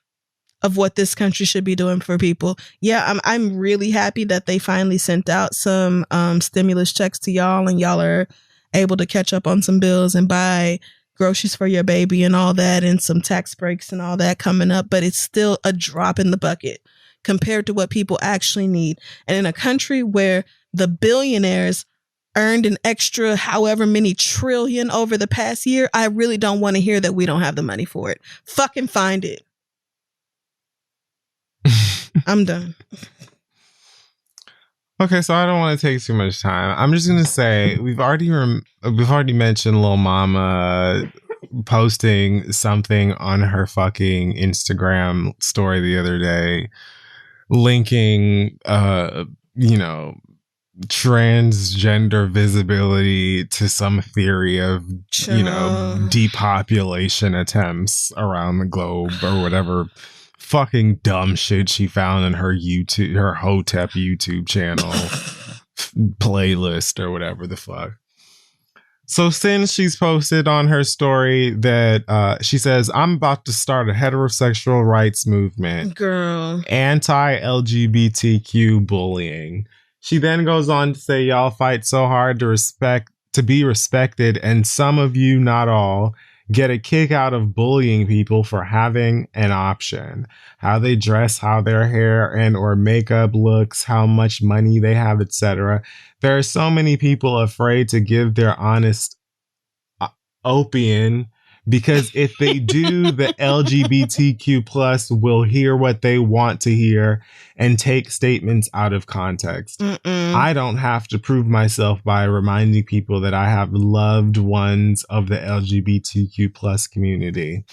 of what this country should be doing for people. Yeah, I'm really happy that they finally sent out some stimulus checks to y'all, and y'all are able to catch up on some bills and buy groceries for your baby and all that, and some tax breaks and all that coming up. But it's still a drop in the bucket compared to what people actually need. And in a country where the billionaires earned an extra however many trillion over the past year, I really don't want to hear that we don't have the money for it. Fucking find it. I'm done. Okay, so I don't want to take too much time. I'm just gonna say we've already mentioned Lil Mama posting something on her fucking Instagram story the other day, linking, transgender visibility to some theory of, depopulation attempts around the globe or whatever fucking dumb shit she found in her Hotep YouTube channel playlist or whatever the fuck. So since she's posted on her story that she says, I'm about to start a heterosexual rights movement. Girl. Anti-LGBTQ bullying. She then goes on to say, y'all fight so hard to be respected, and some of you, not all, get a kick out of bullying people for having an option. How they dress, how their hair and or makeup looks, how much money they have, etc. There are so many people afraid to give their honest opinion because if they do, the LGBTQ plus will hear what they want to hear and take statements out of context. I don't have to prove myself by reminding people that I have loved ones of the LGBTQ plus community.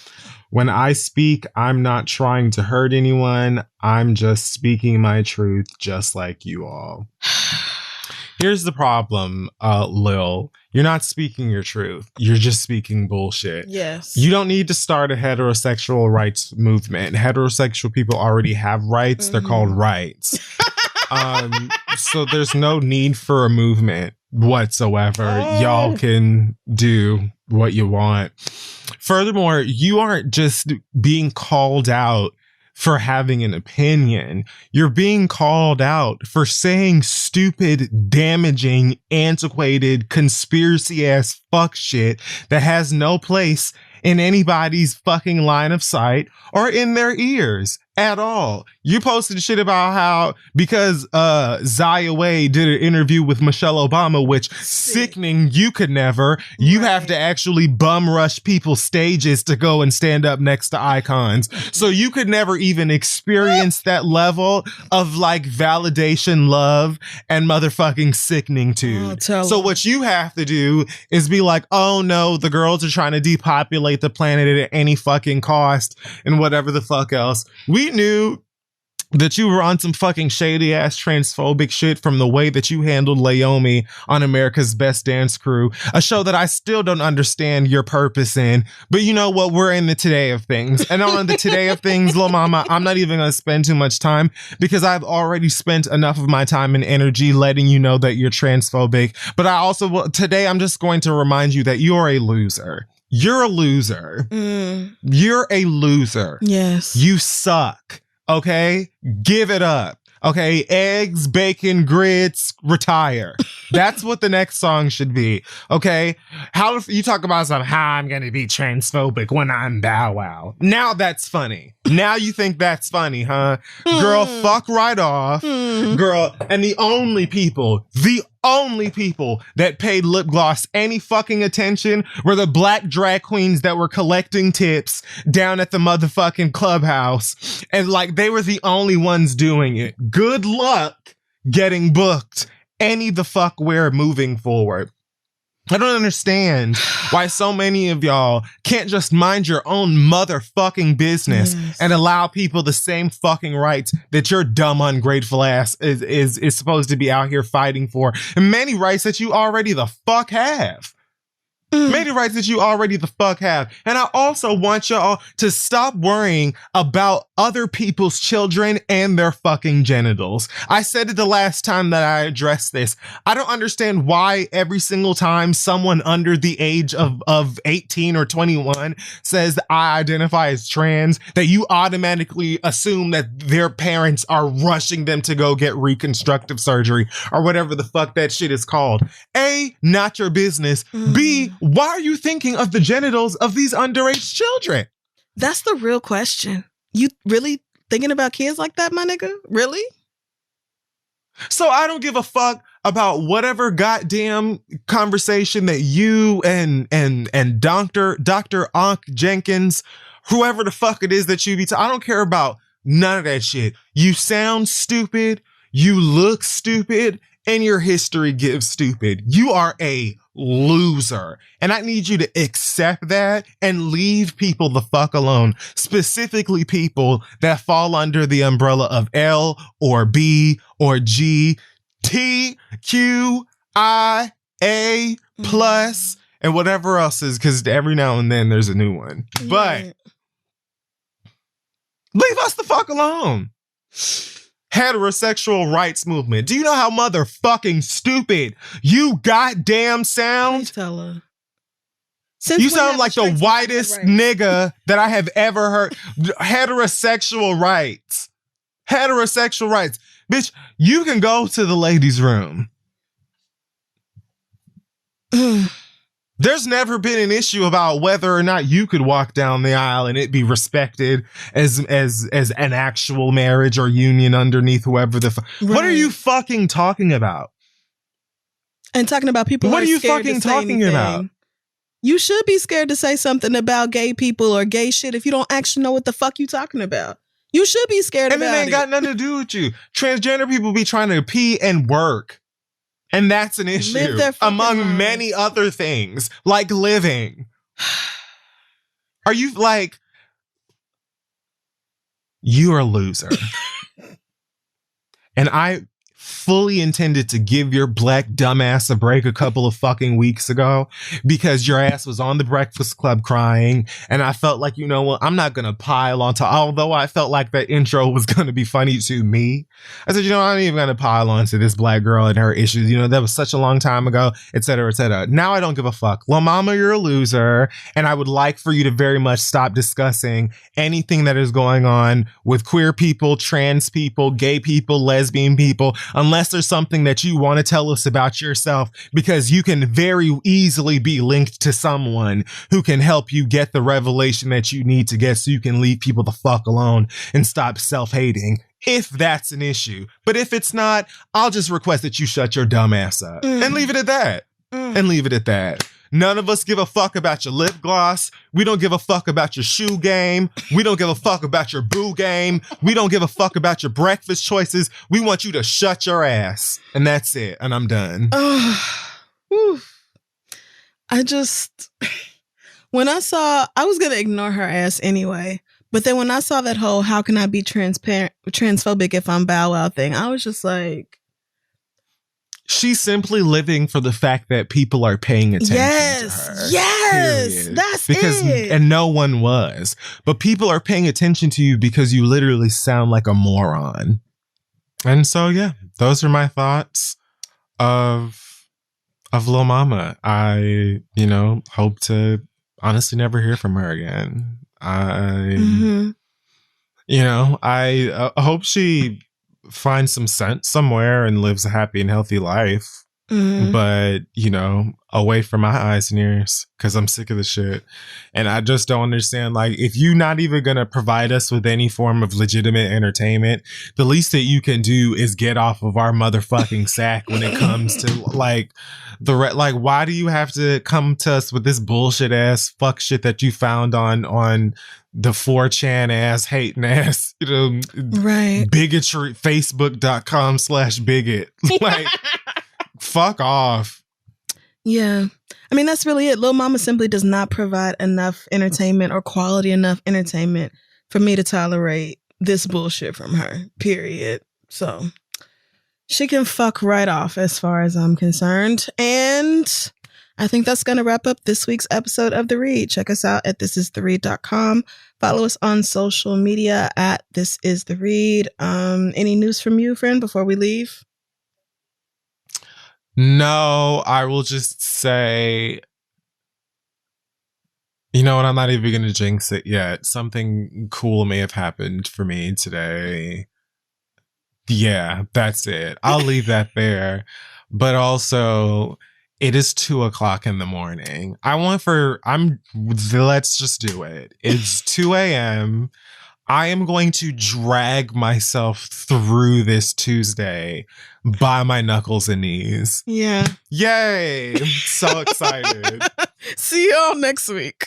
When I speak, I'm not trying to hurt anyone. I'm just speaking my truth, just like you all. Here's the problem, Lil. You're not speaking your truth. You're just speaking bullshit. Yes. You don't need to start a heterosexual rights movement. Heterosexual people already have rights. They're called rights. So there's no need for a movement whatsoever. Y'all can do what you want. Furthermore, you aren't just being called out for having an opinion. You're being called out for saying stupid, damaging, antiquated, conspiracy ass fuck shit that has no place in anybody's fucking line of sight or in their ears at all. You posted shit about how because Zaya Wade did an interview with Michelle Obama, which sickening, you could never. You have to actually bum rush people's stages to go and stand up next to icons. So you could never even experience that level of like validation, love, and motherfucking sickening too. So what you have to do is be like, oh no, the girls are trying to depopulate the planet at any fucking cost and whatever the fuck else. We knew that you were on some fucking shady ass transphobic shit from the way that you handled Laomi on America's Best Dance Crew, a show that I still don't understand your purpose in. But you know what? We're in the today of things. And on the today of things, Lil Mama, I'm not even going to spend too much time because I've already spent enough of my time and energy letting you know that you're transphobic. But I also will, today I'm just going to remind you that you're a loser. You're a loser. You're a loser. Yes. You suck. Okay? Give it up. Okay? Eggs, bacon, grits, retire. That's what the next song should be. Okay? How you talk about how I'm going to be transphobic when I'm Bow Wow. Now that's funny. Now you think that's funny, huh? Girl, fuck right off. Girl, and the only people that paid lip gloss any fucking attention were the black drag queens that were collecting tips down at the motherfucking clubhouse. And like, they were the only ones doing it. Good luck getting booked any the fuck where moving forward. I don't understand why so many of y'all can't just mind your own motherfucking business and allow people the same fucking rights that your dumb, ungrateful ass is supposed to be out here fighting for. And many rights that you already the fuck have. Many rights that you already the fuck have. And I also want y'all to stop worrying about other people's children and their fucking genitals. I said it the last time that I addressed this. I don't understand why every single time someone under the age of 18 or 21 says I identify as trans, that you automatically assume that their parents are rushing them to go get reconstructive surgery or whatever the fuck that shit is called. A, not your business. B, why are you thinking of the genitals of these underage children? That's the real question. You really thinking about kids like that, my nigga? Really? So I don't give a fuck about whatever goddamn conversation that you and Dr. Ankh Jenkins, whoever the fuck it is that you be I don't care about none of that shit. You sound stupid. You look stupid. in your history gives stupid. You are a loser. And I need you to accept that and leave people the fuck alone. Specifically people that fall under the umbrella of L or B or G, T, Q, I, A plus, and whatever else is, because every now and then there's a new one. Yeah. But leave us the fuck alone. Heterosexual rights movement. Do you know how motherfucking stupid you goddamn sound? Please tell her. You sound like the whitest nigga that I have ever heard. Heterosexual rights. Heterosexual rights. Bitch, you can go to the ladies' room. There's never been an issue about whether or not you could walk down the aisle and it be respected as an actual marriage or union underneath whoever the What are you fucking talking about? And talking about people. What are you fucking talking about? You should be scared to say something about gay people or gay shit if you don't actually know what the fuck you talking about. You should be scared about it. And it ain't got nothing to do with you. Transgender people be trying to pee and work. And that's an issue among many other things, like living. Are you like, you're a loser. And I fully intended to give your black dumbass a break a couple of fucking weeks ago because your ass was on the Breakfast Club crying. And I felt like, you know what, I'm not going to pile on to, although I felt like that intro was going to be funny to me. I said, you know, I'm not even going to pile on to this black girl and her issues. You know, that was such a long time ago, et cetera, et cetera. Now I don't give a fuck. Lil Mama, you're a loser. And I would like for you to very much stop discussing anything that is going on with queer people, trans people, gay people, lesbian people, unless there's something that you want to tell us about yourself, because you can very easily be linked to someone who can help you get the revelation that you need to get so you can leave people the fuck alone and stop self-hating, if that's an issue. But if it's not, I'll just request that you shut your dumb ass up and leave it at that. And leave it at that. None of us give a fuck about your lip gloss. We don't give a fuck about your shoe game. We don't give a fuck about your boo game. We don't give a fuck about your breakfast choices. We want you to shut your ass. And that's it. And I'm done. When I was going to ignore her ass anyway. But then when I saw that whole, how can I be transphobic if I'm Bow Wow thing, I was just like, she's simply living for the fact that people are paying attention to her. Yes, period. That's it. And no one was. But people are paying attention to you because you literally sound like a moron. And so, yeah, those are my thoughts of Lil Mama. I, hope to honestly never hear from her again. I hope she finds some sense somewhere and lives a happy and healthy life. But, away from my eyes and ears, because I'm sick of the shit. And I just don't understand, like, if you're not even going to provide us with any form of legitimate entertainment, the least that you can do is get off of our motherfucking sack when it comes to, like, why do you have to come to us with this bullshit ass fuck shit that you found on the 4chan ass, hating ass, right? Bigotry, facebook.com/bigot. Like, fuck off. Yeah. I mean, that's really it. Lil Mama simply does not provide enough entertainment or quality enough entertainment for me to tolerate this bullshit from her, period. So she can fuck right off as far as I'm concerned. And I think that's going to wrap up this week's episode of The Read. Check us out at thisistheread.com. Follow us on social media at thisistheread. Any news from you, friend, before we leave? No, I will just say, you know what? I'm not even going to jinx it yet. Something cool may have happened for me today. Yeah, that's it. I'll leave that there. But also, it is 2:00 in the morning. Let's just do it. It's 2 a.m. I am going to drag myself through this Tuesday by my knuckles and knees. Yeah. Yay. I'm so excited. See y'all next week.